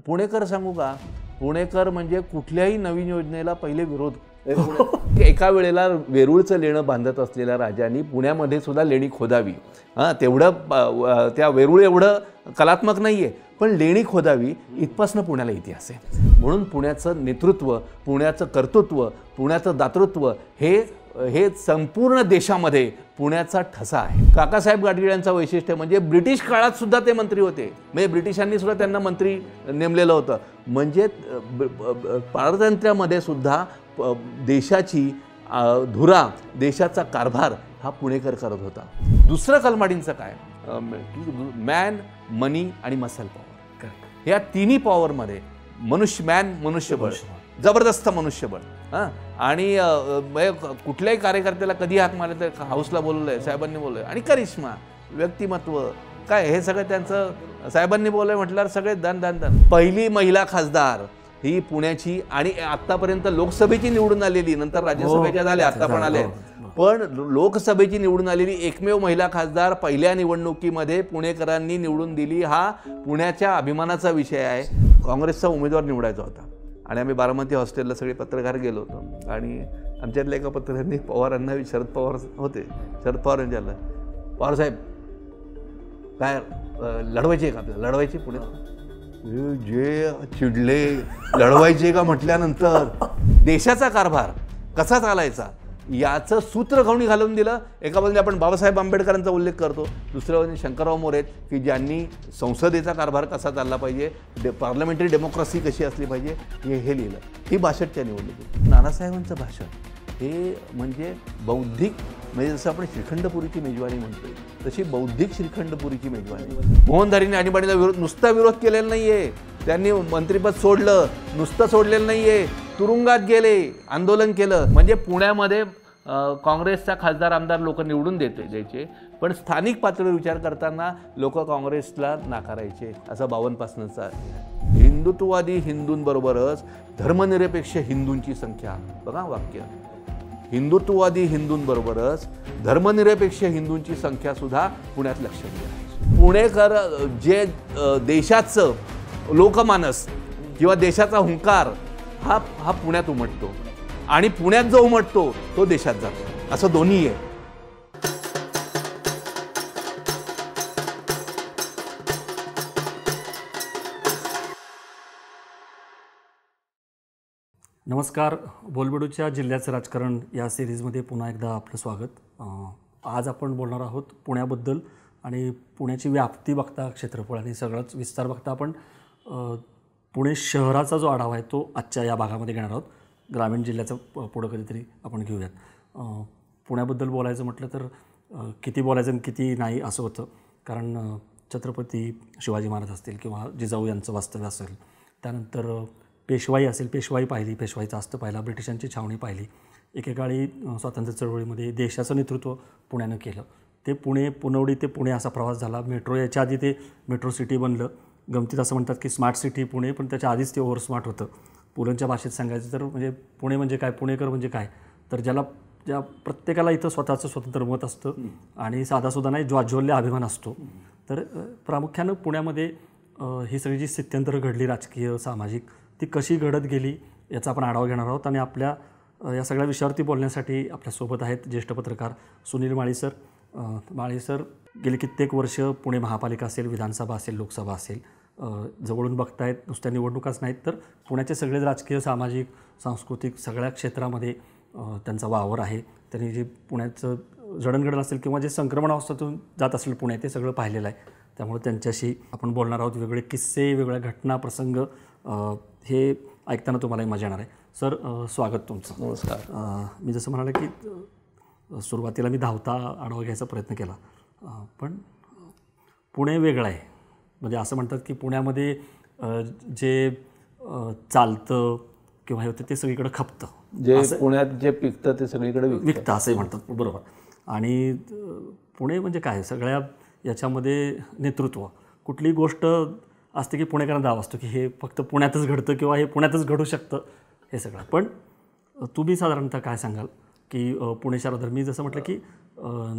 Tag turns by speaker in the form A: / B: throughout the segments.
A: पुणेकर सांगू का, पुणेकर म्हणजे कुठल्याही नवीन योजनेला पहिले विरोध. एका वेळेला वेरूळचं लेणं बांधत असलेल्या राजांनी पुण्यामध्ये सुद्धा लेणी खोदावी. तेवढं त्या वेरूळ एवढं कलात्मक नाही आहे, पण लेणी खोदावी इथपासनं पुण्याला इतिहास आहे. म्हणून पुण्याचं नेतृत्व, पुण्याचं कर्तृत्व, पुण्याचं दातृत्व हे संपूर्ण देशामध्ये पुण्याचा ठसा आहे. काकासाहेब गाडगीळ यांचं वैशिष्ट्य म्हणजे ब्रिटिश काळात सुद्धा ते मंत्री होते. म्हणजे ब्रिटिशांनी सुद्धा त्यांना मंत्री नेमलेलं होतं. म्हणजे पारतंत्र्यामध्ये सुद्धा देशाची धुरा, देशाचा कारभार हा पुणेकर करत होता. दुसरं कलमाडींचं काय, मॅन, मनी आणि मसल पॉवर, या तिन्ही पॉवरमध्ये मनुष्यबळ, जबरदस्त मनुष्यबळ. आणि कुठल्याही कार्यकर्त्याला कधी हाक मारले तर हाऊसला बोलवलंय, साहेबांनी बोललंय. आणि करिश्मा, व्यक्तिमत्व काय, हे सगळं त्यांचं साहेबांनी बोललंय म्हटल्यावर सगळे दन. पहिली महिला खासदार ही पुण्याची, आणि आत्तापर्यंत लोकसभेची निवडून आलेली, नंतर राज्यसभेच्या झाल्या, आत्ता पण आले, पण लोकसभेची निवडून आलेली एकमेव महिला खासदार पहिल्या निवडणुकीमध्ये पुणेकरांनी निवडून दिली. हा पुण्याच्या अभिमानाचा विषय आहे. काँग्रेसचा उमेदवार निवडायचा होता आणि आम्ही बारामती हॉस्टेलला सगळे पत्रकार गेलो होतो. आणि आमच्यातल्या एका पत्रकारांनी पवारांना, शरद पवार होते, शरद पवार यांच्याला, पवार साहेब काय लढवायचे का आपल्याला, लढवायचे पुणे? जे चिडले, लढवायचे का म्हटल्यानंतर देशाचा कारभार कसा चालायचा याचं सूत्र घाऊन घालून दिलं. एका बाजूने आपण बाबासाहेब आंबेडकरांचा उल्लेख करतो, दुसऱ्या बाजूने शंकरराव मोरे की ज्यांनी संसदेचा कारभार कसा चालला पाहिजे, पार्लमेंटरी डेमोक्रेसी कशी असली पाहिजे, हे लिहिलं. ही 62च्या निवडणुकीत नानासाहेबांचं भाषण हे म्हणजे बौद्धिक, म्हणजे जसं आपण श्रीखंडपुरीची मेजवानी म्हणतोय तशी बौद्धिक श्रीखंडपुरीची मेजवानी. मोहनधारीने आणीबाणीला नुसता विरोध केलेला नाही आहे, त्यांनी मंत्रिपद सोडलं, नुसतं सोडलेलं नाही आहे, तुरुंगात गेले, आंदोलन केलं. म्हणजे पुण्यामध्ये काँग्रेसचा खासदार आमदार लोक निवडून द्यायचे, पण स्थानिक पातळीवर विचार करताना लोक काँग्रेसला नाकारायचे. असं 52पासूनचा हिंदुत्ववादी हिंदूंबरोबरच धर्मनिरपेक्ष हिंदूंची संख्या, बघा वाक्य, हिंदुत्ववादी हिंदूंबरोबरच धर्मनिरपेक्ष हिंदूंची संख्या सुद्धा पुण्यात लक्षणीय आहे. पुणेकर जे देशाचं लोकमानस किंवा देशाचा हुंकार हा पुण्यात उमटतो, आणि पुण्यात जो उमटतो तो देशात जातो, असं दोन्ही आहे.
B: नमस्कार, बोलबेडूच्या जिल्ह्याचं राजकारण या सिरीजमध्ये पुन्हा एकदा आपलं स्वागत. आज आपण बोलणार आहोत पुण्याबद्दल, आणि पुण्याची व्याप्ती बघता, क्षेत्रफळ आणि सगळंच विस्तार बघता आपण पुणे शहराचा जो आढावा आहे तो आजच्या या भागामध्ये घेणार आहोत. ग्रामीण जिल्ह्याचं पुढं कधीतरी आपण घेऊयात. पुण्याबद्दल बोलायचं म्हटलं तर किती बोलायचं आणि किती नाही असं होतं, कारण छत्रपती शिवाजी महाराज असतील किंवा जिजाऊ यांचं वास्तव्य असेल, त्यानंतर पेशवाई असेल, पेशवाई पाहिली, पेशवाईचा अस्त पाहिला, ब्रिटिशांची छावणी पाहिली. एकेकाळी स्वातंत्र्य चळवळीमध्ये देशाचं नेतृत्व पुण्यानं केलं. ते पुणवडी ते पुणे असा प्रवास झाला. मेट्रो याच्या आधी ते मेट्रो सिटी बनलं. गमतीत असं म्हणतात की स्मार्ट सिटी पुणे, पण त्याच्या आधीच ते ओव्हर स्मार्ट होतं. पुलंच्या भाषेत सांगायचं तर म्हणजे पुणे म्हणजे काय, पुणेकर म्हणजे काय, तर ज्या प्रत्येकाला इथं स्वतःचं स्वतंत्र मत असतं आणि साधासुद्धा नाही, ज्वाज्वल्य अभिमान असतो. तर प्रामुख्यानं पुण्यामध्ये ही सगळी जी स्थित्यंतरं घडली, राजकीय, सामाजिक, ती कशी घडत गेली याचा आपण आढावा घेणार आहोत. आणि आपल्या या सगळ्या विषयावरती बोलण्यासाठी आपल्यासोबत आहेत ज्येष्ठ पत्रकार सुनील माळी सर. माळी सर गेली कित्येक वर्ष पुणे महापालिका असेल, विधानसभा असेल, लोकसभा असेल, जवळून बघतायत. नुसत्या निवडणुकाच नाहीत तर पुण्याचे सगळेच राजकीय, सामाजिक, सांस्कृतिक सगळ्या क्षेत्रामध्ये त्यांचा वावर आहे. त्यांनी जे पुण्याचं जडणघडण असेल किंवा जे संक्रमणावस्थेतून जात असेल पुणे, ते सगळं पाहिलेलं आहे. त्यामुळे त्यांच्याशी आपण बोलणार आहोत. वेगवेगळे किस्से, वेगळ्या घटना, प्रसंग हे ऐकताना तुम्हालाही मजा येणार आहे. सर, स्वागत तुमचं.
A: नमस्कार.
B: मी जसं म्हणाले की सुरुवातीला मी धावता आढावा घ्यायचा प्रयत्न केला, पण पुणे वेगळं आहे. म्हणजे असं म्हणतात की पुण्यामध्ये जे चालतं किंवा हे होतं ते सगळीकडे खपतं,
A: जे पुण्यात जे पिकतं ते सगळीकडे
B: विकतं असंही म्हणतात. बरोबर. आणि पुणे म्हणजे काय, सगळ्या याच्यामध्ये नेतृत्व, कुठली गोष्ट असते की पुणेकरांना दावा असतो की हे फक्त पुण्यातच घडतं किंवा हे पुण्यातच घडू शकतं हे सगळं. पण तुम्ही साधारणतः काय सांगाल की पुणे शहरात, मी जसं म्हटलं की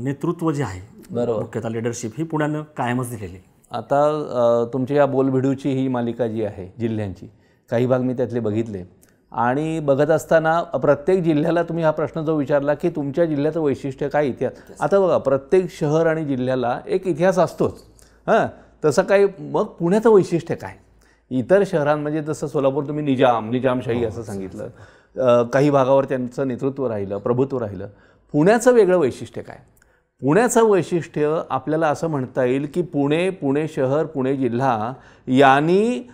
B: नेतृत्व जे आहे, मुख्यतः लिडरशिप ही पुण्यानं कायमच दिलेली आहे.
A: आता तुमच्या या बोलभिडूची ही मालिका जी आहे जिल्ह्यांची, काही भाग मी त्यातले बघितले आणि बघत असताना प्रत्येक जिल्ह्याला तुम्ही हा प्रश्न जो विचारला की तुमच्या जिल्ह्याचं वैशिष्ट्य काय, इतिहास. आता बघा, प्रत्येक शहर आणि जिल्ह्याला एक इतिहास असतोच. तसं काही मग पुण्याचं वैशिष्ट्य काय? इतर शहरांमध्ये जसं सोलापूर तुम्ही निजामशाही असं सांगितलं, काही भागावर त्यांचं नेतृत्व राहिलं, प्रभुत्व राहिलं. पुण्याचं वेगळं वैशिष्ट्य काय? पुण्याचं वैशिष्ट्य आपल्याला असं म्हणता येईल की पुणे शहर, पुणे जिल्हा यांनी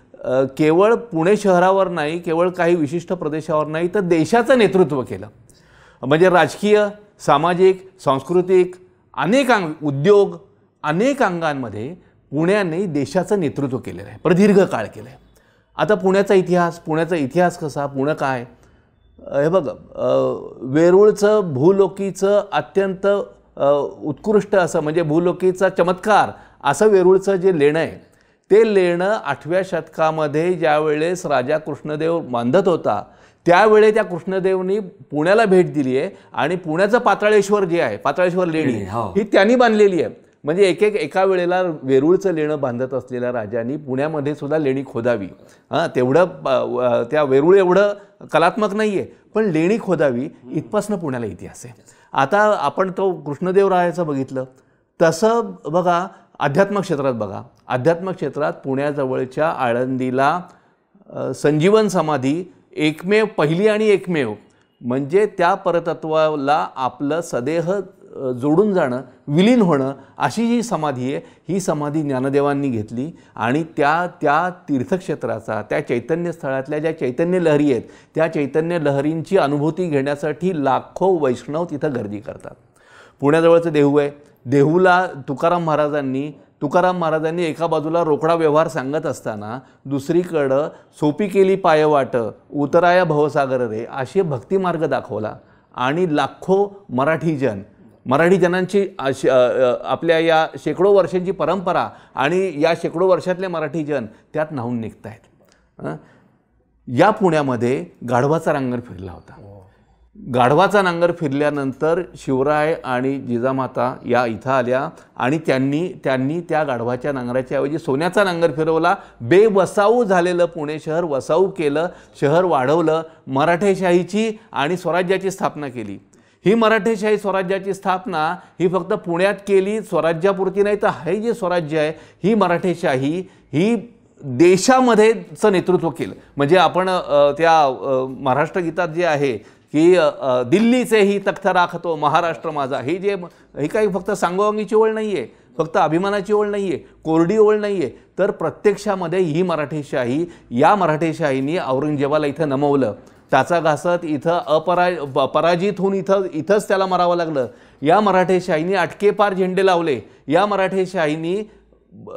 A: केवळ पुणे शहरावर नाही, केवळ काही विशिष्ट प्रदेशावर नाही, तर देशाचं नेतृत्व केलं. म्हणजे राजकीय, सामाजिक, सांस्कृतिक अनेक उद्योग, अनेक अंगांमध्ये पुण्याने देशाचं नेतृत्व केलेलं आहे, प्रदीर्घ काळ केलं आहे. आता पुण्याचा इतिहास कसा, पुणे काय? हे बघा, वेरूळचं भूलोकीचं अत्यंत उत्कृष्ट असं, म्हणजे भूलोकीचा चमत्कार असं वेरूळचं जे लेणं आहे, ते लेणं 8व्या शतकामध्ये ज्यावेळेस राजा कृष्णदेव बांधत होता त्यावेळे त्या कृष्णदेवनी पुण्याला भेट दिली आहे आणि पुण्याचं पाताळेश्वर जे आहे, पाताळेश्वर लेणी ही त्यांनी बांधलेली आहे. म्हणजे एका वेळेला वेरूळचं लेणं बांधत असलेल्या राजांनी पुण्यामध्ये सुद्धा लेणी खोदावी. तेवढं त्या वेरूळ एवढं कलात्मक नाही आहे, पण लेणी खोदावी इथपासून पुण्याला इतिहास आहे. आता आपण तो कृष्णदेवरायाचं बघितलं, तसं बघा आध्यात्मिक क्षेत्रात बघा, आध्यात्मिक क्षेत्रात पुण्याजवळच्या आळंदीला संजीवन समाधी पहिली आणि एकमेव, म्हणजे त्या परतत्वाला आपलं सदेह जोडून जाणं, विलीन होणं, अशी जी समाधी आहे, ही समाधी ज्ञानदेवांनी घेतली आणि त्या तीर्थक्षेत्राचा, त्या चैतन्य स्थळातल्या ज्या चैतन्य लहरी आहेत, त्या चैतन्य लहरींची अनुभूती घेण्यासाठी लाखो वैष्णव तिथं गर्दी करतात. पुण्याजवळचं देहू आहे, देहूला तुकाराम महाराजांनी एका बाजूला रोकडा व्यवहार सांगत असताना दुसरीकडं सोपी केली पायवाट, उतराया भवसागर रे, असे भक्तिमार्ग दाखवला आणि लाखो मराठी जनांची आपल्या या शेकडो वर्षांची परंपरा आणि या शेकडो वर्षातले मराठी जन त्यात न्हाऊन निघत आहेत. या पुण्यामध्ये गाढवाचा नांगर फिरला होता. गाढवाचा नांगर फिरल्यानंतर शिवराय आणि जिजामाता या इथं आल्या आणि त्यांनी त्या गाढवाच्या नांगराच्या ऐवजी सोन्याचा नांगर फिरवला. बेवसाऊ झालेलं पुणे शहर वसाऊ केलं, शहर वाढवलं, मराठेशाहीची आणि स्वराज्याची स्थापना केली. ही मराठेशाही स्वराज्याची स्थापना ही फक्त पुण्यात केली, स्वराज्यापुरती नाही, तर हे जे स्वराज्य आहे, ही मराठेशाही ही देशामध्येचं नेतृत्व केलं. म्हणजे आपण त्या महाराष्ट्र गीतात जे आहे की दिल्लीचे ही तख्त राखतो महाराष्ट्र माझा, ही काही फक्त सांगोवांगीची ओळ नाही आहे, फक्त अभिमानाची ओळ नाही आहे, कोरडी ओळ नाही आहे, तर प्रत्यक्षामध्ये ही मराठेशाही, या मराठेशाहीने औरंगजेबाला इथं नमवलं. त्याचा घासत इथं पराजित होऊन इथंच त्याला मारावं लागलं. या मराठेशाहीने अटकेपार झेंडे लावले. या मराठेशाहीने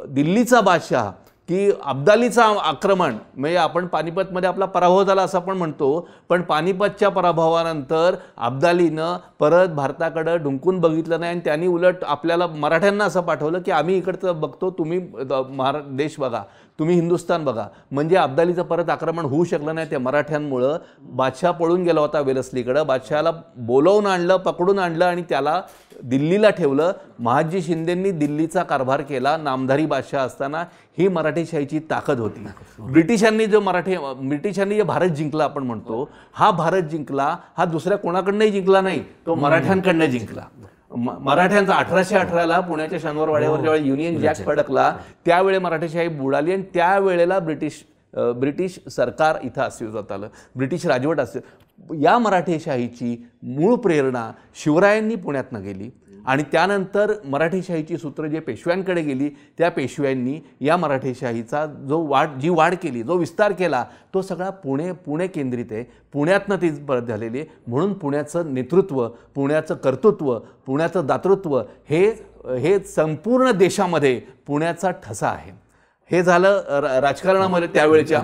A: दिल्लीचा बादशाह की अब्दालीचा आक्रमण, म्हणजे आपण पानिपतमध्ये आपला पराभव झाला असं आपण म्हणतो, पण पानिपतच्या पराभवानंतर अब्दालीनं परत भारताकडं ढुंकून बघितलं नाही आणि त्यांनी उलट आपल्याला मराठ्यांना असं पाठवलं की आम्ही इकडचं बघतो, तुम्ही देश बघा, तुम्ही हिंदुस्थान बघा. म्हणजे अब्दालीचं परत आक्रमण होऊ शकलं नाही. त्या मराठ्यांमुळं बादशाह पळून गेला होता वेलस्लीकडं. बादशाहाला बोलवून आणलं, पकडून आणलं आणि त्याला दिल्लीला ठेवलं. महादजी शिंदेंनी दिल्लीचा कारभार केला नामधारी बादशाह असताना. ही मराठेशाहीची ताकद होती. ब्रिटिशांनी जे भारत जिंकला आपण म्हणतो, हा भारत जिंकला, हा दुसऱ्या कोणाकडनंही जिंकला नाही, तो मराठ्यांकडनं जिंकला. मराठ्यांचा 1818ला पुण्याच्या शनिवारवाड्यावर जेव्हा युनियन जॅक फडकला त्यावेळी मराठेशाही बुडाली आणि त्यावेळेला ब्रिटिश सरकार इथं अस्तित्वात आलं, ब्रिटिश राजवट या मराठेशाहीची मूळ प्रेरणा शिवरायांनी पुण्यातनं गेली आणि त्यानंतर मराठेशाहीची सूत्र जे पेशव्यांकडे गेली, त्या पेशव्यांनी या मराठेशाहीचा जी वाढ केली, जो विस्तार केला, तो सगळा पुणे केंद्रित आहे. पुण्यातनं ती परत झालेली आहे. म्हणून पुण्याचं नेतृत्व, पुण्याचं कर्तृत्व, पुण्याचं दातृत्व हे संपूर्ण देशामध्ये पुण्याचा ठसा आहे. हे झालं राजकारणामध्ये त्यावेळेच्या.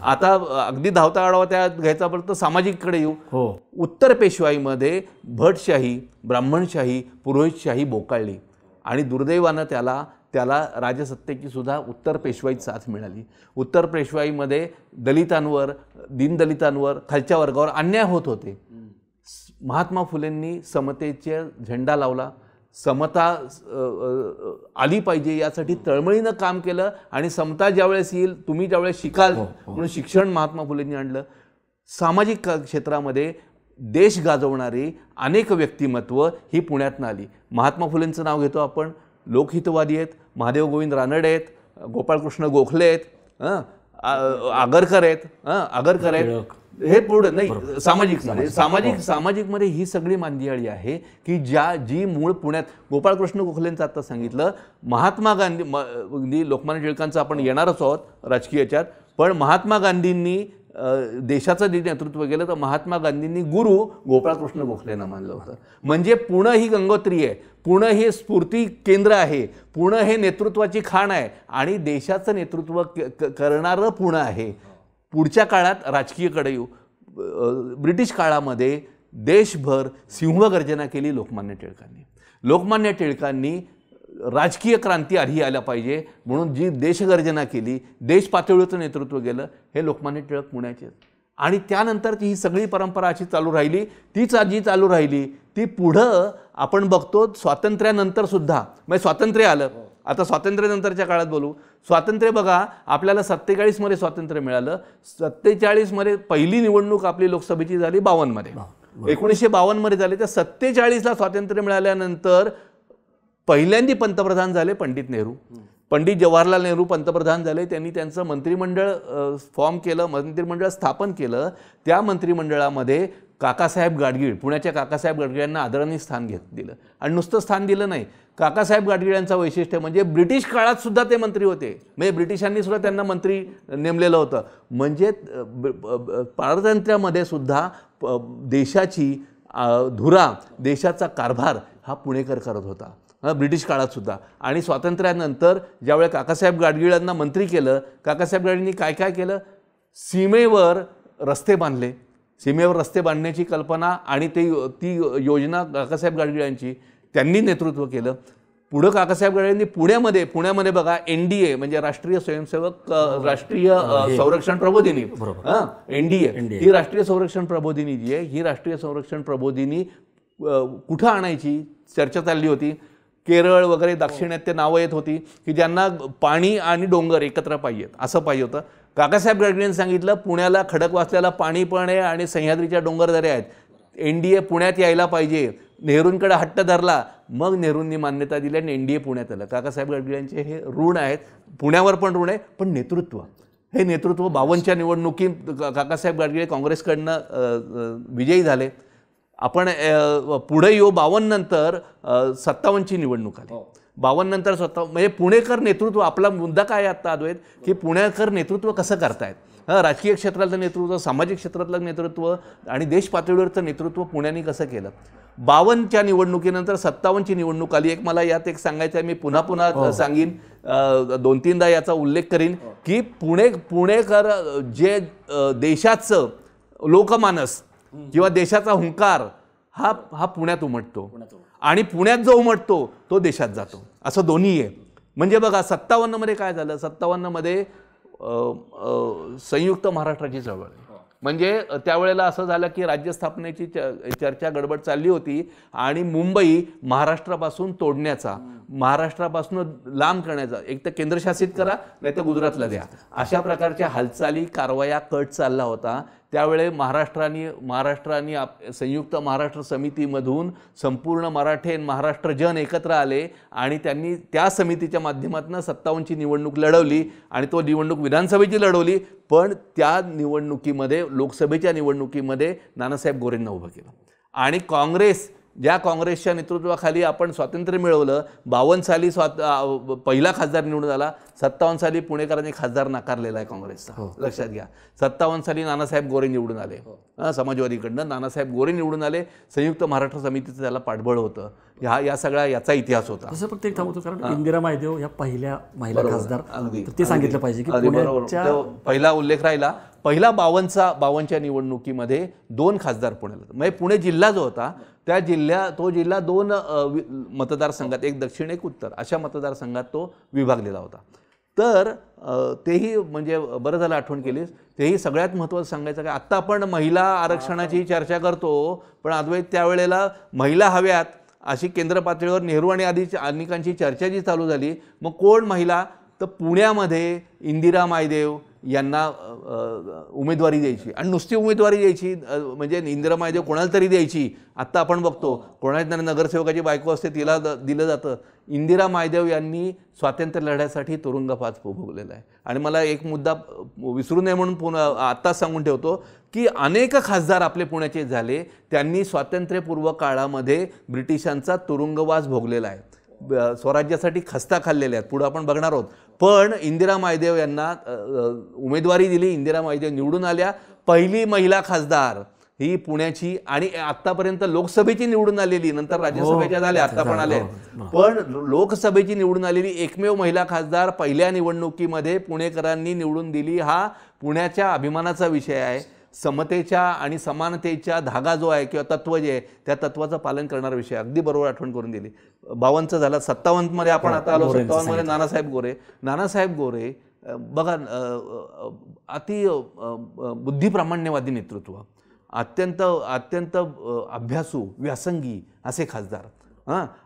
A: आता अगदी धावता आढावा त्या घ्यायचा परत सामाजिककडे येऊ. उत्तर पेशवाईमध्ये भटशाही, ब्राह्मणशाही, पुरोहितशाही बोकाळली आणि दुर्दैवानं त्याला राजसत्तेची सुद्धा उत्तर पेशवाईत साथ मिळाली. उत्तर पेशवाईमध्ये दलितांवर, दीनदलितांवर, खालच्या वर्गावर अन्याय होत होते. महात्मा फुलेंनी समतेचा झेंडा लावला. समता आली पाहिजे यासाठी तळमळीनं काम केलं आणि समता ज्यावेळेस येईल, तुम्ही ज्यावेळेस शिकाल म्हणून शिक्षण महात्मा फुलेंनी आणलं. सामाजिक क्षेत्रामध्ये देश गाजवणारी अनेक व्यक्तिमत्व ही पुण्यातनं आली. महात्मा फुलेंचं नाव घेतो आपण, लोकहितवादी आहेत, महादेव गोविंद रानडे आहेत, गोपाळकृष्ण गोखले आहेत, आगरकर आहेत, हे पुढे नाही सामाजिक मध्ये ही सगळी मांदियाळी आहे की जी मूळ पुण्यात. गोपाळकृष्ण गोखलेंचं आता सांगितलं, महात्मा गांधी लोकमान्य टिळकांचं आपण येणारच आहोत राजकीय याच्यात, पण महात्मा गांधींनी देशाचं जे नेतृत्व केलं तर महात्मा गांधींनी गुरु गोपाळकृष्ण गोखलेंना मानलं होतं. म्हणजे पुणे ही गंगोत्री आहे, पुणे हे स्फूर्ती केंद्र आहे, पुणे हे नेतृत्वाची खाण आहे आणि देशाचं नेतृत्व करणारं पुणे आहे. पुढच्या काळात राजकीयकडे येऊ, ब्रिटिश काळामध्ये देशभर सिंहगर्जना केली लोकमान्य टिळकांनी. लोकमान्य टिळकांनी राजकीय क्रांती आधी आल्या पाहिजे म्हणून जी देशगर्जना केली, देश पातळीवरचं नेतृत्व केलं, हे लोकमान्य टिळक पुण्याचे. आणि त्यानंतरची ही सगळी परंपरा अशी चालू राहिली. तीच जी चालू राहिली ती पुढं आपण बघतो स्वातंत्र्यानंतर सुद्धा. म्हणजे स्वातंत्र्य आलं, आता स्वातंत्र्यानंतरच्या काळात बोलू. स्वातंत्र्य बघा, आपल्याला 47 मध्ये स्वातंत्र्य मिळालं. 47 मध्ये पहिली निवडणूक आपली लोकसभेची झाली 52 मध्ये, 1952 मध्ये झाली. तर 47ला स्वातंत्र्य मिळाल्यानंतर पहिल्यांदा पंतप्रधान झाले पंडित नेहरू. पंडित जवाहरलाल नेहरू पंतप्रधान झाले. त्यांनी त्यांचं मंत्रिमंडळ फॉर्म केलं, मंत्रिमंडळ स्थापन केलं. त्या मंत्रिमंडळामध्ये काकासाहेब गाडगीळ, पुण्याच्या काकासाहेब गाडगीळ यांना आदरणीय स्थान दिलं. आणि नुसतं स्थान दिलं नाही, काकासाहेब गाडगीळ यांचं वैशिष्ट्य म्हणजे ब्रिटिश काळात सुद्धा ते मंत्री होते. म्हणजे ब्रिटिशांनी सुद्धा त्यांना मंत्री नेमलेलं होतं. म्हणजे पारतंत्र्यामध्ये सुद्धा देशाची धुरा, देशाचा कारभार हा पुणेकर करत होता ब्रिटिश काळात सुद्धा. आणि स्वातंत्र्यानंतर ज्यावेळेला काकासाहेब गाडगीळांना मंत्री केलं, काकासाहेब गाडगीळांनी काय काय केलं? सीमेवर रस्ते बांधले. सीमेवर रस्ते बांधण्याची कल्पना आणि ती योजना काकासाहेब गाडगीळांची त्यांनी नेतृत्व केलं. पुढं काकासाहेब गाडगीळांनी पुण्यामध्ये बघा NDA म्हणजे राष्ट्रीय स्वयंसेवक राष्ट्रीय संरक्षण प्रबोधिनी, NDA ही राष्ट्रीय संरक्षण प्रबोधिनी जी आहे, ही राष्ट्रीय संरक्षण प्रबोधिनी कुठं आणायची चर्चा चालली होती. केरळ वगैरे दाक्षिणात्य नावं येत होती की ज्यांना पाणी आणि डोंगर एकत्र पाहिजेत, असं पाहिजे होतं. काकासाहेब गाडगीळांनी सांगितलं पुण्याला खडकवासल्याला पाणी पण आहे आणि सह्याद्रीच्या डोंगरदऱ्या आहेत, NDA पुण्यात यायला पाहिजे. नेहरूंकडे हट्ट धरला, मग नेहरूंनी मान्यता दिली आणि NDA पुण्यात आलं. काकासाहेब गाडगीळांचे हे ऋण आहेत, पुण्यावर पण ऋण आहे. पण नेतृत्व, हे नेतृत्व 52च्या निवडणुकीत काकासाहेब गाडगीळ काँग्रेसकडनं विजयी झाले. आपण पुढे येऊ, 52 नंतर 57ची निवडणूक आली. 52 नंतर 57 म्हणजे पुणेकर नेतृत्व. आपला मुद्दा काय आहे आत्ता अद्वैत, की पुणेकर नेतृत्व कसं करतायत. राजकीय क्षेत्रातलं नेतृत्व, सामाजिक क्षेत्रातलं नेतृत्व आणि देश पातळीवरचं नेतृत्व पुण्याने कसं केलं. 52च्या निवडणुकीनंतर 57ची निवडणूक आली. मला यात एक सांगायचं आहे, मी पुन्हा सांगीन, 2-3दा याचा उल्लेख करीन की पुणेकर जे देशाचं लोकमानस किंवा देशाचा हुंकार हा पुण्यात उमटतो आणि पुण्यात जो उमटतो तो देशात जातो, असं दोन्ही आहे. म्हणजे बघा 57 मध्ये काय झालं, 57 मध्ये संयुक्त महाराष्ट्राची चळवळ. म्हणजे त्यावेळेला असं झालं की राज्य स्थापनेची चर्चा गडबड चालली होती आणि मुंबई महाराष्ट्रापासून तोडण्याचा, महाराष्ट्रापासून लांब करण्याचा, एक तर केंद्रशासित करा नाही तर गुजरातला द्या, अशा प्रकारच्या हालचाली कारवाया कट चालला होता. त्यावेळे महाराष्ट्राने संयुक्त महाराष्ट्र समितीमधून संपूर्ण मराठे महाराष्ट्र जन एकत्र आले आणि त्यांनी त्या समितीच्या माध्यमातून 57ची निवडणूक लढवली आणि तो निवडणूक विधानसभेची लढवली. पण त्या निवडणुकीमध्ये, लोकसभेच्या निवडणुकीमध्ये नानासाहेब गोरेंना उभं केलं आणि ज्या काँग्रेसच्या नेतृत्वाखाली आपण स्वातंत्र्य मिळवलं. 52 साली पहिला खासदार निवडून आला, 57 साली पुणेकरांनी खासदार नाकारलेला आहे काँग्रेसचा, लक्षात घ्या. 57 साली नानासाहेब गोरे निवडून आले, समाजवादीकडनं नानासाहेब गोरे निवडून आले. संयुक्त महाराष्ट्र समितीचं त्याला पाठबळ होतं. या सगळ्या याचा इतिहास होता.
B: तसं प्रत्येक थांबवतो कारण इंदिरा महादेव या पहिल्या महिला खासदार, ते सांगितलं पाहिजे की पुण्याच्या
A: पहिला उल्लेख राहिला. पहिला 52च्या निवडणुकीमध्ये 2 खासदार पुण्याला, म्हणजे पुणे जिल्हा जो होता तो जिल्हा 2 मतदारसंघात, एक दक्षिण एक उत्तर, अशा मतदारसंघात तो विभागलेला होता. तर तेही म्हणजे बरं झालं आठवण केलीस. तेही सगळ्यात महत्त्वाचं सांगायचं काय, आत्ता आपण महिला आरक्षणाची चर्चा करतो पण अद्वैत त्यावेळेला महिला हव्यात अशी केंद्र पातळीवर नेहरू आणि अनेकांची चर्चा जी चालू झाली, मग कोण महिला, तर पुण्यामध्ये इंदिरा मायदेव यांना उमेदवारी द्यायची आणि नुसती उमेदवारी द्यायची, म्हणजे इंदिरा मायदेव कोणाला तरी द्यायची. आत्ता आपण बघतो कोणाच्या नगरसेवकाची बायको असते तिला दिलं जातं. इंदिरा मायदेव यांनी स्वातंत्र्य लढ्यासाठी तुरुंगवास भोगलेला आहे. आणि मला एक मुद्दा विसरू नये म्हणून पुन्हा आत्ताच सांगून ठेवतो की अनेक खासदार आपले पुण्याचे झाले, त्यांनी स्वातंत्र्यपूर्व काळामध्ये ब्रिटिशांचा तुरुंगवास भोगलेला आहे, स्वराज्यासाठी खस्ता खाल्लेल्या आहेत. पुढं आपण बघणार आहोत. पण इंदिरा मायदेव यांना उमेदवारी दिली, इंदिरा मायदेव निवडून आल्या. पहिली महिला खासदार ही पुण्याची, आणि आत्तापर्यंत लोकसभेची निवडून आलेली, नंतर राज्यसभेच्या झाल्या, आत्ता पण आले, पण लोकसभेची निवडून आलेली एकमेव महिला खासदार पहिल्या निवडणुकीमध्ये पुणेकरांनी निवडून दिली. हा पुण्याच्या अभिमानाचा विषय आहे. समतेच्या आणि समानतेच्या धागा जो आहे किंवा तत्व जे आहे त्या तत्वाचं पालन करणारा विषय. अगदी बरोबर आठवण करून दिली. 52चं झालं, 57मध्ये आपण आता आलो. 57मध्ये नानासाहेब गोरे बघा, अति बुद्धिप्रामाण्यवादी नेतृत्व, अत्यंत अभ्यासू व्यासंगी असे खासदार,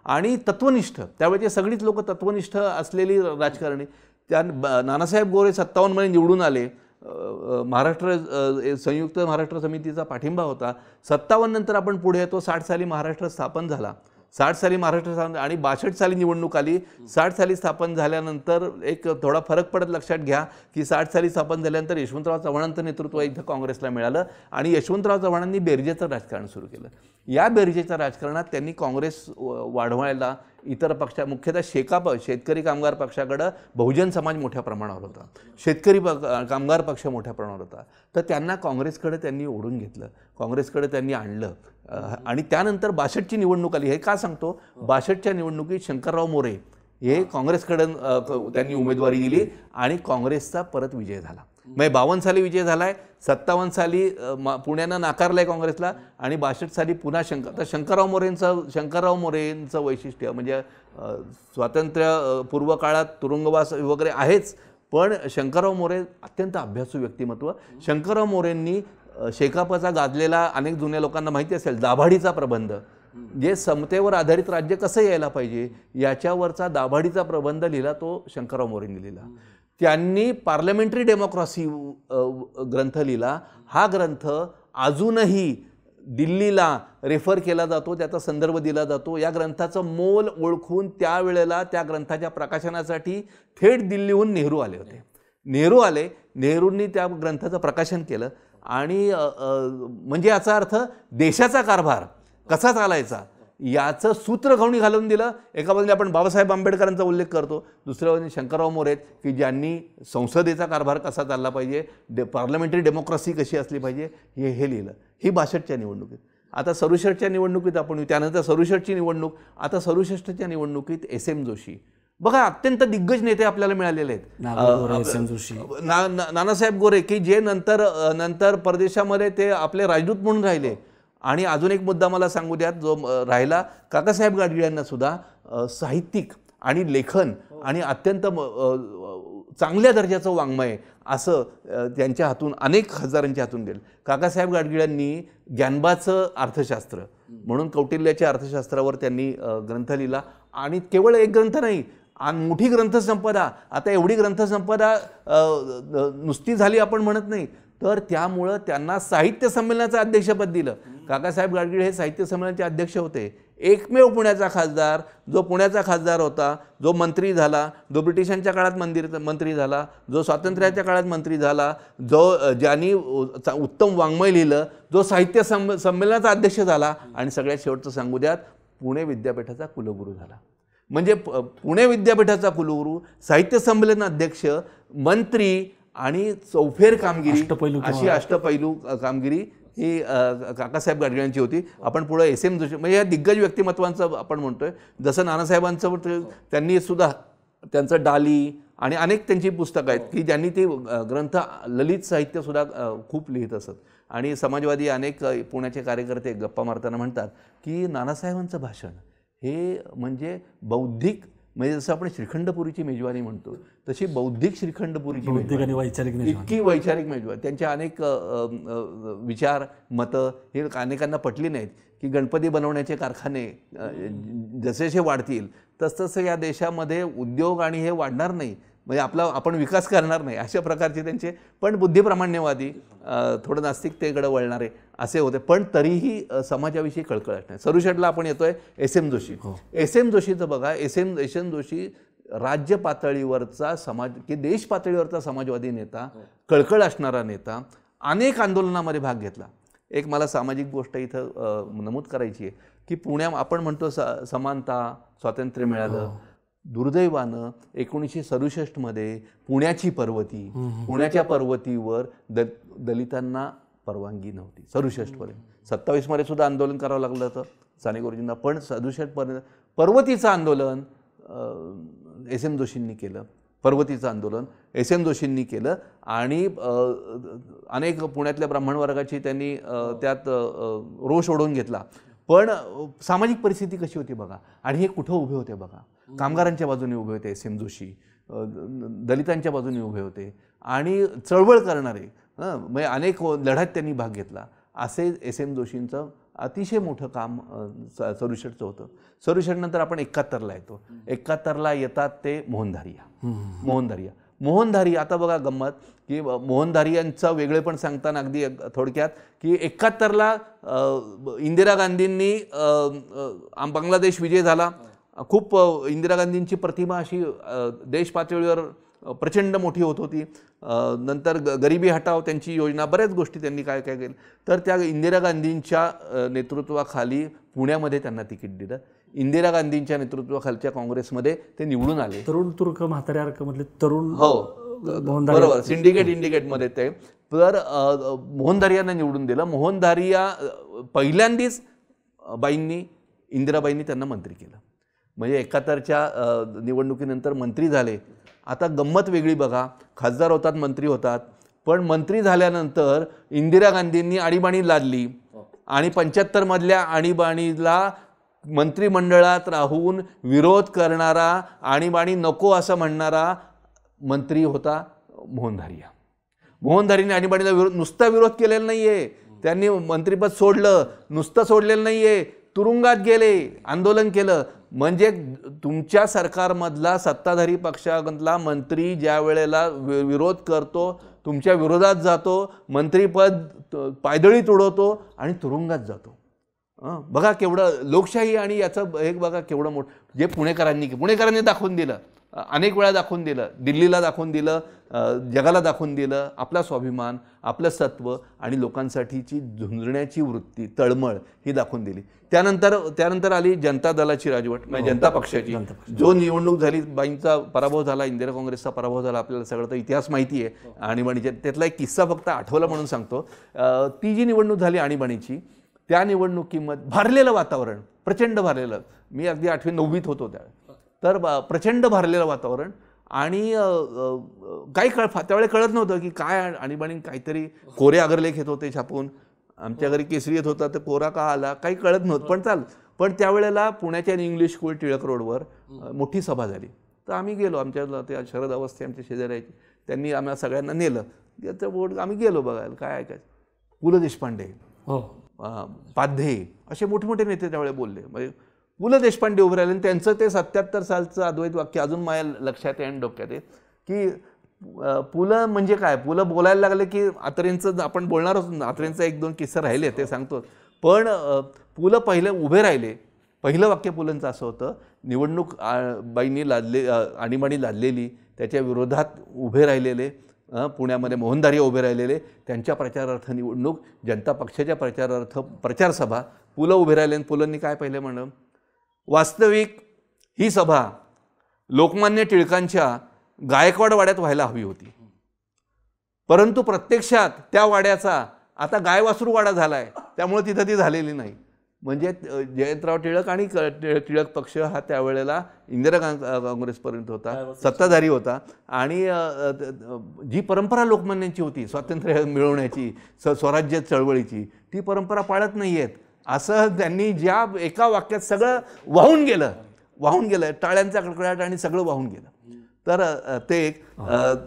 A: आणि तत्वनिष्ठ. त्यावेळेचे सगळीच लोक तत्वनिष्ठ असलेली राजकारणी. त्या नानासाहेब गोरे 57मध्ये निवडून आले. संयुक्त महाराष्ट्र समितीचा पाठिंबा होता. 57 नंतर आपण पुढे येतो, 60 साली महाराष्ट्र स्थापन झाला. 60 साली महाराष्ट्र स्थापन आणि 62 साली निवडणूक आली. 60 साली स्थापन झाल्यानंतर एक थोडा फरक पडत लक्षात घ्या की 60 साली स्थापन झाल्यानंतर यशवंतराव चव्हाणांचं नेतृत्व इथं काँग्रेसला मिळालं आणि यशवंतराव चव्हाणांनी बेरजेचं राजकारण सुरू केलं. या बेरजेच्या राजकारणात त्यांनी काँग्रेस वाढवायला इतर मुख्यतः शेतकरी कामगार पक्षाकडं बहुजन समाज मोठ्या प्रमाणावर होता, शेतकरी कामगार पक्ष मोठ्या प्रमाणावर होता, तर त्यांना काँग्रेसकडे त्यांनी ओढून घेतलं, काँग्रेसकडे त्यांनी आणलं. आणि त्यानंतर 62ची निवडणूक आली. हे का सांगतो, 62च्या निवडणुकीत शंकरराव मोरे हे काँग्रेसकडे त्यांनी उमेदवारी दिली आणि काँग्रेसचा परत विजय झाला. म्हणजे 52 साली विजय झालाय, 57 साली पुण्यानं नाकारलंय काँग्रेसला आणि 62 साली पुन्हा शंकरराव मोरेंचं वैशिष्ट्य म्हणजे स्वातंत्र्यपूर्व काळात तुरुंगवास वगैरे आहेच, पण शंकरराव मोरे अत्यंत अभ्यासू व्यक्तिमत्व. शंकरराव मोरेंनी शेकापचा गाजलेला, अनेक जुन्या लोकांना माहिती असेल, दाभाडीचा प्रबंध, जे समतेवर आधारित राज्य कसं यायला पाहिजे याच्यावरचा दाभाडीचा प्रबंध लिहिला तो शंकरराव मोरेंनी लिहिला. त्यांनी पार्लमेंटरी डेमोक्रेसी ग्रंथ लिहिला. हा ग्रंथ अजूनही दिल्लीला रेफर केला जातो, त्याचा संदर्भ दिला जातो. या ग्रंथाचं मोल ओळखून त्यावेळेला त्या ग्रंथाच्या प्रकाशनासाठी थेट दिल्लीहून नेहरू आले होते. नेहरूंनी त्या ग्रंथाचं प्रकाशन केलं आणि म्हणजे याचा अर्थ देशाचा कारभार कसा चालायचा याचं सूत्र घाऊन घालून दिलं. एका बाजूने आपण बाबासाहेब आंबेडकरांचा उल्लेख करतो, दुसऱ्या बाजूने शंकरराव मोरे की ज्यांनी संसदेचा कारभार कसा चालला पाहिजे, पार्लमेंटरी डेमोक्रेसी कशी असली पाहिजे हे लिहिलं. ही 62च्या निवडणुकीत. आता 67च्या निवडणुकीत आपण, त्यानंतर 67ची निवडणूक, आता 67च्या निवडणुकीत SM जोशी बघा, अत्यंत दिग्गज नेते आपल्याला मिळालेले आहेत. नानासाहेब गोरे की जे नंतर परदेशामध्ये ते आपले राजदूत म्हणून राहिले. आणि अजून एक मुद्दा मला सांगू द्यात जो राहिला, काकासाहेब गाडगीळ यांना सुद्धा साहित्यिक आणि लेखन आणि अत्यंत चांगल्या दर्जाचं वाङ्मय असं त्यांच्या हातून, अनेक खासदारांच्या हातून गेलं. काकासाहेब गाडगिळांनी ज्ञानबाचं अर्थशास्त्र म्हणून कौटिल्याच्या अर्थशास्त्रावर त्यांनी ग्रंथ लिहिला. आणि केवळ एक ग्रंथ नाही, मोठी ग्रंथसंपदा. आता एवढी ग्रंथसंपदा नुसती झाली आपण म्हणत नाही, तर त्यामुळं त्यांना साहित्य संमेलनाचं अध्यक्षपद दिलं. काकासाहेब गाडगीळ हे साहित्य संमेलनाचे अध्यक्ष होते. एकमेव पुण्याचा खासदार, जो पुण्याचा खासदार होता, जो मंत्री झाला, जो ब्रिटिशांच्या काळात मंत्री झाला, जो स्वातंत्र्याच्या काळात मंत्री झाला, ज्यांनी उत्तम वाङ्मय लिहिलं, जो साहित्य संमेलनाचा अध्यक्ष झाला आणि सगळ्यात शेवटचं सांगू द्यात, पुणे विद्यापीठाचा कुलगुरू झाला. म्हणजे पुणे विद्यापीठाचा कुलगुरू, साहित्य संमेलन अध्यक्ष, मंत्री आणि चौफेर कामगिरी, अशी अष्टपैलू कामगिरी ही काकासाहेब गाडगिळांची होती. आपण पुढे SM जोशी म्हणजे या दिग्गज व्यक्तिमत्वांचं आपण म्हणतोय. जसं नानासाहेबांचं त्यांनी सुद्धा त्यांचं डाली आणि अनेक त्यांची पुस्तकं आहेत की ज्यांनी ती ग्रंथ, ललित साहित्यसुद्धा खूप लिहित असत. आणि समाजवादी अनेक पुण्याचे कार्यकर्ते गप्पा मारताना म्हणतात की नानासाहेबांचं भाषण हे म्हणजे बौद्धिक म्हणजे जसं आपण श्रीखंडपुरीची मेजवानी म्हणतो तशी बौद्धिक श्रीखंडपुरीची
B: बौद्धिक आणि वैचारिक मेजवानी.
A: इतकी वैचारिक मेजवानी. त्यांचे अनेक विचार मतं हे अनेकांना पटली नाहीत की गणपती बनवण्याचे कारखाने जसे वाढतील तसतसं या देशामध्ये उद्योग आणि हे वाढणार नाही, म्हणजे आपण विकास करणार नाही, अशा प्रकारचे त्यांचे. पण बुद्धिप्रामाण्यवादी, थोडं नास्तिकतेकडे वळणारे असे होते, पण तरीही समाजाविषयी कळकळत नाही. सरुशेटला आपण येतोय S M Joshi. S M जोशीचं बघा, एस एम जोशी राज्य पातळीवरचा की देश पातळीवरचा समाजवादी नेता, कळकळ असणारा नेता, अनेक आंदोलनामध्ये भाग घेतला. एक मला सामाजिक गोष्ट इथं नमूद करायची आहे की आपण म्हणतो समानता, स्वातंत्र्य मिळालं. दुर्दैवानं 1967 मध्ये पुण्याच्या पर्वतीवर दलितांना परवानगी नव्हती. 67 मध्ये, 27 मध्ये सुद्धा आंदोलन करावं लागलं होतं साने गुरुजींना, पण 67 पर्वतीचं आंदोलन एस एम जोशींनी केलं. पर्वतीचं आंदोलन एस एम जोशींनी केलं आणि अनेक पुण्यातल्या ब्राह्मण वर्गाची त्यांनी त्यात रोष ओढून घेतला. पण सामाजिक परिस्थिती कशी होती बघा, आणि हे कुठं उभे होते बघा. कामगारांच्या बाजूने उभे होते एस एम जोशी, दलितांच्या बाजूने उभे होते आणि चळवळ करणारे, म्हणजे अनेक लढ्यात त्यांनी भाग घेतला. असे एस एम जोशींचं अतिशय मोठं काम सरुशेटचं होतं. सरुशेटनंतर आपण 71ला येतो. 71ला येतात ते मोहनधारी. आता बघा गंमत की मोहनधारी यांचं वेगळेपण सांगताना अगदी थोडक्यात की 71ला इंदिरा गांधींनी बांगलादेश विजय झाला. खूप इंदिरा गांधींची प्रतिमा अशी देश पातळीवर प्रचंड मोठी होत होती. नंतर गरिबी हटाव त्यांची योजना, बऱ्याच गोष्टी त्यांनी काय केलं. तर त्या इंदिरा गांधींच्या नेतृत्वाखाली पुण्यामध्ये त्यांना तिकीट दिलं. इंदिरा गांधींच्या नेतृत्वाखालच्या काँग्रेसमध्ये ते निवडून आले.
B: तरुण तुर्क म्हाताऱ्या अर्कमधले तरुण,
A: हो बरोबर, इंडिकेटमध्ये ते. तर मोहनधारी यांना निवडून दिलं. मोहनधारी पहिल्यांदाच इंदिराबाईंनी त्यांना मंत्री केलं. म्हणजे 71च्या निवडणुकीनंतर मंत्री झाले. आता गंमत वेगळी बघा, खासदार होतात, मंत्री होतात, पण मंत्री झाल्यानंतर इंदिरा गांधींनी आणीबाणी लादली आणि 75 मधल्या आणीबाणीला मंत्रिमंडळात राहून विरोध करणारा, आणीबाणी नको असं म्हणणारा मंत्री होता मोहनधारी. मोहनधारीने आणीबाणीला नुसता विरोध केलेला नाहीये, त्यांनी मंत्रिपद सोडलं. नुसतं सोडलेलं नाहीये, तुरुंगात गेले, आंदोलन केलं. म्हणजे तुमच्या सरकारमधला सत्ताधारी पक्षामधला मंत्री ज्या वेळेला विरोध करतो, तुमच्या विरोधात जातो, मंत्रिपद पायदळीत उडवतो आणि तुरुंगात जातो. बघा केवढं लोकशाही, आणि याचं एक बघा केवढं मोठं जे पुणेकरांनी दाखवून दिलं, अनेक वेळा दाखवून दिलं, दिल्लीला दाखवून दिलं, जगाला दाखवून दिलं. आपला स्वाभिमान, आपलं सत्व आणि लोकांसाठीची झुंजण्याची वृत्ती, तळमळ ही दाखवून दिली. त्यानंतर आली जनता दलाची राजवट, म्हणजे जनता पक्षाची. जो निवडणूक झाली, बाईंचा पराभव झाला, इंदिरा काँग्रेसचा पराभव झाला, आपल्याला सगळं तर इतिहास माहिती आहे. आणीबाणीच्या त्यातला एक किस्सा फक्त आठवला म्हणून सांगतो. ती जी निवडणूक झाली आणीबाणीची, त्या निवडणुकीमध्ये भारलेलं वातावरण, प्रचंड भारलेलं. मी अगदी 8वी 9वीत होतो तर प्रचंड भारलेलं वातावरण. आणि काही त्यावेळेला कळत नव्हतं की काय आणीबाणी, काहीतरी कोरे अग्रलेख येत होते छापून. आमच्या घरी केसरी येत होता, तर कोरा का आला काही कळत नव्हतं. पण त्यावेळेला पुण्याच्या इंग्लिश स्कूल टिळक रोडवर मोठी सभा झाली. तर आम्ही गेलो, आमच्या त्या शरद अवस्थे आमच्या शेजाऱ्याची, त्यांनी आम्हाला सगळ्यांना नेलं. त्याचं बोर्ड आम्ही गेलो बघायला काय ऐकायचं. पु ल देशपांडे, पाध्ये असे मोठे मोठे नेते त्यावेळेला बोलले. म्हणजे पु ल देशपांडे उभे राहिले. त्यांचं ते 77 सालचं अद्वैत वाक्य अजून माझ्या लक्षात आहे आणि डोक्यात आहे की पु ल म्हणजे काय. पु ल बोलायला लागले की अत्रेंचं आपण बोलणार होतो, अत्रेंचा 1-2 किस्सा राहिले ते सांगतो. पण पु ल पहिले उभे राहिले. पहिलं वाक्य पु लंचं असं होतं, निवडणूक बाईंनी आणीबाणी लादलेली त्याच्या विरोधात उभे राहिलेले, पुण्यामध्ये मोहनधारी उभे राहिलेले, त्यांच्या प्रचारार्थ निवडणूक, जनता पक्षाच्या प्रचारार्थ प्रचारसभा, पु ल उभे राहिले. पुलंनी काय पहिले म्हणलं, वास्तविक ही सभा लोकमान्य टिळकांच्या गायकवाड वाड्यात व्हायला हवी होती, परंतु प्रत्यक्षात त्या वाड्याचा आता गायवासरू वाडा झालाय, त्यामुळे तिथं ती झालेली नाही. म्हणजे जयंतराव टिळक आणि टिळक पक्ष हा त्यावेळेला इंदिरा काँग्रेसपर्यंत होता, सत्ताधारी होता. आणि जी परंपरा लोकमान्यांची होती स्वातंत्र्य मिळवण्याची, स्वराज्य चळवळीची, ती परंपरा पाळत नाही आहेत असं त्यांनी ज्या एका वाक्यात सगळं वाहून वाहून गेलं, टाळ्यांचा कडकडाट आणि सगळं वाहून गेलं. तर ते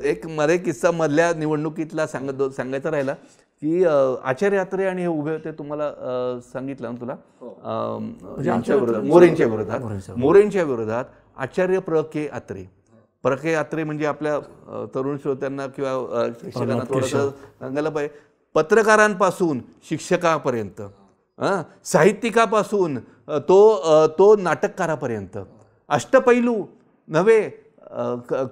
A: एक मध्ये किस्सा मधल्या निवडणुकीतला सांगायचं राहिला की आचार्य अत्रे आणि हे उभे होते, तुम्हाला सांगितलं ना तुला, मोरेंच्या विरोधात आचार्य प्र के अत्रे म्हणजे आपल्या तरुण श्रोत्यांना किंवा शिक्षकांना थोडंसं सांगायला पाहिजे, पत्रकारांपासून शिक्षकापर्यंत, साहित्यिकापासून तो नाटककारापर्यंत, अष्टपैलू नव्हे,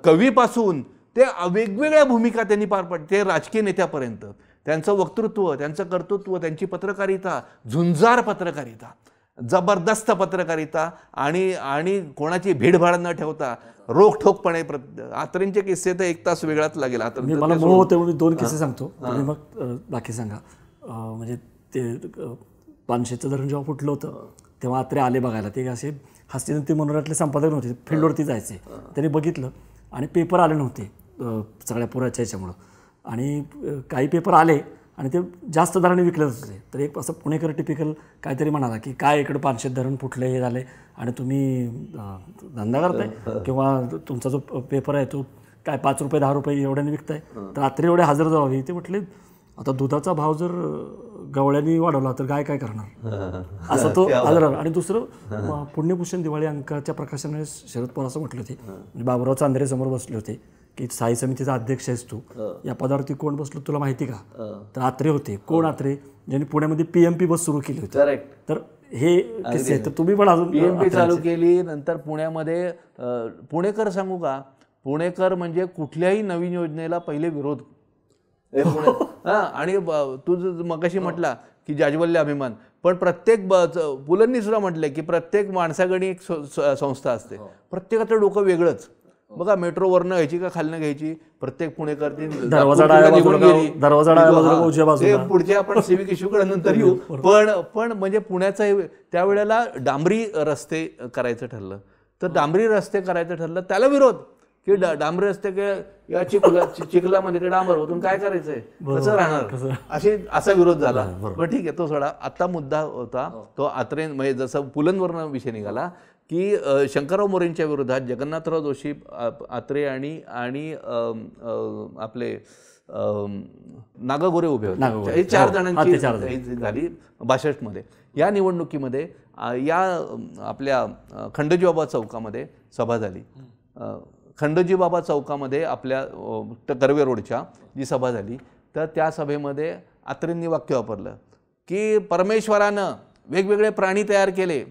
A: कवीपासून ते वेगवेगळ्या भूमिका त्यांनी पार पाडल्या, ते राजकीय नेत्यापर्यंत त्यांचं वक्तृत्व, त्यांचं कर्तृत्व, त्यांची पत्रकारिता, झुंजार पत्रकारिता, जबरदस्त पत्रकारिता आणि कोणाची भीडभाड न ठेवता रोखठोकपणे. अत्रेंचे किस्से तर 1 तास वेगळाच लागेल.
B: मला मोह होते म्हणून 2 किस्से सांगतो, तुम्ही मग बाकी सांगा. म्हणजे ते पानशेचं धरण जेव्हा फुटलं होतं तेव्हा अत्रे आले बघायला. ते असे हस्तिनापुर मनोरातले संपादक नव्हते, फील्डवरती जायचे. त्यांनी बघितलं आणि पेपर आले नव्हते सगळ्या पुराच्या ह्याच्यामुळं, आणि काही पेपर आले आणि ते जास्त दराने विकले होते. तर एक असं पुणेकर टिपिकल काहीतरी म्हणाला की काय इकडं पानशेत धरण फुटलं, हे झाले आणि तुम्ही धंदा करताय किंवा तुमचा जो पेपर आहे तो काय 5 रुपये 10 रुपये एवढ्याने विकताय. तर रात्री एवढे हजर जावे. ते म्हटले आता दुधाचा भाव जर गवळ्याने वाढवला तर काय करणार, असं तो हजर. आणि दुसरं पुण्यभूषण दिवाळी अंकाच्या प्रकाशनाने शरद पवार असं म्हटले होते, म्हणजे बाबुराव चांद्रे समोर बसले होते की स्थायी समितीचा अध्यक्ष आहेस तू, या पदावरती कोण बसलो तुला माहिती का? तर अत्रे होते. कोण अत्रे? ज्यांनी पुण्यामध्ये PMP बस सुरू केली होती. तर हे किस्से, तर तुम्ही पण अजून
A: PMP चालू केली. नंतर पुण्यामध्ये पुणेकर सांगू का, पुणेकर म्हणजे कुठल्याही नवीन योजनेला पहिले विरोध. आणि तू मगाशी म्हटला की जाज्वल्य अभिमान, पण प्रत्येक पुलंनी सुद्धा म्हटलंय की प्रत्येक माणसागणी एक संस्था असते, प्रत्येकाचं डोकं वेगळंच. बघा, मेट्रोवरनं घ्यायची का खालनं घ्यायची, प्रत्येक पुणेकर पुढचे आपण सिविक इश्यूकडे नंतर येऊ. पण म्हणजे पुण्याचा त्यावेळेला डांबरी रस्ते करायचं ठरलं. तर डांबरी रस्ते करायचं ठरलं, त्याला विरोध की डांबरी रस्ते या चिखलामध्ये ते डांबर होतून काय करायचंय, कसं राहणार, असा विरोध झाला. पण ठीक आहे, तो सोडा. आता मुद्दा होता तो अत्रे, म्हणजे जसं पुलंवरनं विषय निघाला की शंकरराव मोरेंच्या विरोधात जगन्नाथराव जोशी, अत्रे आणि आपले नागागोरे उभे होते. हे 4 जणांची झाली 62 मध्ये. या निवडणुकीमध्ये या आपल्या खंडोजीबाबा चौकामध्ये सभा झाली. खंडोजीबाबा चौकामध्ये आपल्या कर्वे रोडच्या जी सभा झाली, तर त्या सभेमध्ये अत्रेंनी वाक्य वापरलं की परमेश्वरानं वेगवेगळे प्राणी तयार केले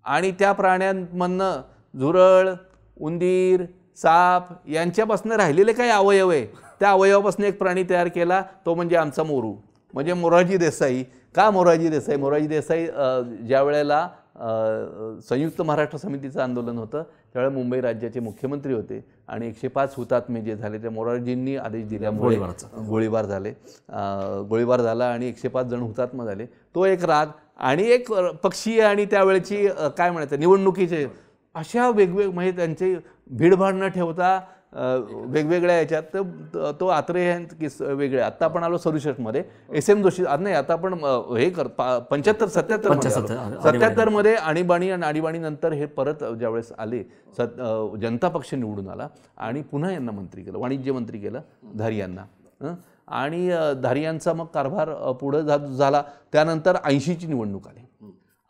A: आणि त्या प्राण्यांमधनं झुरळ, उंदीर, साप यांच्यापासून राहिलेले काही अवयव आहे, त्या अवयवापासून एक प्राणी तयार केला, तो म्हणजे आमचा मोरू, म्हणजे मोरारजी देसाई. का मोरारजी देसाई? मोरारजी देसाई ज्या वेळेला संयुक्त महाराष्ट्र समितीचं आंदोलन होतं त्यावेळेला मुंबई राज्याचे मुख्यमंत्री होते आणि 105 हुतात्मे जे झाले ते मोरारजींनी आदेश दिल्यामुळे गोळीबार झाला आणि 105 जण हुतात्मा झाले. तो एक राग आणि एक पक्षीय आणि त्यावेळेची काय म्हणायचं निवडणुकीचे अशा वेगवेगळे, म्हणजे त्यांचे भीडभाड न ठेवता वेगवेगळ्या याच्यात तो अत्रे वेगळे. आता आपण आलो 67मध्ये SM जोशी, नाही आता आपण हे 77 मध्ये आणीबाणी आणि आणीबाणी नंतर हे परत ज्यावेळेस आले जनता पक्ष निवडून आला आणि पुन्हा यांना मंत्री केलं, वाणिज्य मंत्री केलं धारी यांना. आणि धारी यांचा मग कारभार पुढे झाला. त्यानंतर 80ची निवडणूक आली.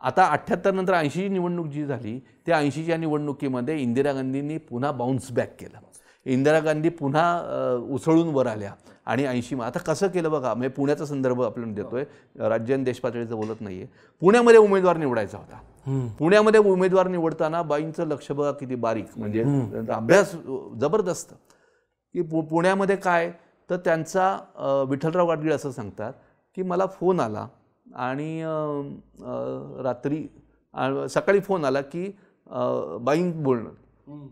A: आता 78 नंतर 80ची निवडणूक जी झाली त्या 80च्या निवडणुकीमध्ये इंदिरा गांधींनी पुन्हा बाउन्स बॅक केलं. इंदिरा गांधी पुन्हा उसळून वर आल्या आणि 80 आता कसं केलं बघा. म्हणजे पुण्याचा संदर्भ आपल्याला देतोय, राज्य आणि देश पातळीचं बोलत नाहीये. पुण्यामध्ये उमेदवार निवडायचा होता. पुण्यामध्ये उमेदवार निवडताना बाईंचं लक्ष बघा किती बारीक, म्हणजे अभ्यास जबरदस्त. की पुण्यामध्ये काय तर त्यांचा विठ्ठलराव गाडगीळ असं सांगतात की मला फोन आला आणि रात्री सकाळी फोन आला की बाईंग बोलणं.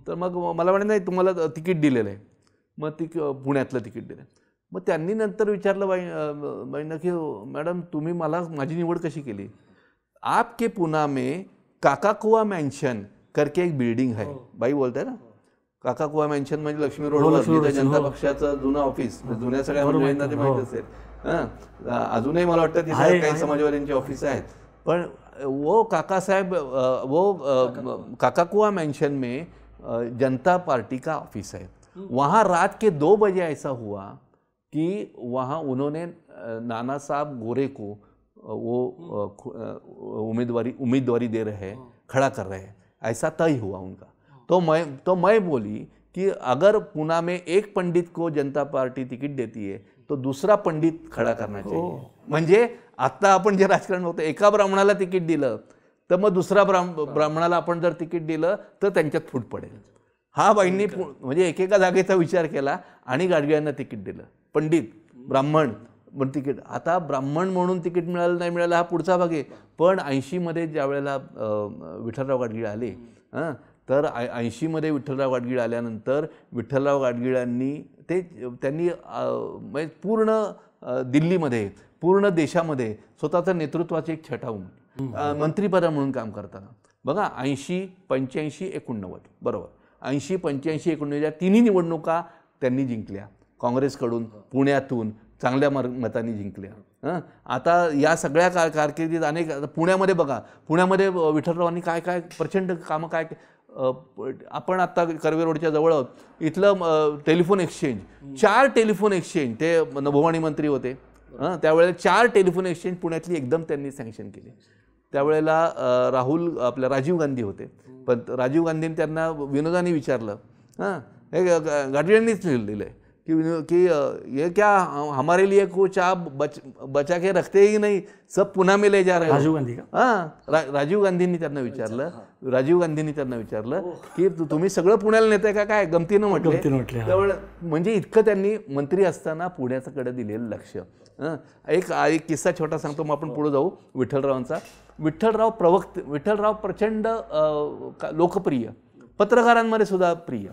A: तर मग मला म्हणे नाही तुम्हाला तिकीट दिलेलं आहे. मग पुण्यातलं तिकीट दिलं. मग त्यांनी नंतर विचारलं बाईंना की मॅडम तुम्ही मला माझी निवड कशी केली? आपके पुणे में काकाकुवा मॅन्शन करके एक बिल्डिंग आहे. बाई बोलताय ना, काकाकुवा मॅन्शन म्हणजे लक्ष्मी रोडवर जनता पक्षाचं जुनं ऑफिस, जुन्या सगळ्या मंडळींना ते माहीत असेल. अजूनही मला वाटतं तिथे काही समाजवाद्यांची ऑफिस आहेत. पण वो काका साहब काका कुआ मेंशन में जनता पार्टी का ऑफिस है, वहाँ रात के 2 बजे ऐसा हुआ कि वहाँ उन्होंने नाना साहब गोरे को वो उम्मीदवारी दे रहे हैं, खड़ा कर रहे हैं, ऐसा तय हुआ उनका। तो मैं बोली कि अगर पुणे में एक पंडित को जनता पार्टी तिकीट देती है तो दूसरा पंडित खड़ा करना चाहिए। म्हणजे आता आपण जे राजकारण होतं, एका ब्राह्मणाला तिकीट दिलं तर मग दुसरा ब्राह्मणाला आपण जर तिकीट दिलं तर त्यांच्यात फूट पडेल। हा बाईंनी म्हणजे एकेका जागेचा विचार केला आणि गाडगिळांना तिकीट दिलं, पंडित ब्राह्मण पण तिकीट। आता ब्राह्मण म्हणून तिकीट मिळालं नाही मिळालं हा पुढचा भाग आहे, पण 80 मध्ये ज्या वेळेला विठ्ठलराव गाडगीळ आले, तर 80 मध्ये विठ्ठलराव गाडगीळ आल्यानंतर विठ्ठलराव गाडगिळांनी त्यांनी पूर्ण दिल्लीमध्ये, पूर्ण देशामध्ये स्वतःच्या नेतृत्वाची एक छटा उमटली मंत्रिपदा म्हणून काम करताना। बघा 80, 85, 89 बरोबर, 80, 85, 89 या तिन्ही निवडणुका त्यांनी जिंकल्या काँग्रेसकडून, पुण्यातून चांगल्या मतांनी जिंकल्या। आता या सगळ्या कारकिर्दीत अनेक, पुण्यामध्ये बघा, पुण्यामध्ये विठ्ठलरावांनी काय काय प्रचंड कामं काय, आपण आता कर्वे रोडच्या जवळ आहोत, इथलं टेलिफोन एक्सचेंज, 4 टेलिफोन एक्सचेंज, ते नभोवाणी मंत्री होते त्यावेळेला, 4 टेलिफोन एक्सचेंज पुण्यातली एकदम त्यांनी सँक्शन केली। त्यावेळेला राजीव गांधी होते, पण राजीव गांधींनी त्यांना विनोदाने विचारलं, हे गाडगिळांनीच लिहिलेलं आहे कि ये क्या हमारे लिए कुछ आप बचा के रखते ही नहीं, सब पुणे में ले जा रहे हो।
B: राजीव गांधी का?
A: राजीव गांधींनी त्यांना विचारलं की तुम्ही सगळं पुण्याला नेताय का काय, गमतीनं म्हटले। त्यावेळेला म्हणजे इतकं त्यांनी मंत्री असताना पुण्याकडे दिलेलं लक्ष। एक किस्सा छोटा सांगतो, मग आपण पुढे जाऊ विठ्ठलरावांचा। विठ्ठलराव प्रचंड लोकप्रिय, पत्रकारांमध्ये सुद्धा प्रिय।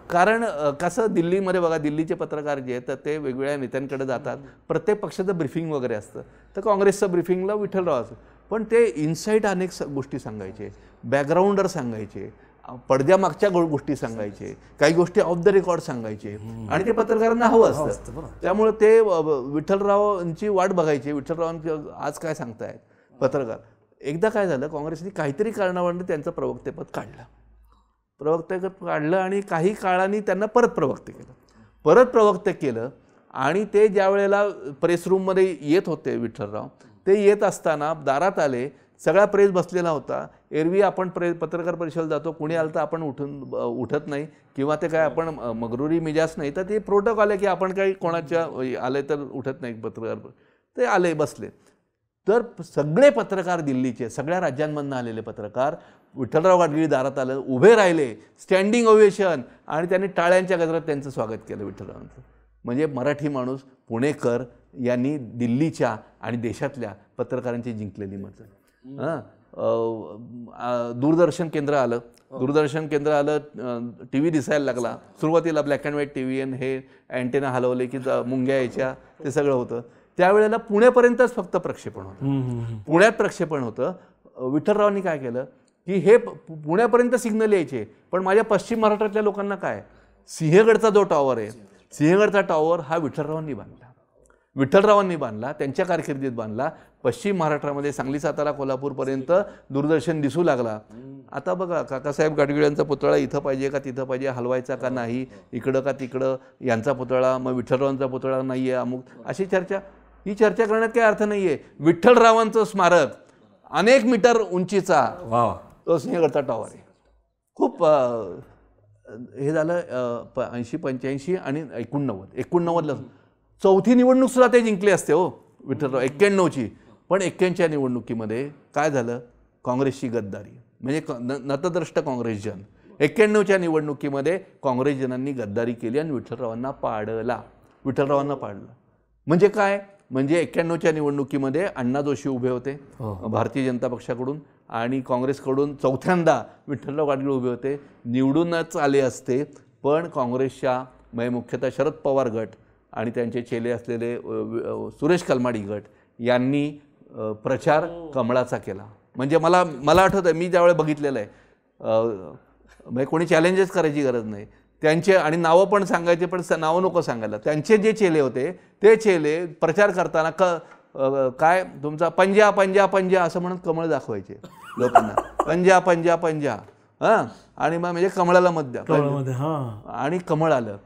A: कारण कसं दिल्लीमध्ये बघा, दिल्लीचे पत्रकार जे आहेत ते वेगवेगळ्या नेत्यांकडे जातात, प्रत्येक पक्षाचं ब्रीफिंग वगैरे असतं, तर काँग्रेसचं ब्रीफिंगला विठ्ठलराव असं, पण ते इनसाईट अनेक गोष्टी सांगायचे, बॅकग्राऊंडर सांगायचे, पडद्यामागच्या गोष्टी सांगायचे, काही गोष्टी ऑफ द रेकॉर्ड सांगायचे, आणि ते पत्रकारांना हवं असतं। त्यामुळे ते विठ्ठलरावांची वाट बघायचे, विठ्ठलरावांची आज काय सांगतायत पत्रकार। एकदा काय झालं, काँग्रेसने काहीतरी कारणावरून त्यांचं प्रवक्तेपद काढलं आणि काही काळाने त्यांना परत प्रवक्ते केलं आणि ते ज्या वेळेला प्रेस रूममध्ये येत होते विठ्ठलराव, ते येत असताना दारात आले, सगळा प्रेस बसलेला होता। एरवी आपण पत्रकार परिषदेला जातो, कुणी आलं तर आपण उठत नाही किंवा ते काय आपण मगरुरी मिजाज नाही, तर ते प्रोटोकॉल आहे की आपण काही कोणाच्या आले तर उठत नाही पत्रकार, ते आले बसले। तर सगळे पत्रकार दिल्लीचे, सगळ्या राज्यांमधून आलेले पत्रकार विठ्ठलराव गाडगीळ दारात आले, उभे राहिले, स्टँडिंग ओवेशन, आणि त्यांनी टाळ्यांच्या गजरात त्यांचं स्वागत केलं विठ्ठलरावांचं। म्हणजे मराठी माणूस, पुणेकर यांनी दिल्लीच्या आणि देशातल्या पत्रकारांची जिंकलेली मतं। दूरदर्शन केंद्र आलं, टी व्ही दिसायला लागला, सुरुवातीला black and white T V, आणि हे अँटेना हलवले की मुंग्या यायच्या, ते सगळं होतं। त्यावेळेला पुण्यापर्यंतच फक्त प्रक्षेपण होतं, पुण्यात प्रक्षेपण होतं। विठ्ठलरावांनी काय केलं की हे पुण्यापर्यंत सिग्नल यायचे, पण माझ्या पश्चिम महाराष्ट्रातल्या लोकांना काय, सिंहगडचा जो टॉवर आहे, सिंहगडचा टॉवर हा विठ्ठलरावांनी बांधला, त्यांच्या कारकिर्दीत बांधला। पश्चिम महाराष्ट्रामध्ये सांगली, सातारा, कोल्हापूरपर्यंत दूरदर्शन दिसू लागला। आता बघा, काकासाहेब गाडगिळांचा पुतळा इथं पाहिजे का तिथं पाहिजे, हलवायचा का नाही, इकडं का तिकडं, यांचा पुतळा, मग विठ्ठलरावांचा पुतळा नाही आहे, अमुक, अशी ही चर्चा करण्यात काही अर्थ नाही आहे। विठ्ठलरावांचं स्मारक अनेक मीटर उंचीचा तो सिंहगडचा टॉवर आहे। खूप हे झालं 80, 85 आणि 89ला चौथी निवडणूक सुद्धा ते जिंकले असते हो विठ्ठलराव, 91ची। पण 81च्या निवडणुकीमध्ये काय झालं, काँग्रेसची गद्दारी, म्हणजे नतद्रष्ट काँग्रेसजन 91च्या निवडणुकीमध्ये काँग्रेसजनांनी गद्दारी केली आणि विठ्ठलरावांना पाडलं। म्हणजे काय, म्हणजे 91च्या निवडणुकीमध्ये अण्णा जोशी उभे होते भारतीय जनता पक्षाकडून, आणि काँग्रेसकडून चौथ्यांदा विठ्ठलराव गाडगीळ उभे होते, निवडूनच आले असते, पण काँग्रेसच्या म्हणजे मुख्यतः शरद पवार गट आणि त्यांचे चेले असलेले सुरेश कलमाडी गट यांनी प्रचार कमळाचा केला। म्हणजे मला आठवतं, मी ज्यावेळेस बघितलेलं आहे, म्हणजे कोणी चॅलेंजेस करायची गरज नाही, त्यांचे आणि नावं पण सांगायचे, पण नावं नको सांगायला, त्यांचे जे चेले होते ते चेले प्रचार करताना काय तुमचा पंजा पंजा पंजा असं म्हणून कमळ दाखवायचे लोकांना, पंजा पंजा पंजा. हां, आणि मग म्हणजे कमळाला मत द्या, आणि कमळ आलं.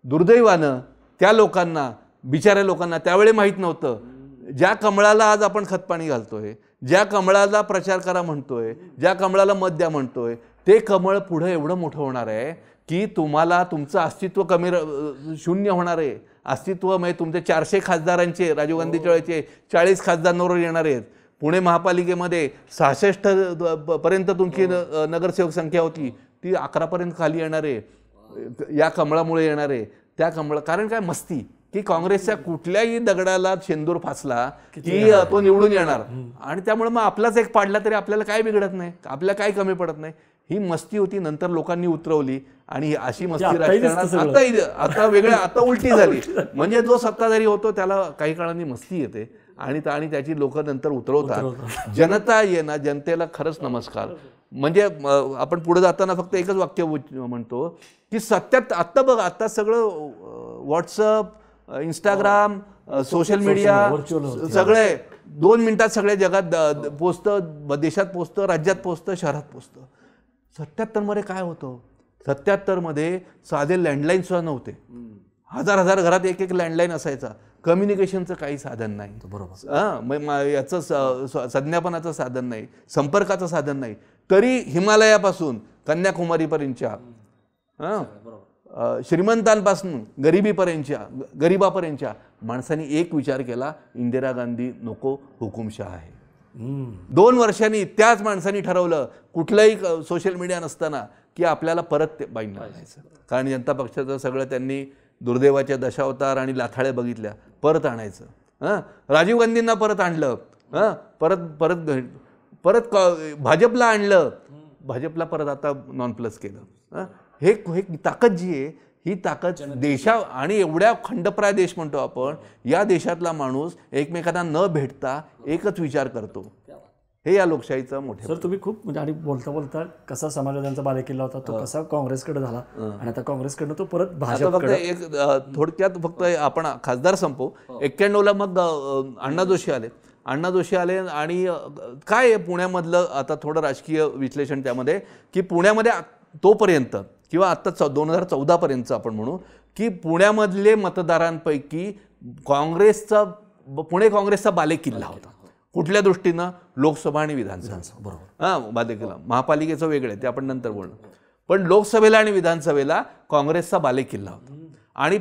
A: दुर्दैवानं त्या लोकांना, बिचाऱ्या लोकांना त्यावेळी माहीत नव्हतं, ज्या कमळाला आज आपण खतपाणी घालतोय, ज्या कमळाला प्रचार करा म्हणतोय, ज्या कमळाला मत द्या म्हणतोय, ते कमळ पुढे एवढं मोठं होणार आहे की तुम्हाला तुमचं अस्तित्व शून्य होणार आहे. अस्तित्व म्हणजे तुमचे 400 खासदारांचे, राजीव गांधीच्या वेळेचे 40 खासदारांवर येणार आहेत. पुणे महापालिकेमध्ये 66 पर्यंत तुमची नगरसेवक संख्या होती, ती 11 पर्यंत खाली येणार आहे या कमळामुळे येणार आहे. त्या कारण काय मस्ती की काँग्रेसच्या कुठल्याही दगडाला शेंदूर फासला की तो निवडून येणार, आणि त्यामुळे मग आपलाच एक पाडला तरी आपल्याला काय बिघडत नाही, आपल्याला काय कमी पडत नाही. ही मस्ती होती, नंतर लोकांनी उतरवली, आणि अशी मस्ती राजकारणात आता वेगळ्या, आता उलटी झाली. म्हणजे जो सत्ताधारी होतो त्याला काही काळांनी मस्ती येते, आणि त्याची लोक नंतर उतरवतात. जनता ये ना, जनतेला खरंच नमस्कार. म्हणजे आपण पुढे जाताना फक्त एकच वाक्य म्हणतो की सत्यात आत्ता बघ, आता सगळं व्हॉट्सअप, इंस्टाग्राम, सोशल मीडिया सगळे 2 मिनिटात सगळ्या जगात पोचतं, देशात पोचतं, राज्यात पोचतं, शहरात पोचतं. 77 मध्ये काय होतं? 77 मध्ये साधे लँडलाईन सुद्धा नव्हते. हजार घरात एक लँडलाईन असायचा. कम्युनिकेशनचं काही साधन नाही, बरोबर, याचं संज्ञापनाचं साधन नाही, संपर्काचं साधन नाही. तरी हिमालयापासून कन्याकुमारीपर्यंतच्या, श्रीमंतांपासून गरीबापर्यंतच्या माणसांनी एक विचार केला, इंदिरा गांधी नको, हुकुमशाह आहे. 2 वर्षांनी त्याच माणसांनी ठरवलं, कुठलंही सोशल मीडिया नसताना, की आपल्याला परत ते बाईंना आणायचं. कारण जनता पक्षाचं सगळं त्यांनी दुर्दैवाच्या दशावतार आणि लाथाळ्या बघितल्या, परत आणायचं. राजीव गांधींना परत आणलं, परत भाजपला आणलं, भाजपला परत आता नॉन प्लस केलं. हे ताकद जी आहे, ही ताकद आणि एवढ्या खंडप्राय देश म्हणतो आपण, या देशातला माणूस एकमेकांना न भेटता एकच विचार करतो. हे या लोकशाहीचं मोठे.
B: सर, तुम्ही खूप म्हणजे आणि बोलता बोलता कसा समाजवाद्यांचा बालेकिल्ला होता तो कसा काँग्रेसकडे झाला, आणि आता काँग्रेसकडनं तो परत भाजपकडे.
A: एक थोडक्यात फक्त आपण खासदार संपवू. 91ला मग अण्णा जोशी आले, आणि काय पुण्यामधलं आता थोडं राजकीय विश्लेषण त्यामध्ये, की पुण्यामध्ये तोपर्यंत किंवा आत्ता 2014 पर्यंत आपण म्हणू की पुण्यामधले मतदारांपैकी पुणे काँग्रेसचा बालेकिल्ला होता. कुठल्या दृष्टीनं? लोकसभा आणि विधानसभा, बरोबर. बालेकिल्ला महापालिकेचं वेगळं आहे, ते आपण नंतर बोलणं. पण लोकसभेला आणि विधानसभेला काँग्रेसचा बालेकिल्ला होता. आणि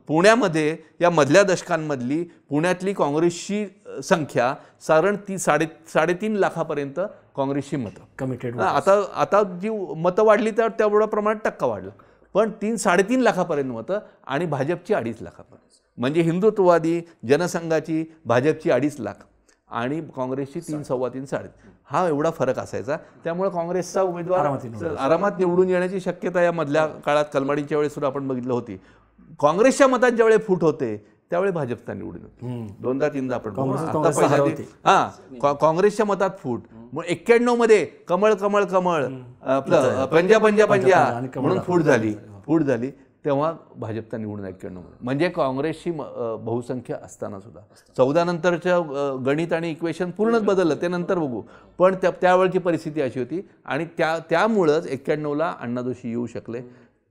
A: पुण्यामध्ये या मधल्या दशकांमधली पुण्यातली काँग्रेसची संख्या साधारण 3.5 लाखापर्यंत काँग्रेसची मतं
B: कमिटेड.
A: आता जी मतं वाढली तर तेवढ्या प्रमाणात टक्का वाढला, पण 3-3.5 लाखापर्यंत मतं, आणि भाजपची 2.5 लाखापर्यंत. म्हणजे हिंदुत्ववादी जनसंघाची भाजपची 2.5 लाख आणि काँग्रेसची 3-3.5. हा एवढा फरक असायचा. त्यामुळे काँग्रेसचा उमेदवार आरामात निवडून येण्याची शक्यता या मधल्या काळात कलमाडींच्या वेळेस सुद्धा आपण बघितलं होती. काँग्रेसच्या मतात ज्यावेळी फूट होते त्यावेळी भाजपचा निवडून होते. 2-3दा आपण काँग्रेसच्या मतात फूट. मग 91 मध्ये कमळ आपलं पंजा म्हणून फूट झाली, तेव्हा भाजपचा निवडून 91 मध्ये. म्हणजे काँग्रेसची बहुसंख्य असताना सुद्धा 14 नंतरचं गणित आणि इक्वेशन पूर्णच बदललं, ते नंतर बघू. पण त्यावेळची परिस्थिती अशी होती, आणि त्यामुळंच 91ला अण्णा जोशी येऊ शकले.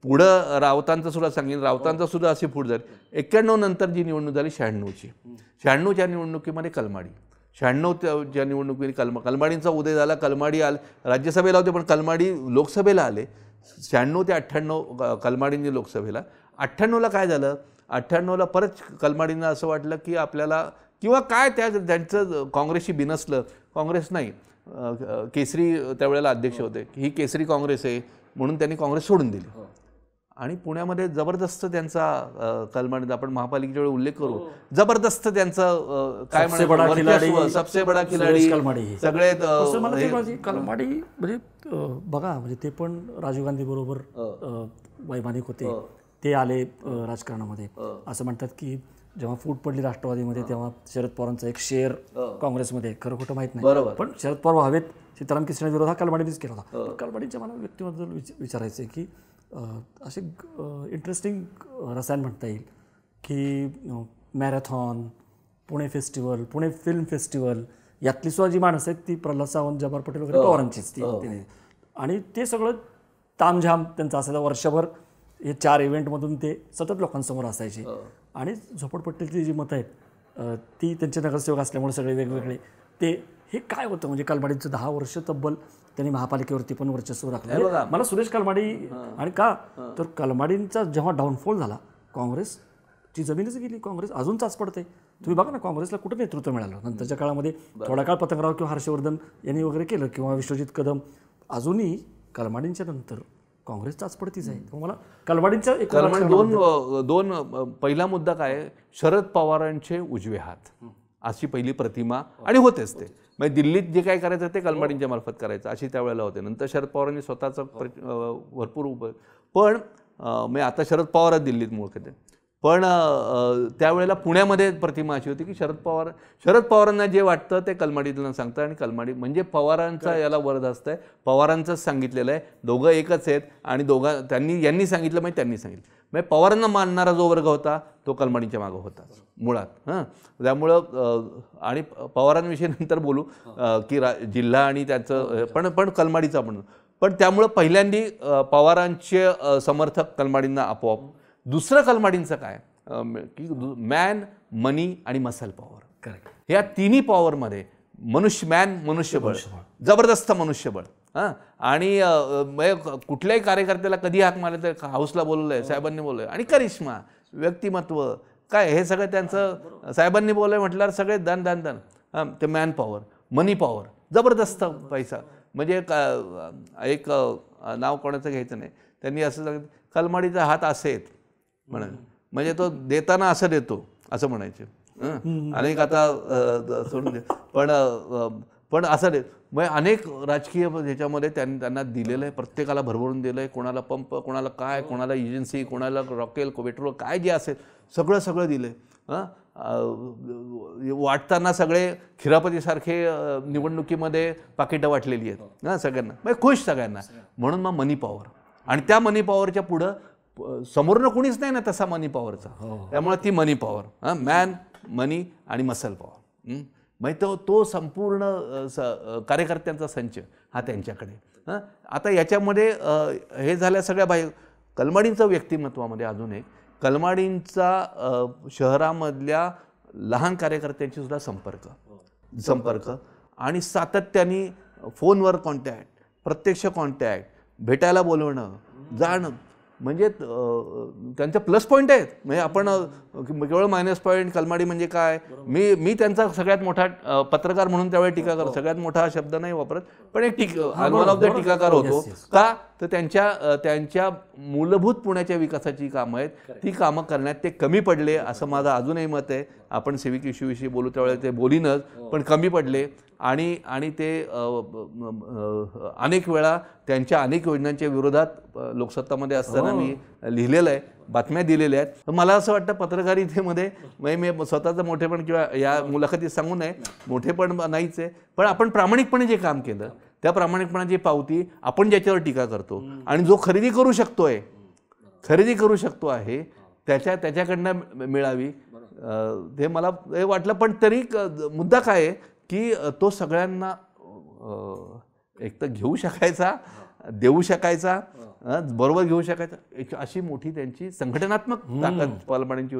A: पुढं राऊतांचं सुद्धा सांगेन, राऊतांचं सुद्धा अशी फूट झाली. 91 नंतर जी निवडणूक झाली 96च्या निवडणुकीमध्ये कलमाडी, 96च्या निवडणुकीमध्ये कलमाडींचा उदय झाला. कलमाडी राज्यसभेला होते, पण कलमाडी लोकसभेला आले. 96 ते 98 कलमाडींनी लोकसभेला. 98ला काय झालं? 98ला परत कलमाडींना असं वाटलं की आपल्याला, किंवा काय त्यांचं काँग्रेसशी बिनसलं. काँग्रेस नाही, केसरी त्यावेळेला अध्यक्ष होते, ही केसरी काँग्रेस आहे म्हणून त्यांनी काँग्रेस सोडून दिली. आणि पुण्यामध्ये जबरदस्त त्यांचा कलमाडी, आपण महापालिकेच्या वेळी उल्लेख करू, जबरदस्त त्यांचं काय म्हणतात, सबसे बडा खिलाडी सगळे
B: कलमाडी. म्हणजे बघा, म्हणजे ते पण राजीव गांधी बरोबर वैमानिक होते, ते आले राजकारणामध्ये. असं म्हणतात की जेव्हा फूट पडली राष्ट्रवादीमध्ये तेव्हा शरद पवारांचा एक शेअर काँग्रेसमध्ये, खरं खोटं माहीत नाही, पण शरद पवार व्हावेत सीताराम केसरी विरोध हा कलमाडीनेच केला होता. कलमाडीच्या मला व्यक्तीबद्दल विचारायचं आहे की असे इंटरेस्टिंग रसायन म्हणता येईल की marathon Pune festival, Pune film festival, यातली सुद्धा जी माणसं आहेत ती प्रल्हाद सावंत, जब्बार पटेल वगैरे पवारांचीच ती. आणि ते सगळं तामझाम त्यांचं असायचं. वर्षभर हे 4 इव्हेंटमधून ते सतत लोकांसमोर असायचे. आणि झोपडपट्टीची जी मतं आहेत ती त्यांचे नगरसेवक असल्यामुळे सगळे वेगवेगळे ते हे काय होतं म्हणजे कलमाडींचं 10 वर्ष तब्बल त्यांनी महापालिकेवरती पण वर्चस्व राखलं. मला सुरेश कलमाडी आणि का तर कलमाडींचा जेव्हा डाऊनफॉल झाला काँग्रेसची जमीनच गेली. काँग्रेस अजून चाच पडते. तुम्ही बघा ना काँग्रेसला कुठं नेतृत्व मिळालं. नंतरच्या काळामध्ये थोडा काळ पतंगराव किंवा हर्षवर्धन यांनी वगैरे केलं किंवा विश्वजित कदम. अजूनही कलमाडींच्या नंतर काँग्रेस चाचपडतीच आहे. तुम्हाला कलमाडींच्या
A: दोन पहिला मुद्दा काय, शरद पवारांचे उजवे हात अशी पहिली प्रतिमा आणि होतेच ते. म्हणजे दिल्लीत जे काय करायचं ते कलमाडींच्या मार्फत करायचं अशी त्यावेळेला होते. नंतर शरद पवारांनी स्वतःचं भरपूर पण मी आता शरद पवारच दिल्लीत मुळात. पण त्यावेळेला पुण्यामध्ये प्रतिमा अशी होती की शरद पवारांना जे वाटतं ते कलमाडींना सांगतं आणि कलमाडी म्हणजे पवारांचा याला वरदहस्त आहे. पवारांचंच सांगितलेलं आहे. दोघं एकच आहेत आणि यांनी सांगितलं म्हणजे त्यांनी सांगितलं. म्हणजे पवारांना मानणारा जो वर्ग होता तो कलमाडींच्या मागं होता मुळात. त्यामुळं आणि पवारांविषयी नंतर बोलू की जिल्हा आणि त्याचं पण कलमाडीचा पण त्यामुळं पहिल्यांदी पवारांचे समर्थक कलमाडींना आपोआप. दुसरं कलमाडींचं काय की मॅन, मनी आणि मसल पॉवर.
B: करेक्ट.
A: ह्या तिन्ही पॉवरमध्ये मनुष्यबळ जबरदस्त मनुष्यबळ. आणि कुठल्याही कार्यकर्त्याला कधी हाक मारले तर हाऊसला बोलवलंय, साहेबांनी बोललंय. आणि करिश्मा, व्यक्तिमत्व काय हे सगळं त्यांचं साहेबांनी बोललंय म्हटल्यावर सगळे दन. ते मॅन पॉवर, मनी पॉवर, जबरदस्त पैसा. म्हणजे एक नाव कोणाचं घ्यायचं नाही. त्यांनी असं सांगितलं कलमाडीचा हात असे म्हणजे तो देताना असं देतो असं म्हणायचे. अनेक आता सोडून दे पण असं दे. म्हणजे अनेक राजकीय ह्याच्यामध्ये त्यांना दिलेलं आहे. प्रत्येकाला भरभरून दिलं आहे. कोणाला पंप, कोणाला काय, कोणाला एजन्सी, कोणाला रॉकेल, पेट्रोल काय जे असेल सगळं दिलं आहे. वाटताना सगळे खिरापतीसारखे निवडणुकीमध्ये पाकिटं वाटलेली आहेत सगळ्यांना. म्हणजे खुश सगळ्यांना. म्हणून मग मनी पॉवर. आणि त्या मनी पॉवरच्या पुढं समोरनं कुणीच नाही ना तसा मनी पॉवरचा. त्यामुळे ती मनी पॉवर, मॅन, मनी आणि मसल पॉवर. म्हणजे तो संपूर्ण कार्यकर्त्यांचा संच हा त्यांच्याकडे. आता याच्यामध्ये हे झाल्या सगळ्या कलमाडींचं व्यक्तिमत्वामध्ये अजून एक कलमाडींचा शहरामधल्या लहान कार्यकर्त्यांशी सुद्धा संपर्क आणि सातत्याने फोनवर कॉन्टॅक्ट, प्रत्यक्ष कॉन्टॅक्ट, भेटायला बोलवणं, जाणं म्हणजे त्यांचे प्लस पॉईंट आहेत. म्हणजे आपण केवळ मायनस पॉईंट कलमाडी म्हणजे काय, मी त्यांचा सगळ्यात मोठा पत्रकार म्हणून त्यावेळी टीका करतो. सगळ्यात मोठा शब्द नाही वापरत पण एक वन ऑफ द टीकाकार होतो. का तर त्यांच्या मूलभूत पुण्याच्या विकासाची कामं आहेत ती कामं करण्यात ते कमी पडले असं माझं अजूनही मत आहे. आपण सिविक इश्यूविषयी बोलू त्यावेळेला ते बोलीनच पण कमी पडले. आणि ते अनेक वेळा त्यांच्या अनेक योजनांच्या विरोधात लोकसत्तामध्ये असताना मी लिहिलेलं आहे, बातम्या दिलेल्या आहेत. मला असं वाटतं पत्रकारितेमध्ये मी स्वतःचं मोठेपण किंवा या मुलाखतीत सांगू नये, मोठेपण नाहीच आहे, पण आपण प्रामाणिकपणे जे काम केलं त्या प्रामाणिकपणाची पावती आपण ज्याच्यावर टीका करतो आणि जो खरेदी करू शकतो आहे त्याच्याकडनं मिळावी हे मला हे वाटलं. पण तरी मुद्दा काय आहे की तो सगळ्यांना एक तर घेऊ शकायचा, देऊ शकायचा, बरोबर घेऊ शकायचा, अशी मोठी त्यांची संघटनात्मक ताकद कलमाडींची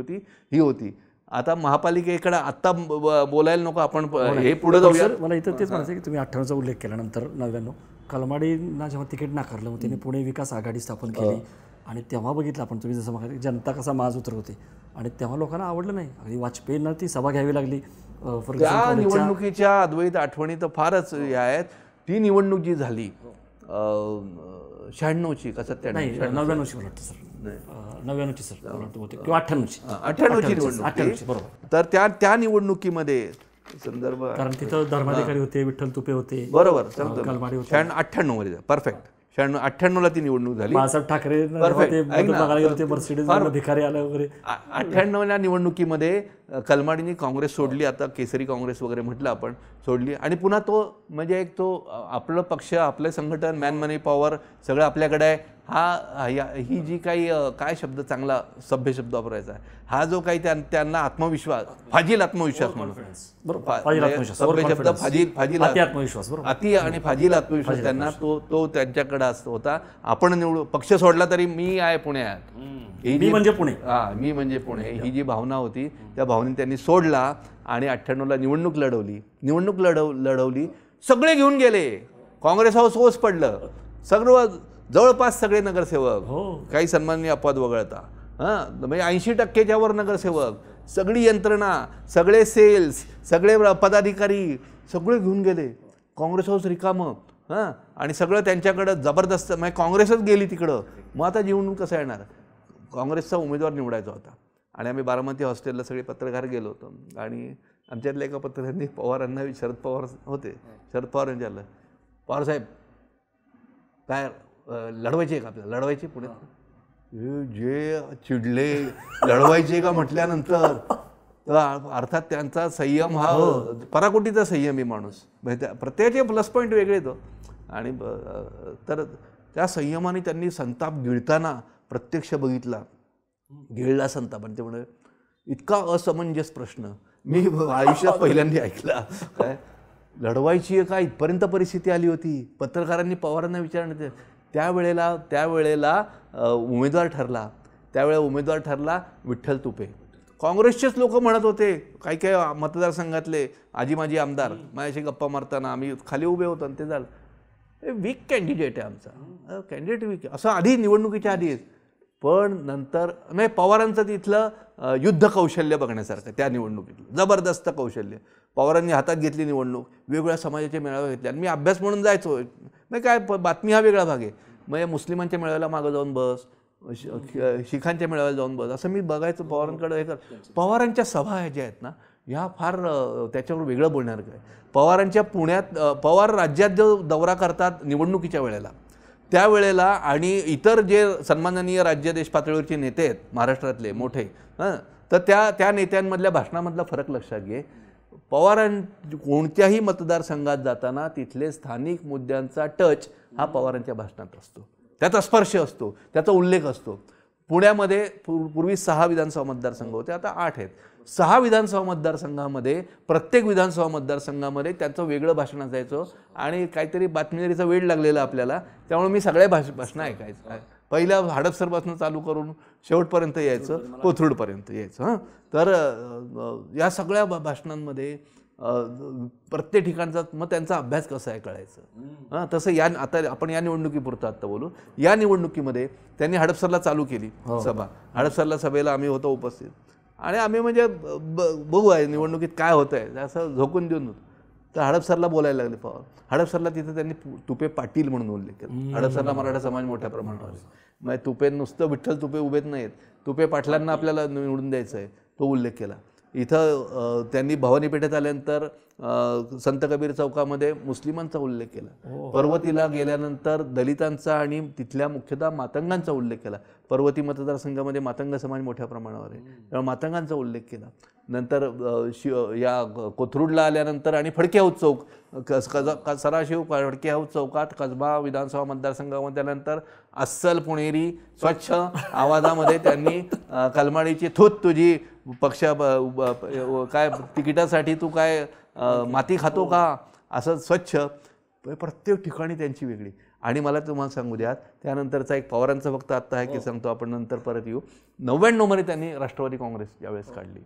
A: होती. आता महापालिकेकडे आत्ता बोलायला नको, आपण हे पुढे जाऊया.
B: मला इथं तेच म्हणायचं की तुम्ही 98चा उल्लेख केल्यानंतर 99 कलमाडींना जेव्हा तिकीट नाकारलं मग त्यांनी पुणे विकास आघाडी स्थापन केली आणि तेव्हा बघितलं आपण तुम्ही जसं म्हणाले जनता कसा माज उतरवते आणि तेव्हा लोकांना आवडलं नाही. अगदी वाजपेयींना ती सभा घ्यावी लागली.
A: त्या निवडणुकीच्या अद्वैत आठवणी तर फारच आहेत. ती निवडणूक जी झाली 96ची का
B: 99ची वाटतं सर, 99ची सर किंवा
A: 98ची निवडणूक बरोबर. तर त्या निवडणुकीमध्ये संदर्भ
B: कारण तिथं धर्माधिकारी होते, विठ्ठल तुपे होते,
A: बरोबर 98 मध्ये परफेक्ट 98ला ती निवडणूक झाली.
B: बाळासाहेब ठाकरे भिकारी आला वगैरे.
A: 98ल्या निवडणुकीमध्ये कलमाडींनी काँग्रेस सोडली, आता केसरी काँग्रेस वगैरे म्हटलं आपण, सोडली आणि पुन्हा तो म्हणजे एक तो आपलं पक्ष, आपलं संघटन, मॅन मनी पॉवर सगळं आपल्याकडे आहे ही जी काही काय शब्द चांगला सभ्य शब्द वापरायचा आहे, हा जो काही त्यांना आत्मविश्वास, फाजील आत्मविश्वास म्हणून सभ्य शब्द फाजील
B: आत्मविश्वास,
A: अति आणि फाजील आत्मविश्वास त्यांना तो त्यांच्याकडे होता. आपण पक्ष सोडला तरी मी आहे पुण्यात,
B: मी म्हणजे पुणे,
A: मी म्हणजे पुणे, ही जी भावना होती त्या भावनेने त्यांनी सोडला आणि 98ला निवडणूक लढवली. सगळे घेऊन गेले, काँग्रेस हाऊस ओस पडलं, सर्व जवळपास सगळे नगरसेवक, काही सन्माननीय अपवाद वगळता, म्हणजे 80%च्या वर नगरसेवक, सगळी यंत्रणा, सगळे सेल्स, सगळे पदाधिकारी सगळे घेऊन गेले. काँग्रेस हाऊस रिकामं, आणि सगळं त्यांच्याकडं जबरदस्त, म्हणजे काँग्रेसच गेली तिकडं. मग आता निवडणूक कसं येणार? काँग्रेसचा उमेदवार निवडायचा होता आणि आम्ही बारामती हॉस्टेलला सगळे पत्रकार गेलो होतो आणि आमच्यातल्या एका पत्रकारांनी पवारांना, शरद पवार होते, शरद पवार यांच्याला, पवार साहेब काय लढवायचे आहे का आपल्याला, लढवायचे पुण्यात? जे चिडले, लढवायचे का म्हटल्यानंतर, अर्थात त्यांचा संयम हा पराकोटीचा संयमी माणूस, म्हणजे प्रत्येकाचे प्लस पॉईंट वेगळे तो. आणि तर त्या संयमाने त्यांनी संताप गिळताना प्रत्यक्ष बघितला, गिळला संताप. आणि ते म्हणे इतका असमंजस प्रश्न मी आयुष्यात पहिल्यांदा ऐकला. काय लढवायची आहे का, इथपर्यंत परिस्थिती आली होती. पत्रकारांनी पवारांना विचारण्यात, त्यावेळेला उमेदवार ठरला विठ्ठल तुपे. काँग्रेसचेच लोक म्हणत होते, काही मतदारसंघातले आजी आमदार माझ्याशी गप्पा मारताना, आम्ही खाली उभे होतो आणि ते झालं वीक कॅन्डिडेट आहे आमचा, कॅन्डिडेट वीक, असं आधी निवडणुकीच्या आधीच. पण नंतर म्हणजे पवारांचं तिथलं युद्ध कौशल्य बघण्यासारखं, त्या निवडणुकीतलं जबरदस्त कौशल्य. पवारांनी हातात घेतली निवडणूक, वेगवेगळ्या समाजाचे मेळावे घेतले आणि मी अभ्यास म्हणून जायचो. मग काय बातमी हा वेगळा भाग आहे, मग मुस्लिमांच्या मेळाव्याला मागं जाऊन बस, शिखांच्या मेळाव्याला जाऊन बस, असं मी बघायचो पवारांकडे. हे कर, पवारांच्या सभा ज्या आहेत ना, ह्या फार त्याच्यावर वेगळं बोलणार काय. पवारांच्या पुण्यात, पवार राज्यात जो दौरा करतात निवडणुकीच्या वेळेला, त्यावेळेला आणि इतर जे सन्माननीय राज्य देश पातळीवरचे नेते आहेत महाराष्ट्रातले मोठे, तर त्या नेत्यांमधल्या भाषणामधला फरक लक्षात घे. कोणत्याही मतदारसंघात जाताना तिथले स्थानिक मुद्द्यांचा टच हा पवारांच्या भाषणात असतो, त्याचा स्पर्श असतो, त्याचा उल्लेख असतो. पुण्यामध्ये पूर्वी 6 विधानसभा मतदारसंघ होते, आता 8 आहेत. 6 विधानसभा मतदारसंघामध्ये प्रत्येक विधानसभा मतदारसंघामध्ये त्याचं वेगळं भाषण असायचं आणि काहीतरी बातमीदारीचा वेळ लागलेला आपल्याला, त्यामुळे मी सगळ्या भाषणं ऐकायचं. पहिल्या हडपसरपासून चालू करून शेवटपर्यंत यायचं, कोथरूडपर्यंत यायचं. तर या सगळ्या भाषणांमध्ये प्रत्येक ठिकाणचा मग त्यांचा अभ्यास कसा आहे कळायचं. तसं आता आपण या निवडणुकीपुरतं आत्ता बोलू. या निवडणुकीमध्ये त्यांनी हडपसरला चालू केली सभा. हडपसरला सभेला आम्ही होतो उपस्थित आणि आम्ही म्हणजे बघू आहे निवडणुकीत काय होतं आहे असं झोकून देऊन होतो. तर हडपसरला बोलायला लागले पवार. हडपसरला तिथं त्यांनी तुपे पाटील म्हणून उल्लेख केला. हडपसरला मराठा समाज मोठ्या प्रमाणावर आहे, म्हणजे तुपे नुसतं विठ्ठल तुपे उभेच नाहीत, तुपे पाटलांना आपल्याला निवडून द्यायचं आहे, तो उल्लेख केला. इथं त्यांनी भवानी पेठेत आल्यानंतर संत कबीर चौकामध्ये मुस्लिमांचा उल्लेख केला. पर्वतीला गेल्यानंतर दलितांचा आणि तिथल्या मुख्यतः मातंगांचा उल्लेख केला. पर्वती मतदारसंघामध्ये मातंग समाज मोठ्या प्रमाणावर आहे, त्यामुळे मातंगांचा उल्लेख केला. नंतर या कोथरूडला आल्यानंतर आणि फडके हाऊस चौक, सराशिव फडके हाऊस चौकात कसबा विधानसभा मतदारसंघामध्ये आल्यानंतर अस्सल पुणेरी स्वच्छ आवाजामध्ये त्यांनी कलमाडीची थूत तुझी पक्ष काय तिकिटासाठी तू काय माती खातो का, असं स्वच्छ प्रत्येक ठिकाणी त्यांची वेगळी. आणि मला तुम्हाला सांगू द्या, त्यानंतरचा एक पवारांचा फक्त आत्ता आहे की सांगतो आपण नंतर परत येऊ. 99 मध्ये त्यांनी राष्ट्रवादी काँग्रेस ज्यावेळेस काढली.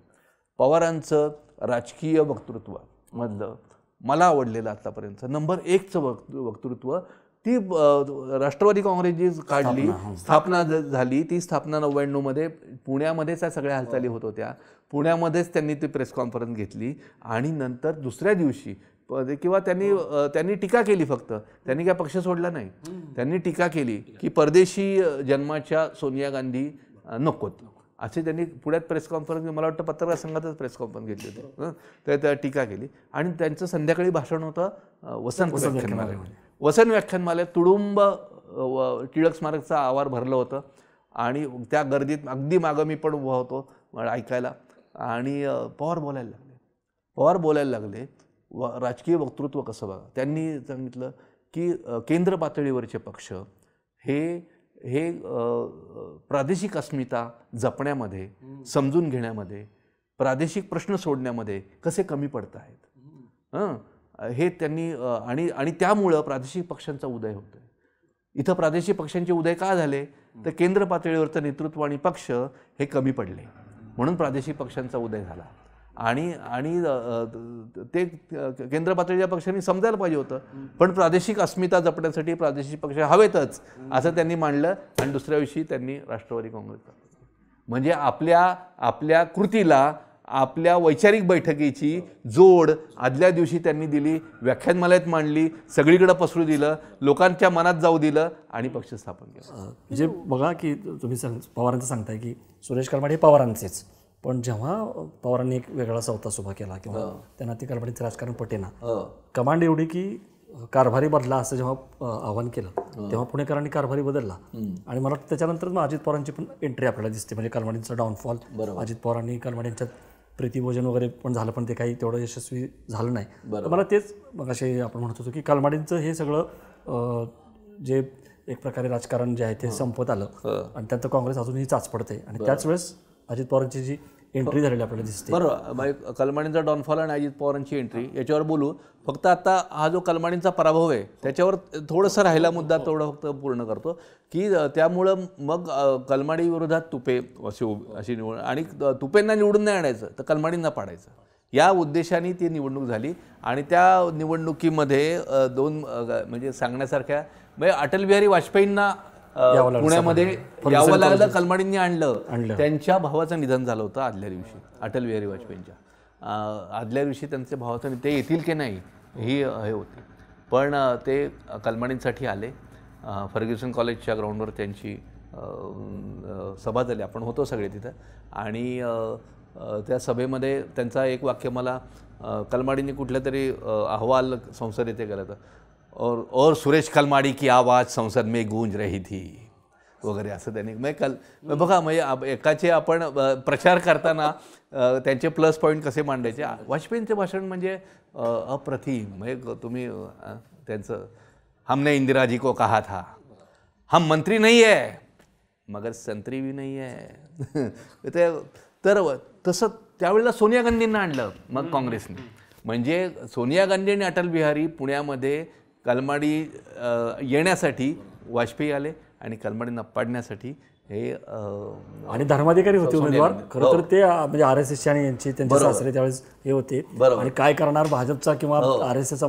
A: पवारांचं राजकीय वक्तृत्व मधलं मला आवडलेलं आतापर्यंत नंबर 1चं वक्तृत्व ती राष्ट्रवादी काँग्रेस जी काढली, स्थापना झाली, ती स्थापना 99 मध्ये पुण्यामध्येच त्या सगळ्या हालचाली होत होत्या. पुण्यामध्येच त्यांनी ती प्रेस कॉन्फरन्स घेतली आणि नंतर दुसऱ्या दिवशी किंवा त्यांनी टीका केली. फक्त त्यांनी काय पक्ष सोडला नाही, त्यांनी टीका केली की परदेशी जन्माच्या सोनिया गांधी नकोत, असे त्यांनी पुण्यात प्रेस कॉन्फरन्स, मला वाटतं पत्रकार संघातच प्रेस कॉन्फरन्स घेतली होती, तर त्या टीका केली. आणि त्यांचं संध्याकाळी भाषण होतं वसंत व्याख्यानमालेत. तुडुंब टिळक स्मारकचा आवार भरलं होतं आणि त्या गर्दीत अगदी मागं मी पण उभा होतो ऐकायला. आणि पवार बोलायला लागले. राजकीय वक्तृत्व कसं बघा, त्यांनी सांगितलं की केंद्र पातळीवरचे पक्ष हे हे प्रादेशिक अस्मिता जपण्यामध्ये, समजून घेण्यामध्ये, प्रादेशिक प्रश्न सोडण्यामध्ये कसे कमी पडत आहेत हे त्यांनी आणि त्यामुळं प्रादेशिक पक्षांचा उदय होतो. इथं प्रादेशिक पक्षांचे उदय का झाले तर केंद्र पातळीवरचं नेतृत्व आणि पक्ष हे कमी पडले म्हणून प्रादेशिक पक्षांचा उदय झाला. आणि ते केंद्र पातळीच्या पक्षांनी समजायला पाहिजे होतं, पण प्रादेशिक अस्मिता जपण्यासाठी प्रादेशिक पक्ष हवेतच असं त्यांनी मांडलं. आणि दुसऱ्या दिवशी त्यांनी राष्ट्रवादी काँग्रेस, म्हणजे आपल्या कृतीला, आपल्या वैचारिक बैठकीची जोड आदल्या दिवशी त्यांनी दिली, व्याख्यानमालेत मांडली, सगळीकडे पसरू दिलं, लोकांच्या मनात जाऊ दिलं आणि पक्ष स्थापन केलं.
B: जे बघा की तुम्ही पवारांचं सांगताय की सुरेश करमाडे हे पवारांचेच, पण जेव्हा पवारांनी एक वेगळा सौतास उभा केला किंवा त्यांना ती करमाडेचं राजकारण पटेना, कमांड एवढी की कारभारी बदला असं जेव्हा आव्हान केलं तेव्हा पुणेकरांनी कारभारी बदलला. आणि मला वाटतं त्याच्यानंतर मग अजित पवारांची पण एंट्री आपल्याला दिसते, म्हणजे कलमाडींचा डाऊनफॉल. अजित पवारांनी कलमाडींच्यात प्रीतिभोजन वगैरे पण झालं, पण ते काही तेवढं यशस्वी झालं नाही. तर मला तेच मग असे आपण म्हणत होतो की कलमाडींचं हे सगळं जे एक प्रकारे राजकारण जे आहे ते संपत आलं आणि त्यानंतर काँग्रेस अजूनही चाचपडते आणि त्याच वेळेस अजित पवारांची जी एंट्री झालेली आपल्याला दिसते.
A: बरोबर, कलमाडींचा डॉनफॉल आणि अजित पवारांची एंट्री याच्यावर बोलू. फक्त आता हा जो कलमाडींचा पराभव आहे त्याच्यावर थोडंसं राहिला मुद्दा तेवढं फक्त पूर्ण करतो की त्यामुळं मग कलमाडी विरोधात तुपे अशी निवड, आणि तुपेंना निवडून नाही आणायचं तर कलमाडींना पाडायचं या उद्देशाने ती निवडणूक झाली. आणि त्या निवडणुकीमध्ये म्हणजे सांगण्यासारख्या, म्हणजे अटल बिहारी वाजपेयींना पुण्यामध्ये यावं लागलं, कलमाडींनी आणलं. त्यांच्या भावाचं निधन झालं होतं आदल्या दिवशी, अटल बिहारी वाजपेयींच्या आदल्या दिवशी त्यांच्या भावाचं, ते येतील की नाही ही हे होती, पण ते कलमाडींसाठी आले. फर्ग्युसन कॉलेजच्या ग्राउंडवर त्यांची सभा झाली, आपण होतो सगळे तिथं. आणि त्या सभेमध्ये त्यांचा एक वाक्य मला, कलमाडींनी कुठल्या तरी अहवाल संसदेत केला होता, और सुरेश कलमाडी की आवाज़ संसद में गूंज रही थी वगैरे असं त्यांनी. मग बघा, म्हणजे एकाचे आपण प्रचार करताना त्यांचे प्लस पॉईंट कसे मांडायचे. वाजपेयींचे भाषण म्हणजे अप्रतिम. म्हणजे तुम्ही त्यांचं, हमने इंदिरा जी को कहा था हम मंत्री नहीं है मगर संत्री भी नहीं है तर तसं त्यावेळेला सोनिया गांधींना आणलं मग काँग्रेसने. म्हणजे सोनिया गांधी आणि अटल बिहारी पुण्यामध्ये कलमाडी येण्यासाठी वाजपेयी आले आणि कलमाडींना पाडण्यासाठी हे
B: आणि धर्माधिकारी होते उमेदवार. खरं तर ते म्हणजे RSS आणि त्यांचे सासरे त्यावेळेस हे होते. आणि काय करणार भाजपचा किंवा RSSचा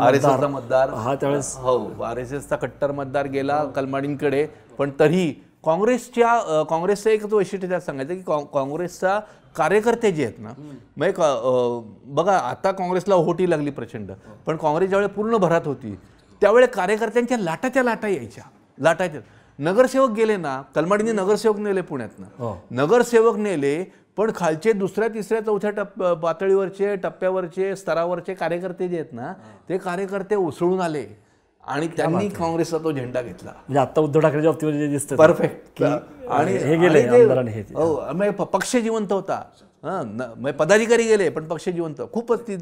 A: मतदार
B: हा त्यावेळेस,
A: हो, RSSचा कट्टर मतदार गेला कलमाडींकडे. पण तरी काँग्रेसचं एकच वैशिष्ट्य त्यात सांगायचं की काँग्रेसचा कार्यकर्ते जे आहेत ना, म्हणजे बघा आता काँग्रेसला ओहोटी लागली प्रचंड, पण काँग्रेस ज्यावेळेस पूर्ण भरात होती त्यावेळेस कार्यकर्त्यांच्या लाटा यायच्या. नगरसेवक गेले ना, कलमाडींनी नगरसेवक नेले पुण्यातनं, नगरसेवक नेले, पण खालचे दुसऱ्या तिसऱ्या चौथ्या पातळीवरचे, टप्प्यावरचे, स्तरावरचे कार्यकर्ते जे आहेत ना, ते कार्यकर्ते उसळून आले आणि त्यांनी काँग्रेसचा तो झेंडा घेतला.
B: म्हणजे आता उद्धव ठाकरेच्या बाबतीमध्ये जे दिसतं
A: परफेक्ट.
B: आणि हे गेले आमदारांनी,
A: हे पक्ष जिवंत होता. पदाधिकारी गेले पण पक्ष जिवंत. खूपच ती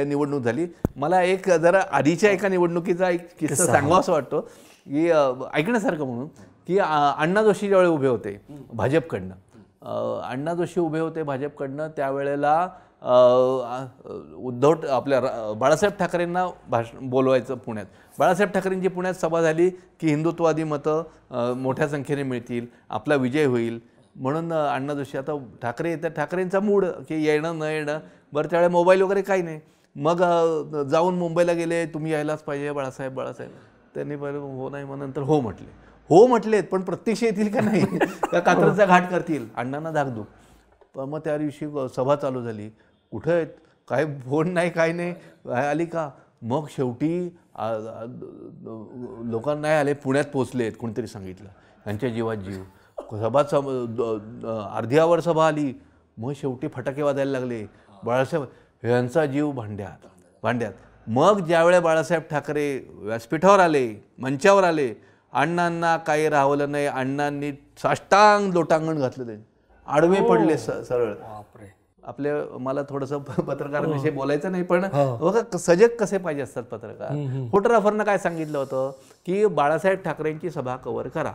A: निवडणूक झाली. मला एक जरा आधीच्या एका निवडणुकीचा एक किस्सा सांगावा असं वाटतो की ऐकण्यासारखं म्हणून, की अण्णा जोशी ज्यावेळी उभे होते भाजपकडनं, अण्णा जोशी उभे होते भाजपकडनं, त्यावेळेला आपल्या बाळासाहेब ठाकरेंना बोलवायचं पुण्यात. बाळासाहेब ठाकरेंची पुण्यात सभा झाली की हिंदुत्ववादी मतं मोठ्या संख्येने मिळतील, आपला विजय होईल म्हणून अण्णा जोशी, आता ठाकरे येतात, ठाकरेंचा मूड की येणं न येणं. बरं, त्यावेळेला मोबाईल वगैरे काही नाही. मग जाऊन मुंबईला गेले, तुम्ही यायलाच पाहिजे बाळासाहेब. त्यांनी पहिले हो नाही, मग नंतर हो म्हटलेत, पण प्रत्यक्ष येतील का नाही, का कात्रजचा घाट करतील, अण्णांना धाकधूक. पण मग त्या दिवशी सभा चालू झाली, कुठं आहेत, काय फोन नाही, काय नाही, आली का. मग शेवटी लोकांना नाही आले, पुण्यात पोचलेत, कोणतरी सांगितलं, त्यांच्या जीवात जीव. अर्ध्यावर सभा आली, मग शेवटी फटाके वाजायला लागले, बाळासाहेब यांचा जीव भांड्यात. मग ज्यावेळेला बाळासाहेब ठाकरे व्यासपीठावर आले, मंचावर आले, अण्णांना काही राहवलं नाही, अण्णांनी साष्टांग लोटांगण घातलं, ते आडवे पडले सरळ. आपले, मला थोडंसं पत्रकारांविषयी बोलायचं नाही, पण बघा सजग कसे पाहिजे असतात पत्रकार. फोटोग्राफरनं काय सांगितलं होतं की बाळासाहेब ठाकरेंची सभा कव्हर करा,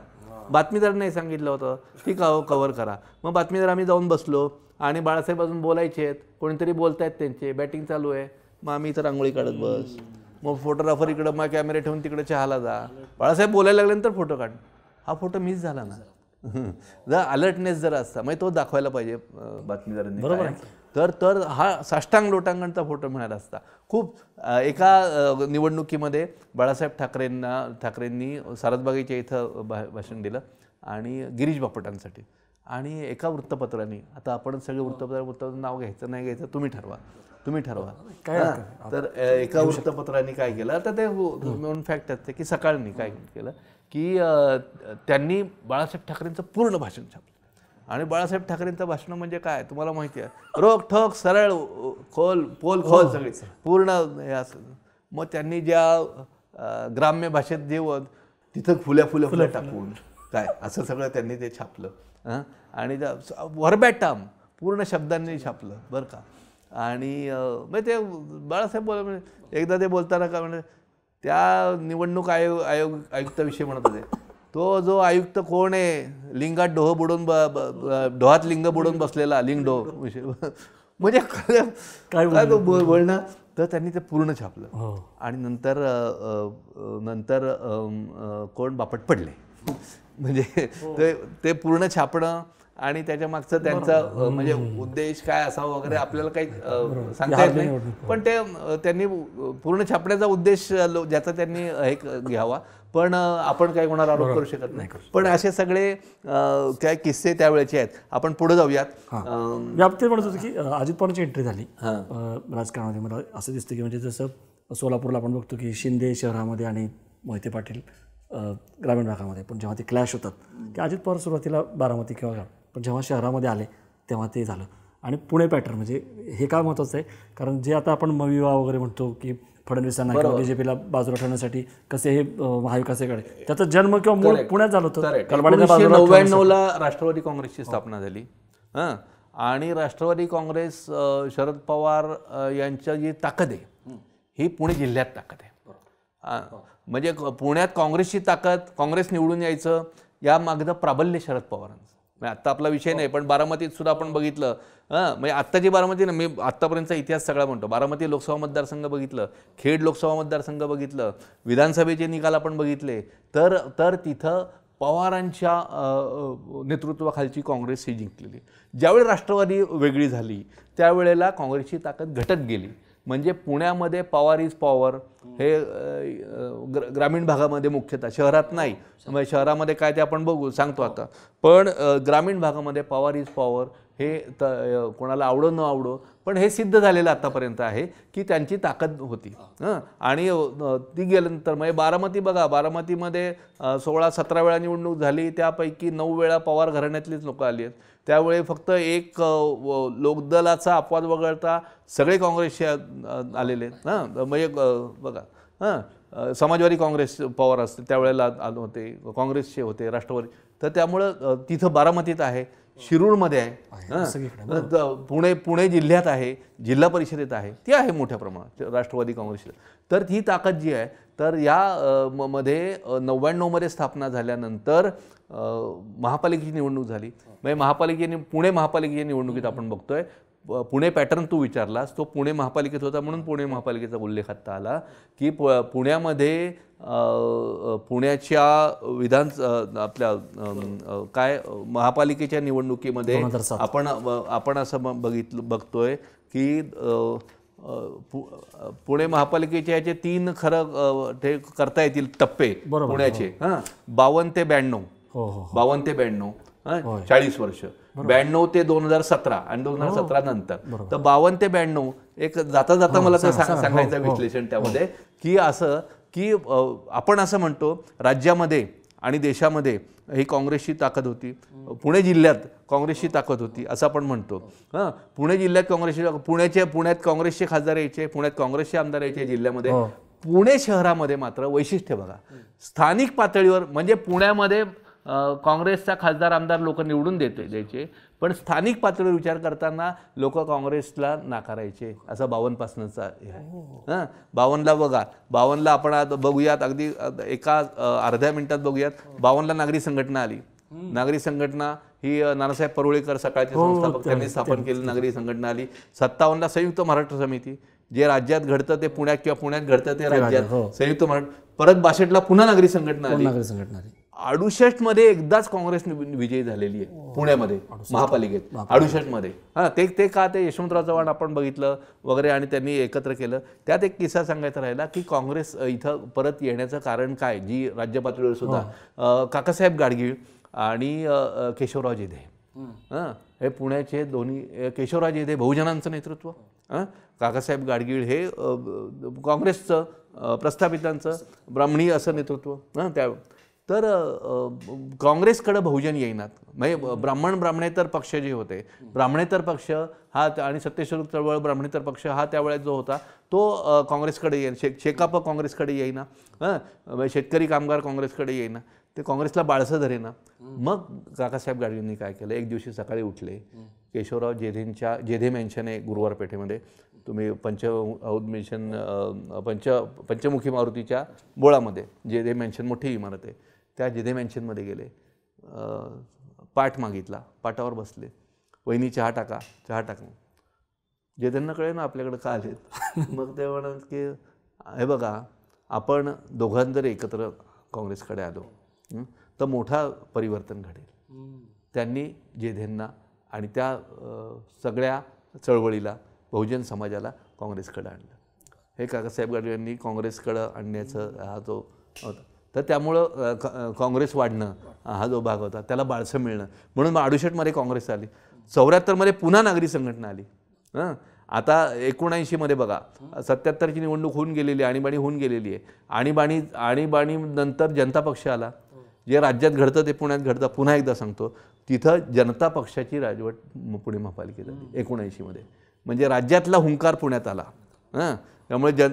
A: बातमीदारांनी सांगितलं होतं की कव्हर करा. मग बातमीदार आम्ही जाऊन बसलो आणि बाळासाहेब अजून बोलायचे आहेत, कोणीतरी बोलतायत त्यांचे, बॅटिंग चालू आहे. मग आम्ही इथं रांगोळी काढत बस. मग फोटोग्राफर इकडं मग कॅमेरे ठेवून तिकडे चहाला जा. बाळासाहेब बोलायला लागल्यानंतर फोटो काढ. हा फोटो मिस झाला ना. जर अलर्टनेस जर असता मग तो दाखवायला पाहिजे बातमीदारांनी.
B: बरोबर
A: तर हा साष्टांग लोटांगणचा फोटो मिळाला असता. खूप एका निवडणुकीमध्ये बाळासाहेब ठाकरेंनी सारसबागेच्या इथं भाषण दिलं आणि गिरीश बापटांसाठी. आणि एका वृत्तपत्राने, आता आपण सगळे वृत्तपत्राचं नाव घ्यायचं नाही घ्यायचं तुम्ही ठरवा. तर एका वृत्तपत्राने काय केलं, आता ते नॉन फॅक्ट असते की सकाळनी काय केलं की त्यांनी बाळासाहेब ठाकरेंचं पूर्ण भाषण छापलं. आणि बाळासाहेब ठाकरेंचं भाषण म्हणजे काय तुम्हाला माहिती आहे, रोख ठोक सरळ पोल खोल सगळे पूर्ण हे असं. मग त्यांनी ज्या ग्राम्य भाषेत जेवण तिथं फुल्या टाकून काय असं सगळं त्यांनी ते छापलं. आणि वरबॅटाम पूर्ण शब्दांनी छापलं बरं का. आणि मग ते बाळासाहेब एकदा ते बोलताना का म्हणजे त्या निवडणूक आयुक्ताविषयी म्हणत होते, तो जो आयुक्त कोण आहे, लिंगात डोह बुडून डोहात लिंग बुडून बसलेला लिंग डोह विषय म्हणजे काय तो बोलणं. तर त्यांनी ते पूर्ण छापलं. आणि नंतर कोण बापट पडले म्हणजे ते पूर्ण छापणं आणि त्याच्या मागचं त्यांचा म्हणजे उद्देश काय असावा वगैरे आपल्याला काही सांगता येत नाही. पण त्यांनी पूर्ण छापण्याचा उद्देश ज्याचा त्यांनी हे घ्यावा. पण आपण काय कोणाला आरोप करू शकत नाही. पण असे सगळे काय किस्से त्यावेळेचे आहेत. आपण पुढे जाऊयात.
B: व्याप्ती म्हणत होतं की अजित पवारांची एंट्री झाली राजकारणामध्ये. मला असं दिसतं की म्हणजे जसं सोलापूरला आपण बघतो की शिंदे शहरामध्ये आणि मोहिते पाटील ग्रामीण भागामध्ये, पण जेव्हा ते क्लॅश होतात की अजित पवार सुरुवातीला बारामती किंवा पण जेव्हा शहरामध्ये आले तेव्हा ते झालं. आणि पुणे पॅटर्न म्हणजे हे काय महत्त्वाचं आहे, कारण जे आता आपण मविवा वगैरे म्हणतो की फडणवीसांना किंवा BJPला बाजूला ठेवण्यासाठी कसे हे महाविकासाकडे, त्याचा जन्म किंवा मूळ पुण्यात झालं होतं.
A: 1999ला राष्ट्रवादी काँग्रेसची स्थापना झाली. आणि राष्ट्रवादी काँग्रेस शरद पवार यांच्या जी ताकद आहे ही पुणे जिल्ह्यात ताकद आहे. म्हणजे पुण्यात काँग्रेसची ताकद, काँग्रेस निवडून यायचं या मागचं प्राबल्य शरद पवारांचं. आत्ता आपला विषय नाही, पण बारामतीत सुद्धा आपण बघितलं. म्हणजे आत्ताची बारामती ना, मी आत्तापर्यंतचा इतिहास सगळा म्हणतो. बारामती लोकसभा मतदारसंघ बघितलं, खेड लोकसभा मतदारसंघ बघितलं, विधानसभेचे निकाल आपण बघितले, तर तिथं पवारांच्या नेतृत्वाखालची काँग्रेस ही जिंकलेली. ज्यावेळी राष्ट्रवादी वेगळी झाली त्यावेळेला काँग्रेसची ताकद घटत गेली. म्हणजे पुण्यामध्ये पॉवर इज पॉवर हे ग्रामीण भागामध्ये मुख्यतः, शहरात नाही. म्हणजे शहरामध्ये काय ते आपण बघू सांगतो आता. पण ग्रामीण भागामध्ये पॉवर इज पॉवर हे कोणाला आवडो न आवडो पण हे सिद्ध झालेलं आतापर्यंत आहे की त्यांची ताकद होती. आणि ती गेल्यानंतर म्हणजे बारामती बघा, बारामतीमध्ये 16-17 वेळा निवडणूक झाली, त्यापैकी 9 वेळा पवार घराण्यातलीच लोकं आली आहेत. त्यावेळी फक्त एक लोकदलाचा अपवाद वगळता सगळे काँग्रेसचे आलेले आहेत. म्हणजे बघा, समाजवादी काँग्रेस पवार असते त्यावेळेला आले होते, काँग्रेसचे होते, राष्ट्रवादी. तर त्यामुळं तिथं बारामतीत आहे, शिरूरमध्ये आहे, पुणे जिल्ह्यात आहे, जिल्हा परिषदेत आहे, ती आहे मोठ्या प्रमाणात राष्ट्रवादी काँग्रेसची. तर ही ताकद जी आहे, तर या मध्ये 99 मध्ये स्थापना झाल्यानंतर महापालिकेची निवडणूक झाली. म्हणजे पुणे महापालिकेच्या निवडणुकीत आपण बघतोय पुणे पॅटर्न तू विचारलास, तो पुणे महापालिकेत होता म्हणून पुणे महापालिकेचा उल्लेख आता आला की पुण्यामध्ये पुण्याच्या आपल्या काय महापालिकेच्या निवडणुकीमध्ये आपण असं बघतोय की पुणे महापालिकेच्या याचे 3 खरं ते करता येतील टप्पे पुण्याचे. 52 ते 92, 52 ते 92, 40 वर्ष, 92 ते 2017 आणि 2017 नंतर. तर 52 ते 92 एक जाता मला ते सांगायचं विश्लेषण त्यामध्ये की असं की आपण असं म्हणतो राज्यामध्ये आणि देशामध्ये ही काँग्रेसची ताकद होती, पुणे जिल्ह्यात काँग्रेसची ताकद होती असं आपण म्हणतो. पुणे जिल्ह्यात पुण्यात काँग्रेसचे खासदार यायचे, पुण्यात काँग्रेसचे आमदार यायचे जिल्ह्यामध्ये. पुणे शहरामध्ये मात्र वैशिष्ट्य बघा, स्थानिक पातळीवर म्हणजे पुण्यामध्ये काँग्रेसचा खासदार आमदार लोक निवडून द्यायचे, पण स्थानिक पातळीवर विचार करताना लोक काँग्रेसला नाकारायचे, असा 52 पासूनचा हे आहे. हां, 52ला बघा, 52ला आपण आता बघूयात, अगदी एका अर्ध्या मिनिटात बघूयात. 52ला नागरी संघटना आली. नागरी संघटना ही नानासाहेब परुळेकर सकाळचे संस्थापक त्यांनी स्थापन केलेली नागरी संघटना आली. 57ला संयुक्त महाराष्ट्र समिती, जे राज्यात घडतं ते पुण्यात किंवा पुण्यात घडतं ते राज्यात, संयुक्त महाराष्ट्र. परत 62ला पुन्हा नागरी संघटना आली. 68 मध्ये एकदाच काँग्रेस विजयी झालेली आहे पुण्यामध्ये महापालिकेत, 68 मध्ये. हां, ते का ते यशवंतराव चव्हाण आपण बघितलं वगैरे आणि त्यांनी एकत्र केलं. त्यात एक किस्सा सांगायचा राहिला की काँग्रेस इथं परत येण्याचं कारण काय, जी राज्य पातळीवर सुद्धा काकासाहेब गाडगीळ आणि केशवराव जेधे, हे पुण्याचे दोन्ही. केशवराव जेधे बहुजनांचं नेतृत्व, काकासाहेब गाडगीळ हे काँग्रेसचं प्रस्थापितांचं ब्राह्मणी असं नेतृत्व. त्या तर काँग्रेसकडे बहुजन येईनात. म्हणजे ब्राह्मणेतर पक्ष जे होते, ब्राह्मणेतर पक्ष हा आणि सत्यशोधक चळवळ ब्राह्मणेतर पक्ष हा त्यावेळेस जो होता तो काँग्रेसकडे येईन. शेकाप काँग्रेसकडे येईना, शेतकरी कामगार काँग्रेसकडे येईना, ते काँग्रेसला बाळसं धरेना. मग काकासाहेब गाडगींनी काय केलं, एक दिवशी सकाळी उठले, केशवराव जेधेंच्या जेधे मॅन्शन आहे गुरुवार पेठेमध्ये, तुम्ही पंचमुखी मारुतीच्या बोळामध्ये जेधे मॅन्शन मोठी इमारत आहे, त्या जेधे मॅन्शनमध्ये गेले, पाठ मागितला, पाटावर बसले, वहिनी चहा टाका, चहा टाका. जेधेंना कळेल ना आपल्याकडे का आलेत. मग ते म्हणत की हे बघा, आपण दोघांना जर एकत्र काँग्रेसकडे आलो तर मोठा परिवर्तन घडेल. त्यांनी जेधेंना आणि त्या सगळ्या चळवळीला, बहुजन समाजाला काँग्रेसकडे आणलं. हे काकासाहेब गाडगे यांनी काँग्रेसकडं आणण्याचं हा जो होता. तर त्यामुळं काँग्रेस वाढणं हा जो भाग होता त्याला बाळसं मिळणं, म्हणून 68 मध्ये काँग्रेस आली. 74 मध्ये पुन्हा नागरी संघटना आली. आता 79 मध्ये बघा, 77ची निवडणूक होऊन गेलेली, आणीबाणी होऊन गेलेली आहे. आणीबाणी नंतर जनता पक्ष आला. जे राज्यात घडतं ते पुण्यात घडतं. पुन्हा एकदा सांगतो, तिथं जनता पक्षाची राजवट पुणे महापालिकेत आली 79 मध्ये. म्हणजे राज्यातला हुंकार पुण्यात आला. त्यामुळे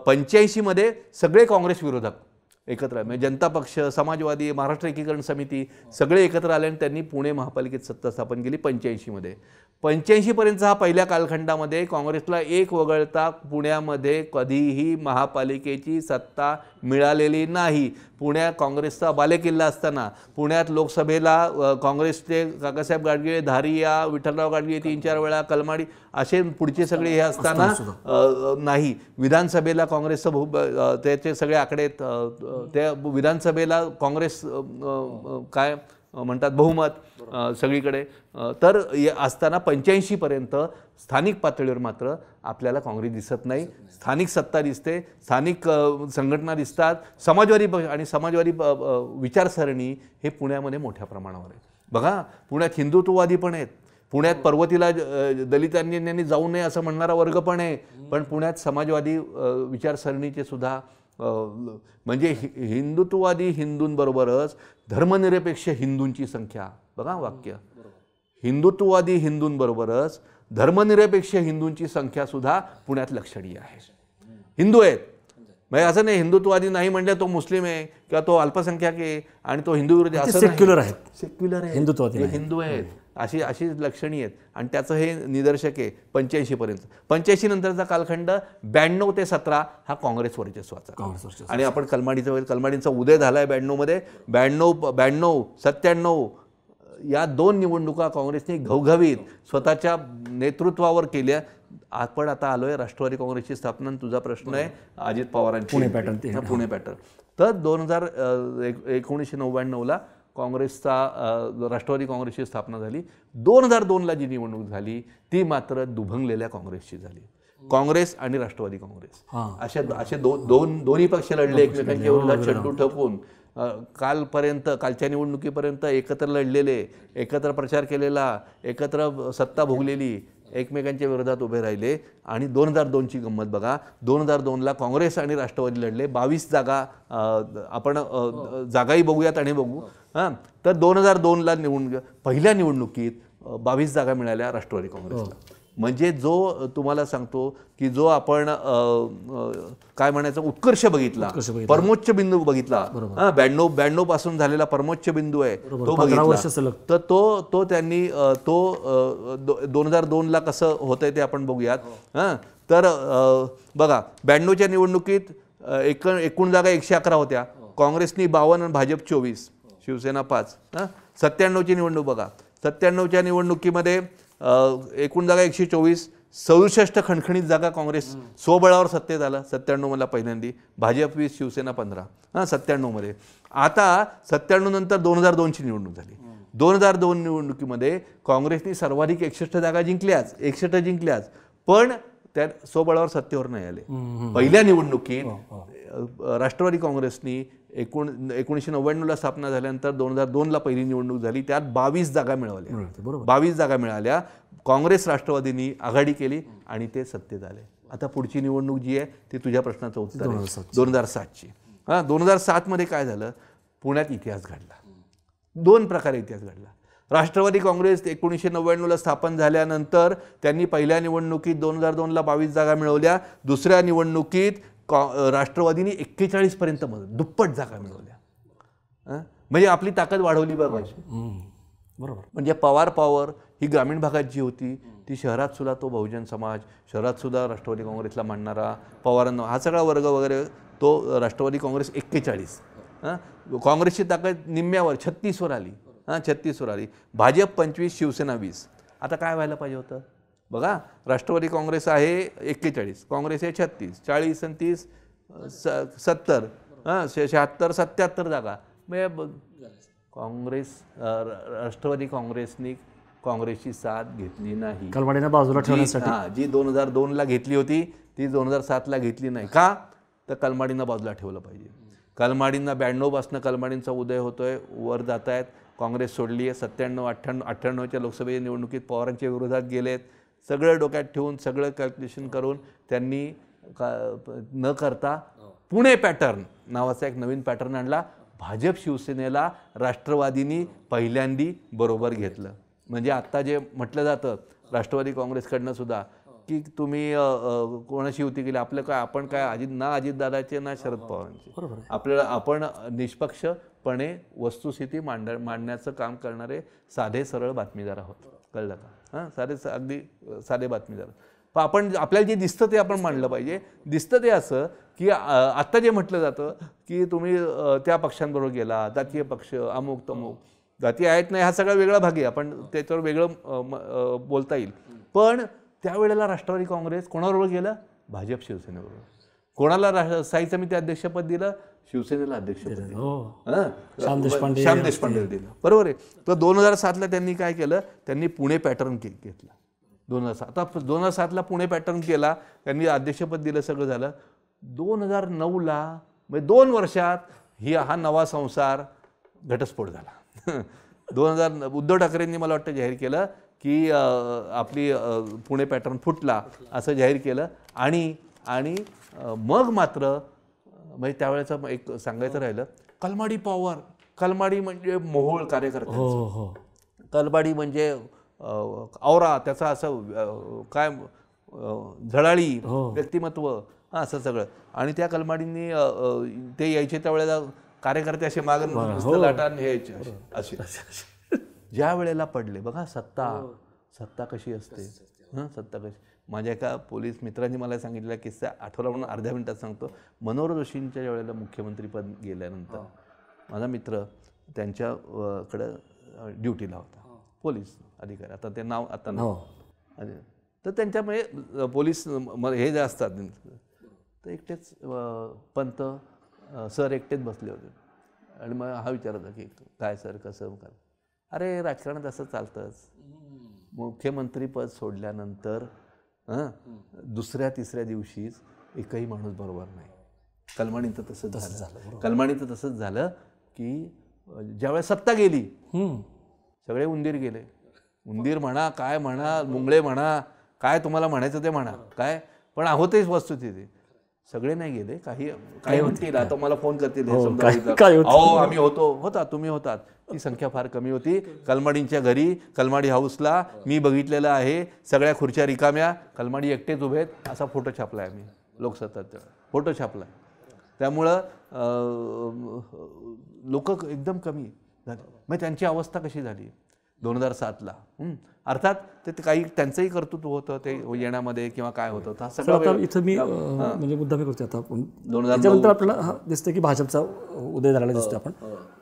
A: 85 मध्ये सगळे काँग्रेस विरोधक एकत्र, म्हणजे जनता पक्ष, समाजवादी, महाराष्ट्र एकीकरण समिती सगळे एकत्र आले आणि त्यांनी पुणे महापालिकेत सत्ता स्थापन केली 85 मध्ये. 85 पर्यंतचा हा पहिल्या कालखंडामध्ये काँग्रेसला एक वगळता पुण्यामध्ये कधीही महापालिकेची सत्ता मिळालेली नाही. पुण्यात काँग्रेसचा बालेकिल्ला असताना, पुण्यात लोकसभेला काँग्रेसचे काकासाहेब गाडगे, धारिया, विठ्ठलराव गाडगे 3-4 वेळा, कलमाडी असे पुढचे सगळे हे असताना नाही. विधानसभेला काँग्रेसचं त्याचे सगळे आकडे, त्या विधानसभेला काँग्रेस काय म्हणतात बहुमत सगळीकडे. तर असताना 85 पर्यंत स्थानिक पातळीवर मात्र आपल्याला काँग्रेस दिसत नाही. स्थानिक सत्ता दिसते, स्थानिक संघटना दिसतात, समाजवादी आणि समाजवादी विचारसरणी हे पुण्यामध्ये मोठ्या प्रमाणावर आहे. बघा, पुण्यात हिंदुत्ववादी पण आहेत, पुण्यात पर्वतीला दलितांनी जाऊ नये असं म्हणणारा वर्ग पण आहे, पण पुण्यात समाजवादी विचारसरणीचे सुद्धा, म्हणजे हिंदुत्ववादी हिंदूंबरोबरच धर्मनिरपेक्ष हिंदूंची संख्या, बघा वाक्य, हिंदुत्ववादी हिंदूंबरोबरच धर्मनिरपेक्ष हिंदूंची संख्या सुद्धा पुण्यात लक्षणीय आहे. हिंदू आहेत, म्हणजे असं नाही हिंदुत्ववादी नाही म्हणजे तो मुस्लिम आहे किंवा तो अल्पसंख्याक आहे आणि तो हिंदू विरोधी, असं
B: सेक्युलर आहेत,
A: सेक्युलर आहे,
B: हिंदुत्ववादी
A: हिंदू आहेत, अशी लक्षणी आहेत. आणि त्याचं हे निदर्शक आहे 85 पर्यंत. 85 नंतरचा कालखंड 92 ते 17 हा काँग्रेस वर्चस्वाचा. आणि आपण कलमाडींचा उदय झालाय 92 मध्ये. 92, 97 या 2 निवडणुका काँग्रेसने घवघवीत स्वतःच्या नेतृत्वावर केल्या. आपण आता आलोय राष्ट्रवादी काँग्रेसची स्थापना. तुझा प्रश्न आहे अजित पवारांची पुणे पॅटर्न. तर 1999ला काँग्रेसचा राष्ट्रवादी काँग्रेसची स्थापना झाली. 2002ला जी निवडणूक झाली ती मात्र दुभंगलेल्या काँग्रेसची झाली. काँग्रेस आणि राष्ट्रवादी काँग्रेस असे दोन्ही पक्ष लढले एकमेकांच्या विरोधात चंडू ठोकून. कालच्या निवडणुकीपर्यंत एकत्र लढलेले, एकत्र प्रचार केलेला, एकत्र सत्ता भोगलेली, एकमेकांच्या विरोधात उभे राहिले. आणि 2002ची गंमत बघा, 2002ला काँग्रेस आणि राष्ट्रवादी लढले. 22 जागा, आपण जागाही बघूयात आणि बघू. तर 2002ला पहिल्या निवडणुकीत 22 जागा मिळाल्या राष्ट्रवादी काँग्रेसला. म्हणजे जो तुम्हाला सांगतो की जो आपण काय म्हणायचं उत्कर्ष बघितला, परमोच्च बिंदू बघितला, 92 पासून झालेला परमोच्च बिंदू आहे तो बघितला, तर तो त्यांनी तो 2002ला कसं होतंय ते आपण बघूयात. तर बघा 92च्या निवडणुकीत एकूण जागा 111 होत्या, काँग्रेसनी 52 आणि भाजप 24, शिवसेना 5. 97ची निवडणूक बघा, 97च्या निवडणुकीमध्ये एकूण जागा 124, 67 खणखणीत जागा काँग्रेस स्वबळावर सत्तेत आलं 97 मला पहिल्यांदी, भाजप 20, शिवसेना 15. 97 मध्ये. आता 97 नंतर 2002ची निवडणूक झाली. 2002 निवडणुकीमध्ये काँग्रेसने सर्वाधिक 61 जागा जिंकल्याच, 61 जिंकल्याच, पण त्या स्वबळावर सत्तेवर नाही आले. पहिल्या निवडणुकीत राष्ट्रवादी काँग्रेसनी 1999ला स्थापना झाल्यानंतर 2002ला पहिली निवडणूक झाली, त्यात 22 जागा मिळवल्या. 22 जागा मिळाल्या. काँग्रेस राष्ट्रवादींनी आघाडी केली आणि ते सत्तेत आले. आता पुढची निवडणूक जी आहे ती तुझ्या प्रश्नाचं उत्तर आहे, 2007ची. 2007 मध्ये काय झालं, पुण्यात इतिहास घडला. 2 प्रकारे इतिहास घडला. राष्ट्रवादी काँग्रेस 1999ला स्थापन झाल्यानंतर त्यांनी पहिल्या निवडणुकीत 2002ला 22 जागा मिळवल्या. दुसऱ्या निवडणुकीत राष्ट्रवादीने 41 पर्यंत दुप्पट जागा मिळवल्या. म्हणजे आपली ताकद वाढवली बरोबर. म्हणजे पॉवर ही ग्रामीण भागात जी होती ती शहरात सुद्धा तो बहुजन समाज, शहरात सुद्धा राष्ट्रवादी काँग्रेसला मानणारा पवारांना हा सगळा वर्ग वगैरे तो राष्ट्रवादी काँग्रेस 41. काँग्रेसची ताकद निम्म्यावर 36वर आली. 36वर आली. भाजप 25, शिवसेना 20. आता काय व्हायला पाहिजे होतं बघा, राष्ट्रवादी काँग्रेस आहे 41, काँग्रेस आहे 36, 40 आणि 30 70, 76, 77 जागा. काँग्रेस राष्ट्रवादी काँग्रेसनी काँग्रेसची साथ घेतली नाही.
B: कलमाडींना बाजूला ठेवण्यासाठी
A: जी 2002ला घेतली होती ती 2007ला घेतली नाही. का तर कलमाडींना बाजूला ठेवलं पाहिजे. कलमाडींना 92 पासून कलमाडींचा उदय होतोय, वर जात आहेत. काँग्रेस सोडली आहे. 97, 98च्या लोकसभेच्या निवडणुकीत पवारांच्या विरोधात गेलेत. सगळं डोक्यात ठेवून सगळं कॅल्क्युलेशन करून त्यांनी न करता पुणे पॅटर्न नावाचा एक नवीन पॅटर्न आणला. भाजप शिवसेनेला राष्ट्रवादीनी पहिल्यांदी बरोबर घेतलं. म्हणजे आत्ता जे म्हटलं जातं राष्ट्रवादी काँग्रेसकडनं सुद्धा की तुम्ही कोणाशी युती केली, आपलं काय, आपण काय ना अजितदादाचे ना शरद पवारांचे, आपल्याला आपण निष्पक्षपणे वस्तुस्थिती मांडण्याचं काम करणारे साधे सरळ बातमीदार आहोत. कळलं का? अगदी साधे बातमीदार. पण आपण आपल्याला जे दिसतं ते आपण मांडलं पाहिजे. दिसतं ते असं की आत्ता जे म्हटलं जातं की तुम्ही त्या पक्षांबरोबर गेला, जातीय पक्ष, अमुक तमुक, जाती आहेत नाही हा सगळा वेगळा भाग आहे, आपण त्याच्यावर वेगळं बोलता येईल. पण त्यावेळेला राष्ट्रवादी काँग्रेस कोणाबरोबर गेलं? भाजप शिवसेनेबरोबर. कोणाला स्थायी समिती अध्यक्षपद दिलं? शिवसेनेला अध्यक्षपद दिलं, श्याम देशपांडे दिलं. बरोबर आहे. तर 2007ला त्यांनी काय केलं, त्यांनी पुणे पॅटर्न घेतला. 2007ला पुणे पॅटर्न केला, त्यांनी अध्यक्षपद दिलं, सगळं झालं. 2009ला म्हणजे 2 वर्षात हा नवा संसार घटस्फोट झाला. 2000 उद्धव ठाकरेंनी मला वाटतं जाहीर केलं की आपली पुणे पॅटर्न फुटला असं जाहीर केलं. आणि मग मात्र म्हणजे त्यावेळेचं एक सांगायचं राहिलं, कलमाडी पॉवर, कलमाडी म्हणजे मोहोळ कार्यकर्ते, कलमाडी म्हणजे औरा, त्याचा असं काय झळाळी व्यक्तिमत्व, असं सगळं. आणि त्या कलमाडींनी ते यायचे त्यावेळेला कार्यकर्ते असे मागून लाटान हे असे. ज्या वेळेला पडले बघा सत्ता कशी असते, सत्ता कशी. माझ्या एका पोलीस मित्रांनी मला सांगितलेला किस्सा आठवला म्हणून अर्ध्या मिनिटात सांगतो. मनोहर जोशींच्या ज्यावेळेला मुख्यमंत्रीपद गेल्यानंतर माझा मित्र त्यांच्याकडं ड्युटीला होता, पोलीस अधिकारी. आता ते नाव आता नाव तर त्यांच्यामुळे पोलीस हे जे असतात तर एकटेच पंत सर एकटेच बसले होते. आणि मग हा विचार होता की काय सर कसं काय. अरे राजकारणात असं चालतंच, मुख्यमंत्रीपद सोडल्यानंतर दुसऱ्या तिसऱ्या दिवशीच एकही माणूस बरोबर नाही. कलमाडींचं तसंच झालं. कलमाडींचं तसंच झालं की ज्यावेळेस सत्ता गेली सगळे उंदीर गेले. उंदीर म्हणा, काय म्हणा, मुंगळे म्हणा, काय तुम्हाला म्हणायचं ते म्हणा, काय पण होतेच वस्तुस्थिती. सगळे नाही गेले, काही म्हणतील आता मला फोन करतील हे
B: हो,
A: समजा
B: काय होतं?
A: अहो आम्ही होता तुम्ही होतात, ती संख्या फार कमी होती. कलमाडींच्या घरी कलमाडी हाऊसला मी बघितलेलं आहे, सगळ्या खुर्च्या रिकाम्या, कलमाडी एकटेच उभे आहेत, असा फोटो छापला आहे. आम्ही लोकसत्ताचा फोटो छापला. त्यामुळं लोक एकदम कमी झाले. मग त्यांची अवस्था कशी झाली 2007ला? अर्थात ते काही त्यांचंही कर्तृत्व होतं ते येण्यामध्ये किंवा काय होतं हा
B: तर
A: सगळं.
B: आता इथं मी म्हणजे मुद्दाम करतो आता आपण त्याच्यानंतर आपल्याला दिसतं की भाजपचा उदय झालेला दिसतो आपण.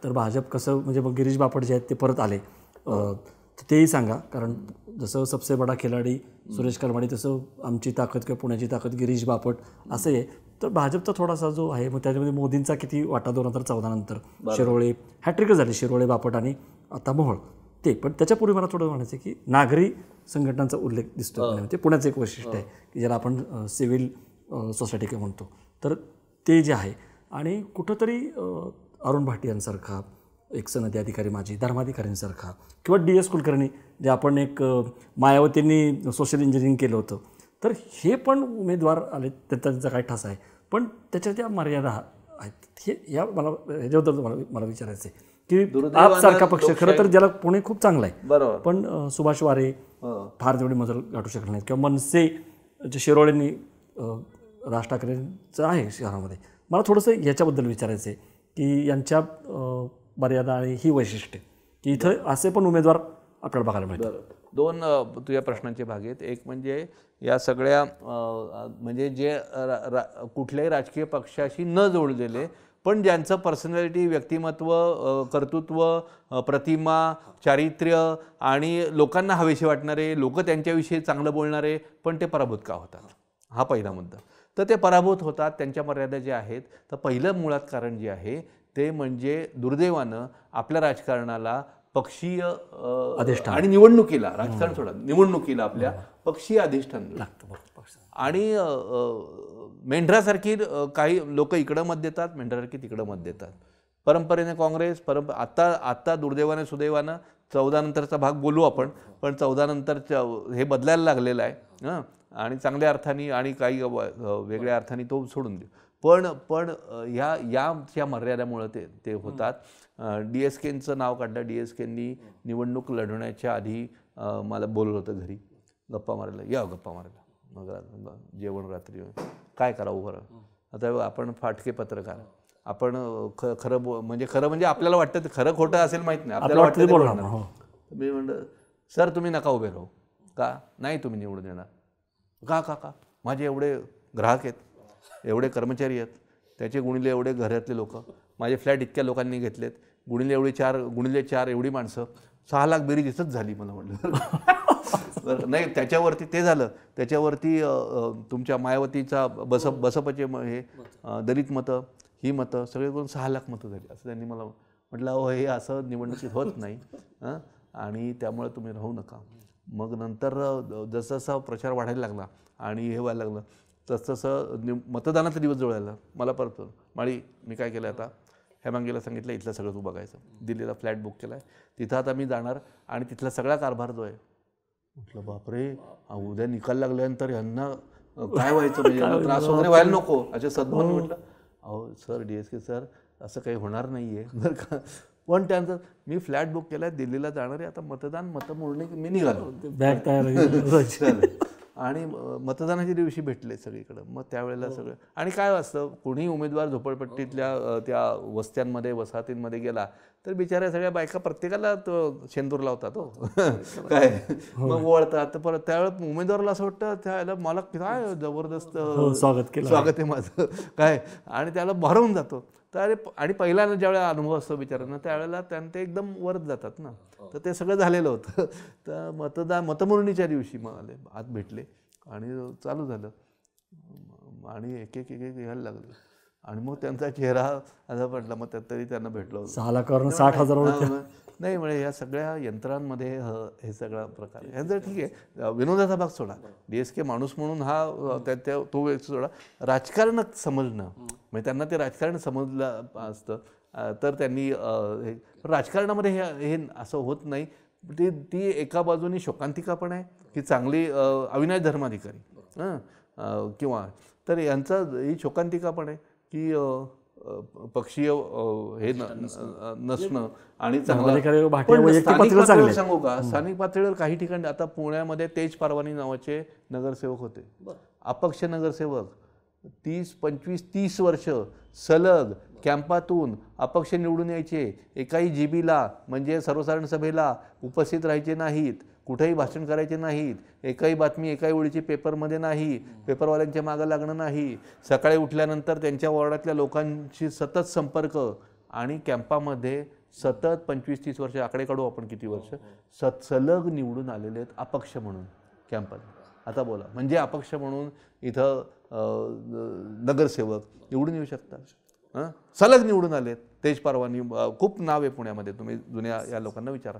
B: तर भाजप कसं म्हणजे मग गिरीश बापट जे आहेत ते परत आले, तेही सांगा. कारण जसं सबसे बडा खिलाडी सुरेश करमाडी, तसं आमची ताकद किंवा पुण्याची ताकद गिरीश बापट असं आहे. तर भाजपचा थोडासा जो आहे मग त्याच्यामध्ये मोदींचा किती वाटा 2014 नंतर? शिरोळे हॅट्रिकच झाली, शिरोळे बापट आणि आता मोहोळ ते. पण त्याच्यापूर्वी मला थोडं म्हणायचं की नागरी संघटनांचा उल्लेख दिसतो. ते पुण्याचं एक वैशिष्ट्य आहे की ज्याला आपण सिव्हिल सोसायटी काय म्हणतो. तर ते जे आहे आणि कुठंतरी अरुण भाटियांसारखा एक सनदी अधिकारी, माजी धर्माधिकाऱ्यांसारखा किंवा DS कुलकर्णी जे आपण एक मायावतींनी सोशल इंजिनिअरिंग केलं होतं, तर हे पण उमेदवार आले. त्यांचा काय ठास आहे, पण त्याच्या त्या मर्यादा आहेत. हे या ह्याच्याबद्दल मला विचारायचं आहे की आपसारखा पक्ष खरं तर ज्याला पुणे खूप चांगला आहे,
A: बरोबर,
B: पण सुभाष वारे फार तेवढी मजल गाठू शकले नाहीत किंवा मनसे जे शिरोळेंनी राज ठाकरेंचं आहे शहरामध्ये. मला थोडंसं याच्याबद्दल विचारायचं आहे की यांच्या मर्यादा आणि ही वैशिष्ट्य की इथं असे पण उमेदवार आपल्याला बघायला मिळतात.
A: दोन तुझ्या प्रश्नांचे भाग आहेत. एक म्हणजे या सगळ्या म्हणजे जे कुठल्याही राजकीय पक्षाशी न जोडलेले पण ज्यांचं पर्सनॅलिटी, व्यक्तिमत्व, कर्तृत्व, प्रतिमा, चारित्र्य आणि लोकांना हवेशी वाटणारे, लोक त्यांच्याविषयी चांगलं बोलणारे, पण ते पराभूत का होतात, हा पहिला मुद्दा. तर ते पराभूत होतात, त्यांच्या मर्यादा ज्या आहेत. तर पहिलं मुळात कारण जे आहे ते म्हणजे दुर्दैवानं आपल्या राजकारणाला पक्षीय आणि निवडणुकीला, राजकारण सोडा, निवडणुकीला आपल्या पक्षीय अधिष्ठान लागतं. आणि मेंढरासारखी काही लोक इकडं मत देतात, मेंढरासारखी तिकडं मत देतात. परंपरेने काँग्रेस आत्ता दुर्दैवाने सुदैवानं 14 नंतरचा भाग बोलू आपण, पण 14 नंतरच्या हे बदलायला लागलेलं आहे आणि चांगल्या अर्थाने आणि काही वेगळ्या अर्थाने तो सोडून देऊ. पण या मर्यादामुळे ते होतात. DSKचं नाव काढलं. DSKनी निवडणूक लढवण्याच्या आधी मला बोलवलं होतं घरी गप्पा मारायला, या गप्पा मारायला, मग जेवण रात्री, काय करावं बरं. आता आपण फाटके पत्रकार, आपण खरं म्हणजे आपल्याला वाटतं ते खरं खोटं असेल माहीत नाही, आपल्याला वाटतं ते बोलणार. मी म्हणलं सर तुम्ही नका उभे राहू, का नाही तुम्ही निवडून येणार, का माझे एवढे ग्राहक आहेत, एवढे कर्मचारी आहेत, त्याचे गुणिले एवढे घरातले लोक, माझे फ्लॅट इतक्या लोकांनी घेतलेत, गुणिले 4 एवढी माणसं, 6 लाख बेरीज इथंच झाली. मला म्हटलं नाही, त्याच्यावरती ते झालं, त्याच्यावरती तुमच्या मायावतीचा बसपचे हे दलित मतं, ही मतं सगळे करून 6 लाख मतं झाली, असं त्यांनी मला म्हटलं. अहो हे असं निवडणुकीत होत नाही आणि त्यामुळे तुम्ही राहू नका. मग नंतर जसं प्रचार वाढायला लागला आणि हे व्हायला लागलं तसं मतदानाचा दिवस जवळ मला परत माळी मी काय केलं, आता हेमांगीला सांगितलं इथलं सगळं तू बघायचं. दिल्लीला फ्लॅट बुक केला आहे, तिथं आता मी जाणार आणि तिथला सगळा कारभार जो आहे. म्हटलं बापरे, उद्या निकाल लागल्यानंतर यांना काय व्हायचं, म्हणजे त्रास वगैरे व्हायला नको. अच्छा सद्भावना. म्हटलं अहो सर DSK सर असं काही होणार नाही आहे बरं का. पण त्यानंतर मी फ्लॅट बुक केला आहे, दिल्लीला जाणार आहे, आता मतं मोडणे मी निघालो,
B: बॅग तयार
A: आणि मतदानाच्या दिवशी भेटले सगळीकडं. मग त्यावेळेला सगळं आणि काय असतं, कोणी उमेदवार झोपडपट्टीतल्या त्या वस्त्यांमध्ये वसाहतींमध्ये गेला तर बिचाऱ्या सगळ्या बायका प्रत्येकाला तो शेंदूर लावतात हो काय, मग वळतात. तर परत त्यावेळेस उमेदवाराला असं वाटतं त्यावेळेला मला काय जबरदस्त स्वागत आहे माझं काय, आणि त्याला भरवून जातो. तर आणि पहिल्यांदा ज्यावेळेला अनुभव असतो बिचाऱ्यांना त्यावेळेला त्यांना ते एकदम वरच जातात ना. तर ते सगळं झालेलं होतं. तर मतमोजणीच्या दिवशी मग आले, आत भेटले आणि चालू झालं आणि एक यायला लागलं आणि मग त्यांचा चेहरा असा पडला. मग तरी त्यांना भेटलो
B: 60,000
A: नाही म्हणजे या सगळ्या यंत्रांमध्ये हे सगळा प्रकार ह्यांचं ठीक आहे. विनोदाचा भाग सोडा, DSK माणूस म्हणून हा तो व्यक्ती सोडा, राजकारण समजणं म्हणजे त्यांना ते राजकारण समजलं असतं तर त्यांनी राजकारणामध्ये हे असं होत नाही. ती एका बाजूनी शोकांतिका पण आहे की चांगली अविनाश धर्माधिकारी किंवा तर यांचं ही शोकांतिका पण आहे की पक्षीय हे नसणं आणि चांगलं. पण स्थानिक पातळीवर सांगू का, स्थानिक पातळीवर काही ठिकाणी आता पुण्यामध्ये तेज पारवानी नावाचे नगरसेवक होते, अपक्ष नगरसेवक, 30-25-30 वर्ष सलग कॅम्पातून अपक्ष निवडून यायचे, एकाही जीबीला म्हणजे सर्वसाधारण सभेला उपस्थित राहायचे नाहीत, कुठेही भाषण करायचे नाहीत, एकाही बातमी एकाही ओळीची पेपरमध्ये नाही, पेपरवाल्यांच्या मागं लागणं नाही, सकाळी उठल्यानंतर त्यांच्या वॉर्डातल्या लोकांशी सतत संपर्क आणि कॅम्पामध्ये सतत 25-30 वर्ष, आकडे काढू आपण किती वर्ष, सलग निवडून आलेले आहेत अपक्ष म्हणून कॅम्पात. आता बोला, म्हणजे अपक्ष म्हणून इथं नगरसेवक निवडून येऊ शकतात, सलग निवडून आलेत. तेज पारवानी खूप नाव आहे पुण्यामध्ये, तुम्ही जुन्या या लोकांना विचारा.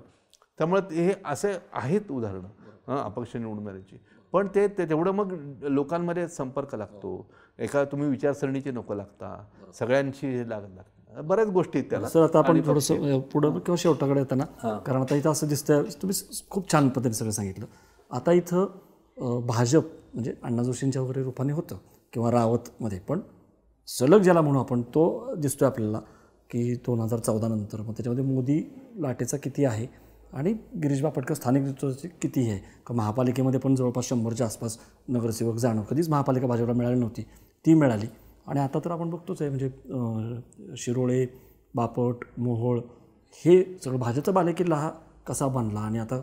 A: त्यामुळे हे असे आहेत उदाहरणं अपक्ष निवडून आल्याची. पण ते तेवढं मग लोकांमध्ये संपर्क लागतो, एका तुम्ही विचारसरणीचे नको लागता, सगळ्यांशी हे लागतात, बऱ्याच गोष्टी आहेत त्याला.
B: सर आता आपण थोडंसं पुढं किंवा शेवटाकडे येताना, कारण आता इथं असं दिसतंय, तुम्ही खूप छान पद्धतीने सगळं सांगितलं. आता इथं भाजप म्हणजे अण्णा जोशींच्या वगैरे रूपाने होतं किंवा रावतमध्ये, पण सलग ज्याला म्हणू आपण तो दिसतोय आपल्याला की 2014 नंतर. मग त्याच्यामध्ये मोदी लाटेचा किती आहे आणि गिरीश बापटकर स्थानिक नेतृत्वाची किती आहे का. महापालिकेमध्ये पण जवळपास 100च्या आसपास नगरसेवक जाणं, कधीच महापालिका भाजपला मिळाली नव्हती, ती मिळाली. आणि आता तर आपण बघतोच आहे म्हणजे शिरोळे, बापट, मोहोळ हे सगळं भाजपचा बालेकिल्ला हा कसा बनला आणि आता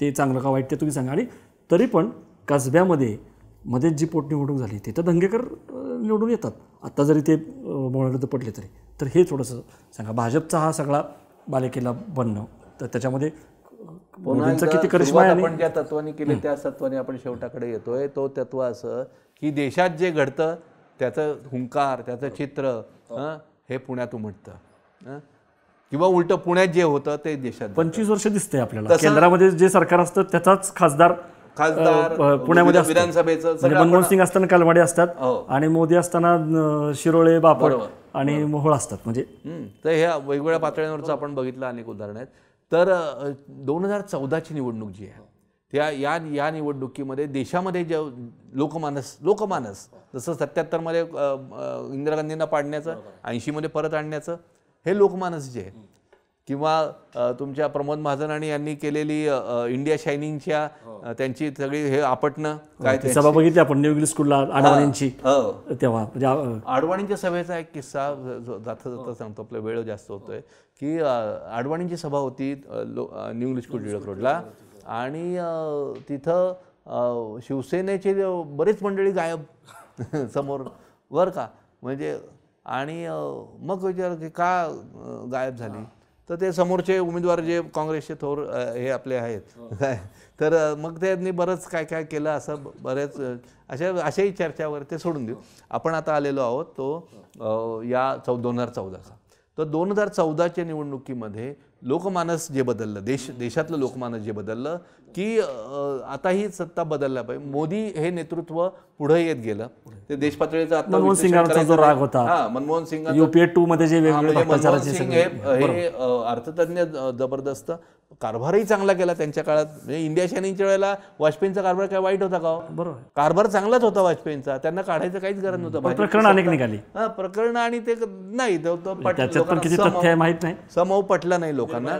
B: ते चांगलं का वाईट ते तुम्ही सांगा. आणि तरी पण कसब्यामध्ये मध्येच जी पोटनिवडणूक झाली तिथं दंगेकर निवडून येतात, आत्ता जरी ते मोहळात पडले तरी. तर हे थोडंसं सांगा, भाजपचा हा सगळा बालेकिल्ला बनणं, तर त्याच्यामध्ये मोदींचा किती करिश्मा आहे.
A: आपण ज्या तत्वाने केले त्याच तत्वाने आपण शेवटाकडे येतोय. तो तत्व असं की देशात जे घडतं त्याचं हुंकार, त्याचं चित्र हे पुण्यात उमटतं, किंवा उलटं पुण्यात जे होतं ते देशात.
B: 25 वर्ष दिसतंय आपल्याला केंद्रामध्ये जे सरकार असतं त्याचाच खासदार पुण्यामध्ये
A: विधानसभेचं.
B: मनमोहन सिंग असताना कलमाडे असतात आणि मोदी असताना शिरोळे, बापट आणि मोहोळ असतात. म्हणजे
A: तर ह्या वेगवेगळ्या पातळ्यांवरचं आपण बघितलं अनेक उदाहरणं आहेत. तर 2014ची निवडणूक जी आहे त्या या निवडणुकीमध्ये देशामध्ये जे लोकमानस जसं 77मध्ये इंदिरा गांधींना पाडण्याचं, 80मध्ये परत आणण्याचं, हे लोकमानस जे आहे, किंवा तुमच्या प्रमोद महाजन आणि यांनी केलेली इंडिया शायनिंगच्या त्यांची सगळी हे आपटणं काय
B: सभा बघितली आपण न्यू इंग्लिश स्कूलला आडवाणींची. तेव्हा म्हणजे
A: आडवाणींच्या सभेचा एक किस्सा जाता जाता सांगतो, आपला वेळ जास्त होतोय, की आडवाणींची सभा होती न्यू इंग्लिश स्कूल टिळक रोडला आणि तिथं शिवसेनेचे बरेच मंडळी गायब समोर वर का म्हणजे. आणि मग विचार की का गायब झाली, तर ते समोरचे उमेदवार जे काँग्रेसचे थोर हे आपले आहेत काय, तर मग त्यांनी बरंच काय काय केलं असं बरेच अशाही चर्चा वगैरे ते सोडून देऊ. आपण आता आलेलो आहोत तो या 2014चा. तर 2014च्या निवडणुकीमध्ये लोकमानस जे बदललं, देशातलं लोकमानस जे बदललं की आता ही सत्ता बदलला पाहिजे. मोदी हे नेतृत्व पुढे येत गेलं. ते देश पातळीचा
B: मनमोहन सिंगांचा जो राग होता,
A: मनमोहन सिंग
B: UPA 2 मध्ये जे
A: मनमोहन सिंग हे अर्थतज्ञ जबरदस्त, कारभारही चांगला केला त्यांच्या काळात. म्हणजे इंडिया शायनिंगच्या वेळेला वाजपेयींचा कारभार काय वाईट होता का?
B: बरोबर,
A: कारभार चांगलाच होता वाजपेयींचा, त्यांना काढायचं काहीच गरज नव्हतं.
B: प्रकरण अनेक निघाली
A: प्रकरण आणि ते नाही
B: माहित नाही,
A: समूह पटला नाही लोकांना.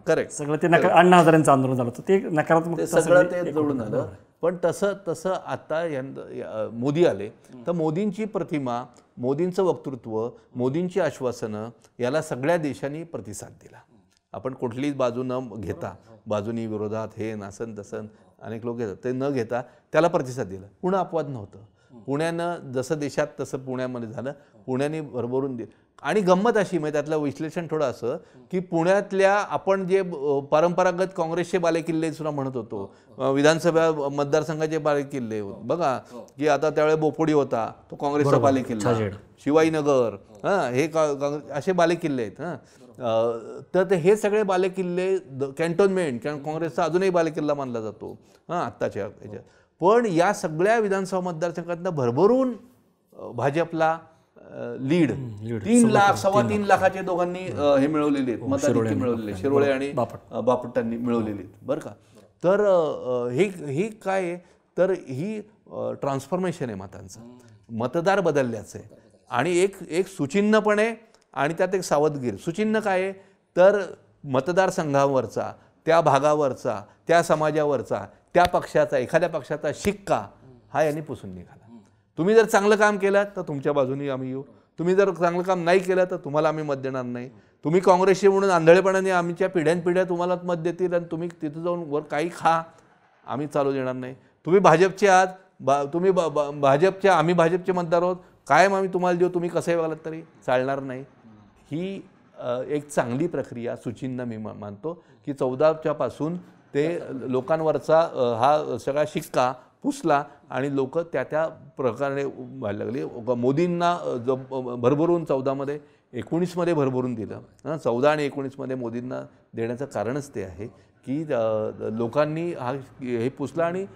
A: करेक्ट,
B: सगळं ते अण्णा हजारेंचं आंदोलन झालं होतं, ते नकारात्मक
A: सगळं ते जोडून आलं. पण तसं आता मोदी आले तर मोदींची प्रतिमा, मोदींचं वक्तृत्व, मोदींची आश्वासनं याला सगळ्या देशांनी प्रतिसाद दिला. आपण कुठलीच बाजू न घेता, बाजूनी विरोधात हे नासन तसन अनेक लोक घेतात, ते न घेता त्याला प्रतिसाद दिला. पुन्हा अपवाद नव्हतं. पुण्यानं जसं देशात तसं पुण्यामध्ये झालं, पुण्याने भरभरून दिलं. आणि गंमत अशी, म्हणजे त्यातलं विश्लेषण थोडं असं की पुण्यातल्या आपण जे परंपरागत काँग्रेसचे बालेकिल्ले सुद्धा म्हणत होतो, विधानसभा मतदारसंघाचे बालेकिल्ले बघा की आता त्यावेळेस बोपोडी होता तो काँग्रेसचा बालेकिल्ला, शिवाईनगर हे असे बालेकिल्ले आहेत. तर हे सगळे बालेकिल्ले कॅन्टोन्मेंट काँग्रेसचा अजूनही बालेकिल्ला मानला जातो आत्ताच्या ह्याच्यात. पण या सगळ्या विधानसभा मतदारसंघातनं भरभरून भाजपला लीड 3 लाख 3.25 लाखाचे दोघांनी हे मिळवलेले आहेत, मताधिक्य मिळवलेले, शिरोळे आणि बापटांनी मिळवलेले आहेत बरं का. तर हे काय, तर ही ट्रान्सफॉर्मेशन आहे मतांचं, मतदार बदलल्याचं आहे. आणि एक सुचिन्ह पण आहे आणि त्यात एक सावधगिरी. सुचिन्ह काय आहे तर मतदारसंघावरचा, त्या भागावरचा, त्या समाजावरचा, त्या पक्षाचा, एखाद्या पक्षाचा शिक्का हा यांनी पुसून निघाला. तुम्ही जर चांगलं काम केलं तर तुमच्या बाजूनी आम्ही येऊ, तुम्ही जर चांगलं काम नाही केलं तर तुम्हाला आम्ही मत देणार नाही. तुम्ही काँग्रेसशी म्हणून आंधळेपणाने आमच्या पिढ्यानपिढ्या तुम्हालाच मत देतील आणि तुम्ही तिथं जाऊन वर काही खा, आम्ही चालू देणार नाही. तुम्ही भाजपचे आहात, तुम्ही भाजपच्या, आम्ही भाजपचे मतदार आहोत, कायम आम्ही तुम्हाला देऊ, तुम्ही कसंही वागलात तरी चालणार नाही. ही एक चांगली प्रक्रिया सुचिन्ह मी मानतो की 14च्या पासून ते लोकांवरचा हा सगळा शिक्का पुसला आणि लोक त्या प्रकारे व्हायला लागली. मोदींना भरभरून 14मध्ये 19मध्ये भरभरून दिलं. 14 आणि 19मध्ये मोदींना देण्याचं कारणच ते आहे की लोकांनी हे पुसला आणि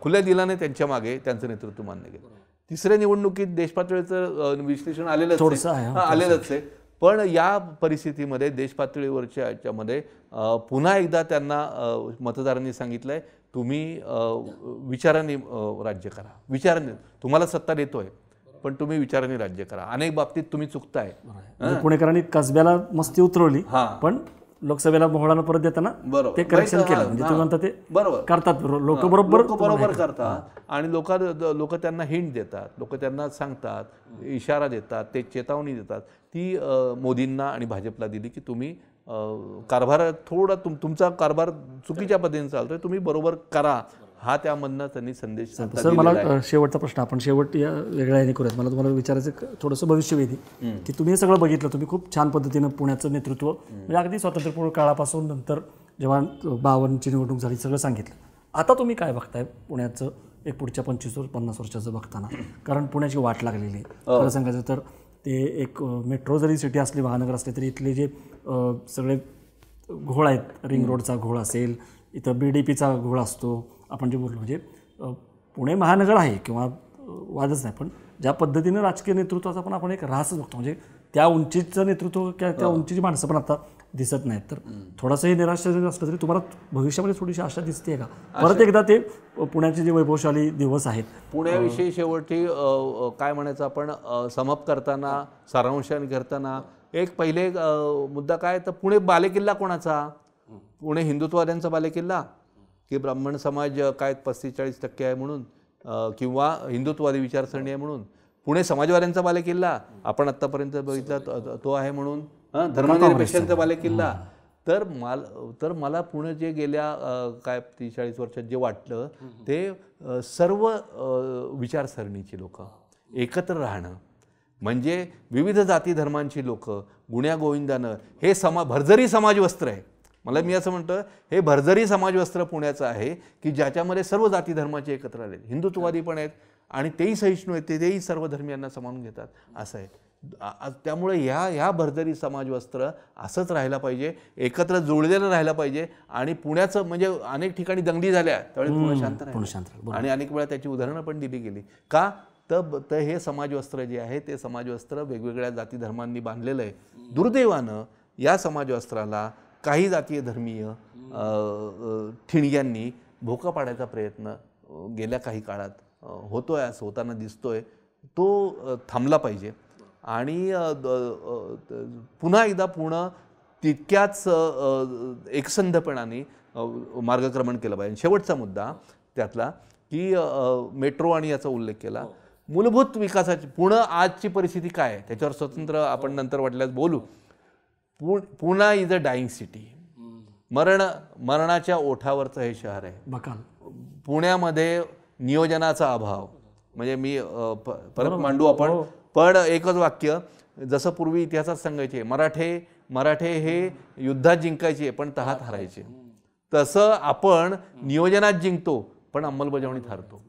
A: खुल्या दिलाने त्यांच्या मागे त्यांचं नेतृत्व मान्य केलं. तिसऱ्या निवडणुकीत देशपातळीचं विश्लेषण आलेलंच आहे. पण या परिस्थितीमध्ये देशपातळीवरच्या याच्यामध्ये पुन्हा एकदा त्यांना मतदारांनी सांगितलंय तुम्ही विचारांनी राज्य करा. विचारांनी तुम्हाला सत्ता देतोय पण तुम्ही विचारांनी राज्य करा. अनेक बाबतीत तुम्ही चुकताय.
B: पुणेकरांनी कसब्याला मस्ती उतरवली पण लोकसभेला मोहळानं परत देताना ते करेक्शन केलं. म्हणजे तुम्ही म्हणता ते
A: बरोबर
B: करतात, लोक बरोबर
A: करतात आणि लोक त्यांना हिंट देतात, लोक त्यांना सांगतात, इशारा देतात, ते चेतावणी देतात. ती मोदींना आणि भाजपला दिली की तुम्ही कारभार थोडा तुमचा कारभार चुकीच्या पद्धतीने चालतोय, तुम्ही बरोबर करा. हा त्यामधनं त्यांनी संदेश.
B: सर मला शेवटचा प्रश्न, आपण शेवट या वेगळ्या याने करूयात. मला तुम्हाला विचारायचं थोडंसं भविष्यवेधी की तुम्ही हे सगळं बघितलं, तुम्ही खूप छान पद्धतीनं पुण्याचं नेतृत्व म्हणजे अगदी स्वातंत्र्यपूर्व काळापासून नंतर जेव्हा 52ची निवडणूक झाली सगळं सांगितलं. आता तुम्ही काय बघताय पुण्याचं एक पुढच्या 25-50 वर्षाचं बघताना? कारण पुण्याची वाट लागलेली आहे खरं सांगायचं तर. ते एक मेट्रो जरी सिटी असली, महानगर असले तरी इथले जे सगळे घोळ आहेत, रिंग रोडचा घोळ असेल, इथं BDPचा घोळ असतो, आपण जे बोललो म्हणजे पुणे महानगर आहे किंवा वादच नाही, पण ज्या पद्धतीनं राजकीय नेतृत्वाचा पण आपण एक ऱ्हासच बघतो. म्हणजे त्या उंचीचं नेतृत्व किंवा त्या उंचीची माणसं पण आता दिसत नाहीत. तर थोडंसं हे निराशाजनक असलं तरी तुम्हाला भविष्यामध्ये थोडीशी आशा दिसते का परत एकदा ते पुण्याचे जे वैभवशाली दिवस आहेत?
A: पुण्याविषयी शेवटी काय म्हणायचं आपण, समप करताना, सारांशाने करताना एक पहिले मुद्दा काय तर पुणे बालेकिल्ला कोणाचा? पुणे हिंदुत्ववाद्यांचा बालेकिल्ला की ब्राह्मण समाज काय 35-40% आहे म्हणून, किंवा हिंदुत्ववादी विचारसरणी आहे म्हणून? पुणे समाजवाद्यांचा बालेकिल्ला आपण आत्तापर्यंत बघितला तो आहे म्हणून, धर्मनिरपेक्षांचा बालेकिल्ला. तर मला पुणे जे गेल्या काय 30-40 वर्षात जे वाटलं ते सर्व विचारसरणीची लोक एकत्र राहणं, म्हणजे विविध जाती धर्मांची लोक गुण्यागोविंदानं हे भरजरी समाजवस्त्र आहे. मी असं म्हणतो हे भरजरी समाजवस्त्र पुण्याचं आहे की ज्याच्यामध्ये सर्व जाती धर्माचे एकत्र आले, हिंदुत्ववादी पण आहेत आणि तेही सहिष्णू आहेत, तेही सर्व धर्मियांना सामावून घेतात असं आहे. त्यामुळे ह्या भरजरी समाजवस्त्र असंच राहायला पाहिजे, एकत्र जुळलेलं राहायला पाहिजे. आणि पुण्याचं म्हणजे अनेक ठिकाणी दंगली झाल्या त्यावेळी पुणे शांत राहिलं आणि अनेक वेळा त्याची उदाहरणं पण दिली गेली. का तर हे समाजवस्त्र जे आहे ते समाजवस्त्र वेगवेगळ्या जाती धर्मांनी बांधलेलं आहे. दुर्दैवानं या समाजवस्त्राला काही जातीय धर्मीय ठिणग्यांनी भोका पाडायचा प्रयत्न गेल्या काही काळात होतोय, असं होताना दिसतोय. तो थांबला पाहिजे आणि पुन्हा एकदा पुणे तितक्याच एकसंधपणाने मार्गक्रमण केलं पाहिजे. शेवटचा मुद्दा त्यातला की मेट्रो आणि याचा उल्लेख केला. मूलभूत विकासाची पुणे आजची परिस्थिती काय आहे त्याच्यावर स्वतंत्र आपण नंतर वाटल्यास बोलू. Pune is a dying city. मरणाच्या ओठावरचं हे शहर आहे. पुण्यामध्ये नियोजनाचा अभाव, म्हणजे मी परत मांडू आपण, पण एकच वाक्य, जसं पूर्वी इतिहासात सांगायचे मराठे हे युद्धात जिंकायचे पण तहात हारायचे, तसं आपण नियोजनात जिंकतो पण अंमलबजावणीत हारतो.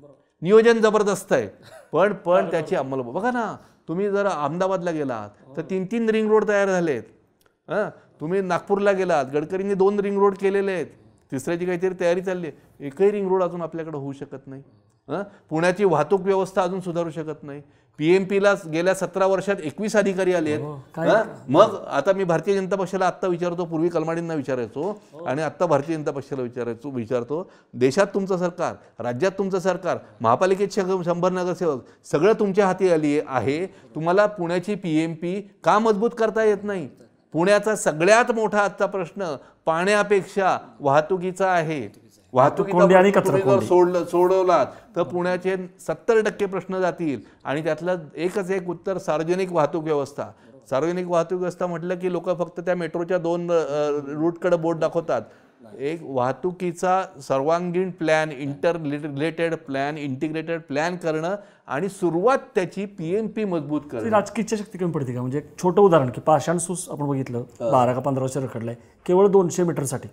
A: नियोजन जबरदस्त आहे पण त्याची अंमलबजावणी बघा ना. तुम्ही जर अहमदाबादला गेलात तर 3 रिंग रोड तयार झालेत. तुम्ही नागपूरला गेलात, गडकरींनी 2 रिंग रोड केलेले आहेत, तिसऱ्याची काहीतरी तयारी चालली आहे. एकही रिंग रोड अजून आपल्याकडे होऊ शकत नाही. पुण्याची वाहतूक व्यवस्था अजून सुधारू शकत नाही. PMPला गेल्या 17 वर्षात 21 अधिकारी आले आहेत. मग आता मी भारतीय जनता पक्षाला आत्ता विचारतो, पूर्वी कलमाडींना विचारायचो आणि आत्ता भारतीय जनता पक्षाला विचारतो, देशात तुमचं सरकार, राज्यात तुमचं सरकार, महापालिकेत 100 नगरसेवक, सगळं तुमच्या हाती आली आहे. तुम्हाला पुण्याची PMP का मजबूत करता येत नाही? पुण्याचा सगळ्यात मोठा आजचा प्रश्न पाण्यापेक्षा वाहतुकीचा आहे. वाहतुकीचा सोडवलात तर पुण्याचे 70% प्रश्न जातील. आणि त्यातलं एकच एक उत्तर सार्वजनिक वाहतूक व्यवस्था. सार्वजनिक वाहतूक व्यवस्था म्हटलं की लोक फक्त त्या मेट्रोच्या 2 रूटकडे बोट दाखवतात. एक वाहतुकीचा सर्वांगीण plan, inter related plan, integrated plan करणं आणि सुरुवात त्याची PMP मजबूत करणं.
B: राजकीय इच्छाशक्ती कमी पडते का? म्हणजे एक छोटं उदाहरण की पाषाण सूस आपण बघितलं 12 का 15 वर्ष रखडलाय केवळ 200 मीटरसाठी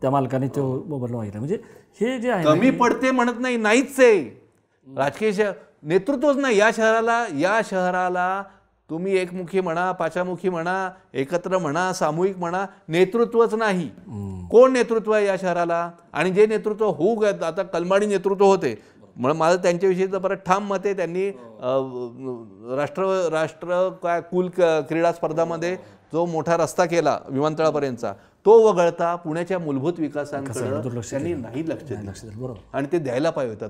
B: त्या मालकाने तो मोबाईल मागितला. म्हणजे हे जे आहे
A: कमी पडते म्हणत नाही, नाहीच आहे. राजकीय नेतृत्वच नाही या शहराला. तुम्ही एकमुखी म्हणा, पाचामुखी म्हणा, एकत्र म्हणा, सामूहिक म्हणा, नेतृत्वच नाही. कोण नेतृत्व आहे या शहराला? आणि जे नेतृत्व होऊ आता कलमाडी नेतृत्व होते म्हणून माझं त्यांच्याविषयीचं बरं ठाम मत आहे. त्यांनी राष्ट्र काय कुल क्रीडा स्पर्धामध्ये जो मोठा रस्ता केला विमानतळापर्यंतचा, तो वगळता पुण्याच्या मूलभूत विकासांकडे त्यांनी नाही लक्ष दिलं आणि ते द्यायला पाहिजे होतं.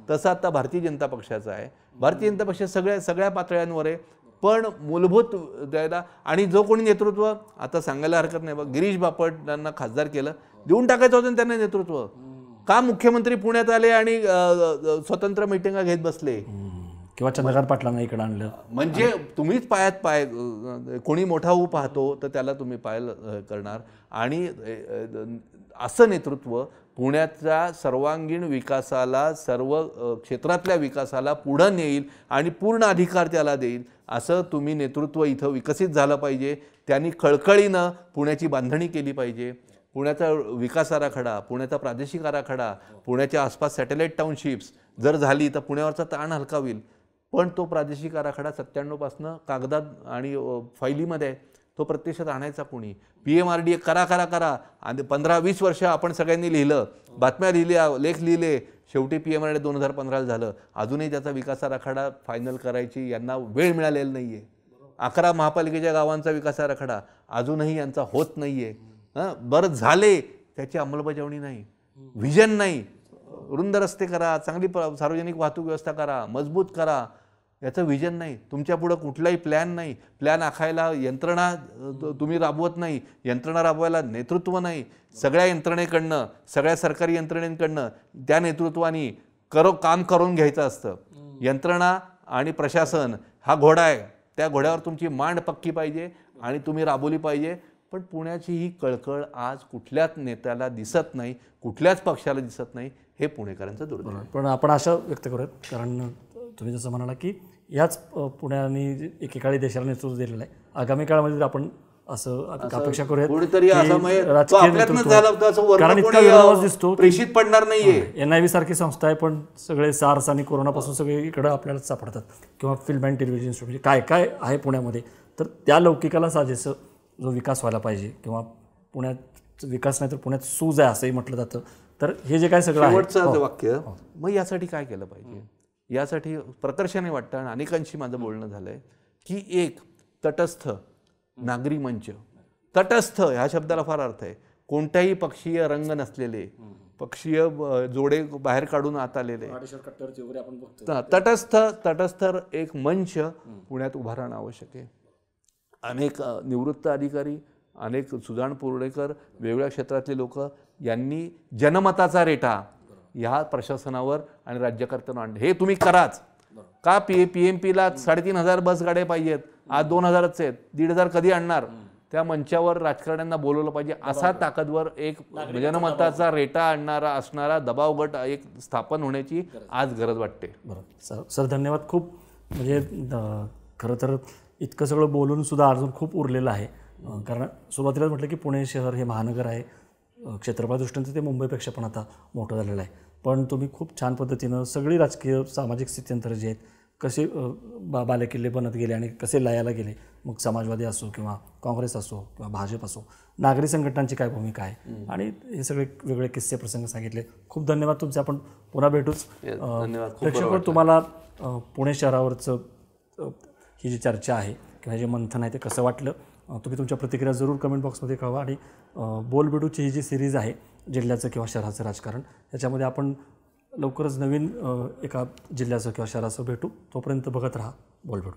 A: तसं आता भारतीय जनता पक्षाचं आहे. भारतीय जनता पक्ष सगळ्या पातळ्यांवर आहे, पण मूलभूत द्यायला. आणि जो कोणी नेतृत्व आता सांगायला हरकत नाही, बघ गिरीश बापट यांना खासदार केलं, देऊन टाकायचं होतं त्यांना नेतृत्व. का मुख्यमंत्री पुण्यात आले आणि स्वतंत्र मिटिंगा घेत बसले?
B: किंवा चंद्रकांत पाटलांना इकडे आणलं
A: म्हणजे तुम्हीच पायात पाय, कोणी मोठा होऊ पाहतो तर त्याला तुम्ही पायल करणार. आणि असं नेतृत्व पुण्याच्या सर्वांगीण विकासाला, सर्व क्षेत्रातल्या विकासाला पुढं नेईल आणि पूर्ण अधिकार त्याला देईल, असं तुम्ही नेतृत्व इथं विकसित झालं पाहिजे. त्यांनी कळकळीनं पुण्याची बांधणी केली पाहिजे. पुण्याचा विकास आराखडा, पुण्याचा प्रादेशिक आराखडा, पुण्याच्या आसपास सॅटेलाईट टाउनशिप्स जर झाली तर पुण्यावरचा ताण हलका होईल. पण तो प्रादेशिक आराखडा 97 पासून कागदात आणि फाईलीमध्ये आहे, तो प्रत्यक्षात आणायचा कोणी? PMRDA करा आणि 15-20 वर्ष आपण सगळ्यांनी लिहिलं, बातम्या लिहिल्या, लेख लिहिले, शेवटी PMRDA 2015 झालं. अजूनही त्याचा विकास आराखडा फायनल करायची यांना वेळ मिळालेला नाही आहे. 11 महापालिकेच्या गावांचा विकास आराखडा अजूनही यांचा होत नाही आहे. बरं झाले, त्याची अंमलबजावणी नाही, व्हिजन नाही. रुंद रस्ते करा, चांगली सार्वजनिक वाहतूक व्यवस्था करा, मजबूत करा, याचं व्हिजन नाही. तुमच्या पुढं कुठलाही प्लॅन नाही. प्लॅन आखायला यंत्रणा तुम्ही राबवत नाही, यंत्रणा राबवायला नेतृत्व नाही. सगळ्या यंत्रणेकडनं, सगळ्या सरकारी यंत्रणेकडनं त्या नेतृत्वाने काम करून घ्यायचं असतं. यंत्रणा आणि प्रशासन हा घोडा आहे, त्या घोड्यावर तुमची मांड पक्की पाहिजे आणि तुम्ही राबवली पाहिजे. पण पुण्याची ही कळकळ आज कुठल्याच नेत्याला दिसत नाही, कुठल्याच पक्षाला दिसत नाही. हे पुणेकरांचं दुर्दैव.
B: पण आपण आशा व्यक्त करूयात, कारण तुम्ही जसं म्हणाला की याच पुण्याने एकेकाळी देशाला नेतृत्व दिलेलं आहे. आगामी काळामध्ये आपण असं अपेक्षा करूयात
A: कारण इतका विरोध दिसतो, प्रेषित पडणार नाहीये.
B: NIV सारखी संस्था आहे, पण सगळे SARS आणि कोरोनापासून सगळे इकडं आपल्याला सापडतात. किंवा फिल्म अँड टेलिव्हिजन इन्स्टिट्यूट, म्हणजे काय काय आहे पुण्यामध्ये, तर त्या लौकिकाला साजेसं जो विकास व्हायला पाहिजे, किंवा पुण्यात विकास नाही तर पुण्यात सूज आहे असंही म्हटलं जातं. तर हे जे काय सगळं
A: शेवटचं वाक्य, मग यासाठी काय केलं पाहिजे? यासाठी प्रकर्षाने वाटतं आणि अनेकांशी माझं बोलणं झालंय की एक तटस्थ नागरी मंच. तटस्थ ह्या शब्दाला फार अर्थ आहे. कोणत्याही पक्षीय रंग नसलेले, पक्षीय जोडे बाहेर काढून आत आलेले, तटस्थ एक मंच पुण्यात उभारणं आवश्यक आहे. अनेक निवृत्त अधिकारी, अनेक सुजाण पुर्णेकर, वेगवेगळ्या क्षेत्रातले लोक यांनी जनमताचा रेटा ह्या प्रशासनावर आणि राज्यकर्त्यांना आणलं. हे तुम्ही कराच का? PMPला 3,500 बस गाड्या पाहिजेत, आज 2,000च आहेत, 1,500 कधी आणणार? त्या मंचावर राजकारण्यांना बोलवलं पाहिजे. असा ताकदवर एक जनमताचा रेटा आणणारा असणारा दबाव गट एक स्थापन होण्याची आज गरज वाटते.
B: बरोबर सर, धन्यवाद. खूप म्हणजे खरं तर इतकं सगळं बोलून सुद्धा अजून खूप उरलेलं आहे. कारण सुरुवातीला म्हटलं की पुणे शहर हे महानगर आहे, क्षेत्रफळ दृष्टीनं ते मुंबईपेक्षा पण आता मोठं झालेलं आहे. पण तुम्ही खूप छान पद्धतीनं सगळी राजकीय सामाजिक स्थित्यंतरं जी आहेत कसे बालेकिल्ले बनत गेले आणि कसे लयाला गेले, मग समाजवादी असो किंवा काँग्रेस असो किंवा भाजप असो, नागरी संघटनांची काय भूमिका आहे आणि हे सगळे वेगवेगळे किस्से प्रसंग सांगितले. खूप धन्यवाद तुमचे. आपण पुन्हा भेटूच.
A: धन्यवाद.
B: प्रेक्षक तुम्हाला पुणे शहरावरचं ही जी चर्चा आहे किंवा जे मंथन आहे ते कसं वाटलं, तुम्ही तुमच्या प्रतिक्रिया जरूर कमेंट बॉक्समध्ये कळवा. आणि बोलबेडूची ही जी सिरीज आहे जिल्ह्याचं किंवा शहराचं राजकारण, याच्यामध्ये आपण लवकरच नवीन एका जिल्ह्याचं किंवा शहराचं भेटू. तोपर्यंत बघत राहा बोलबेडू.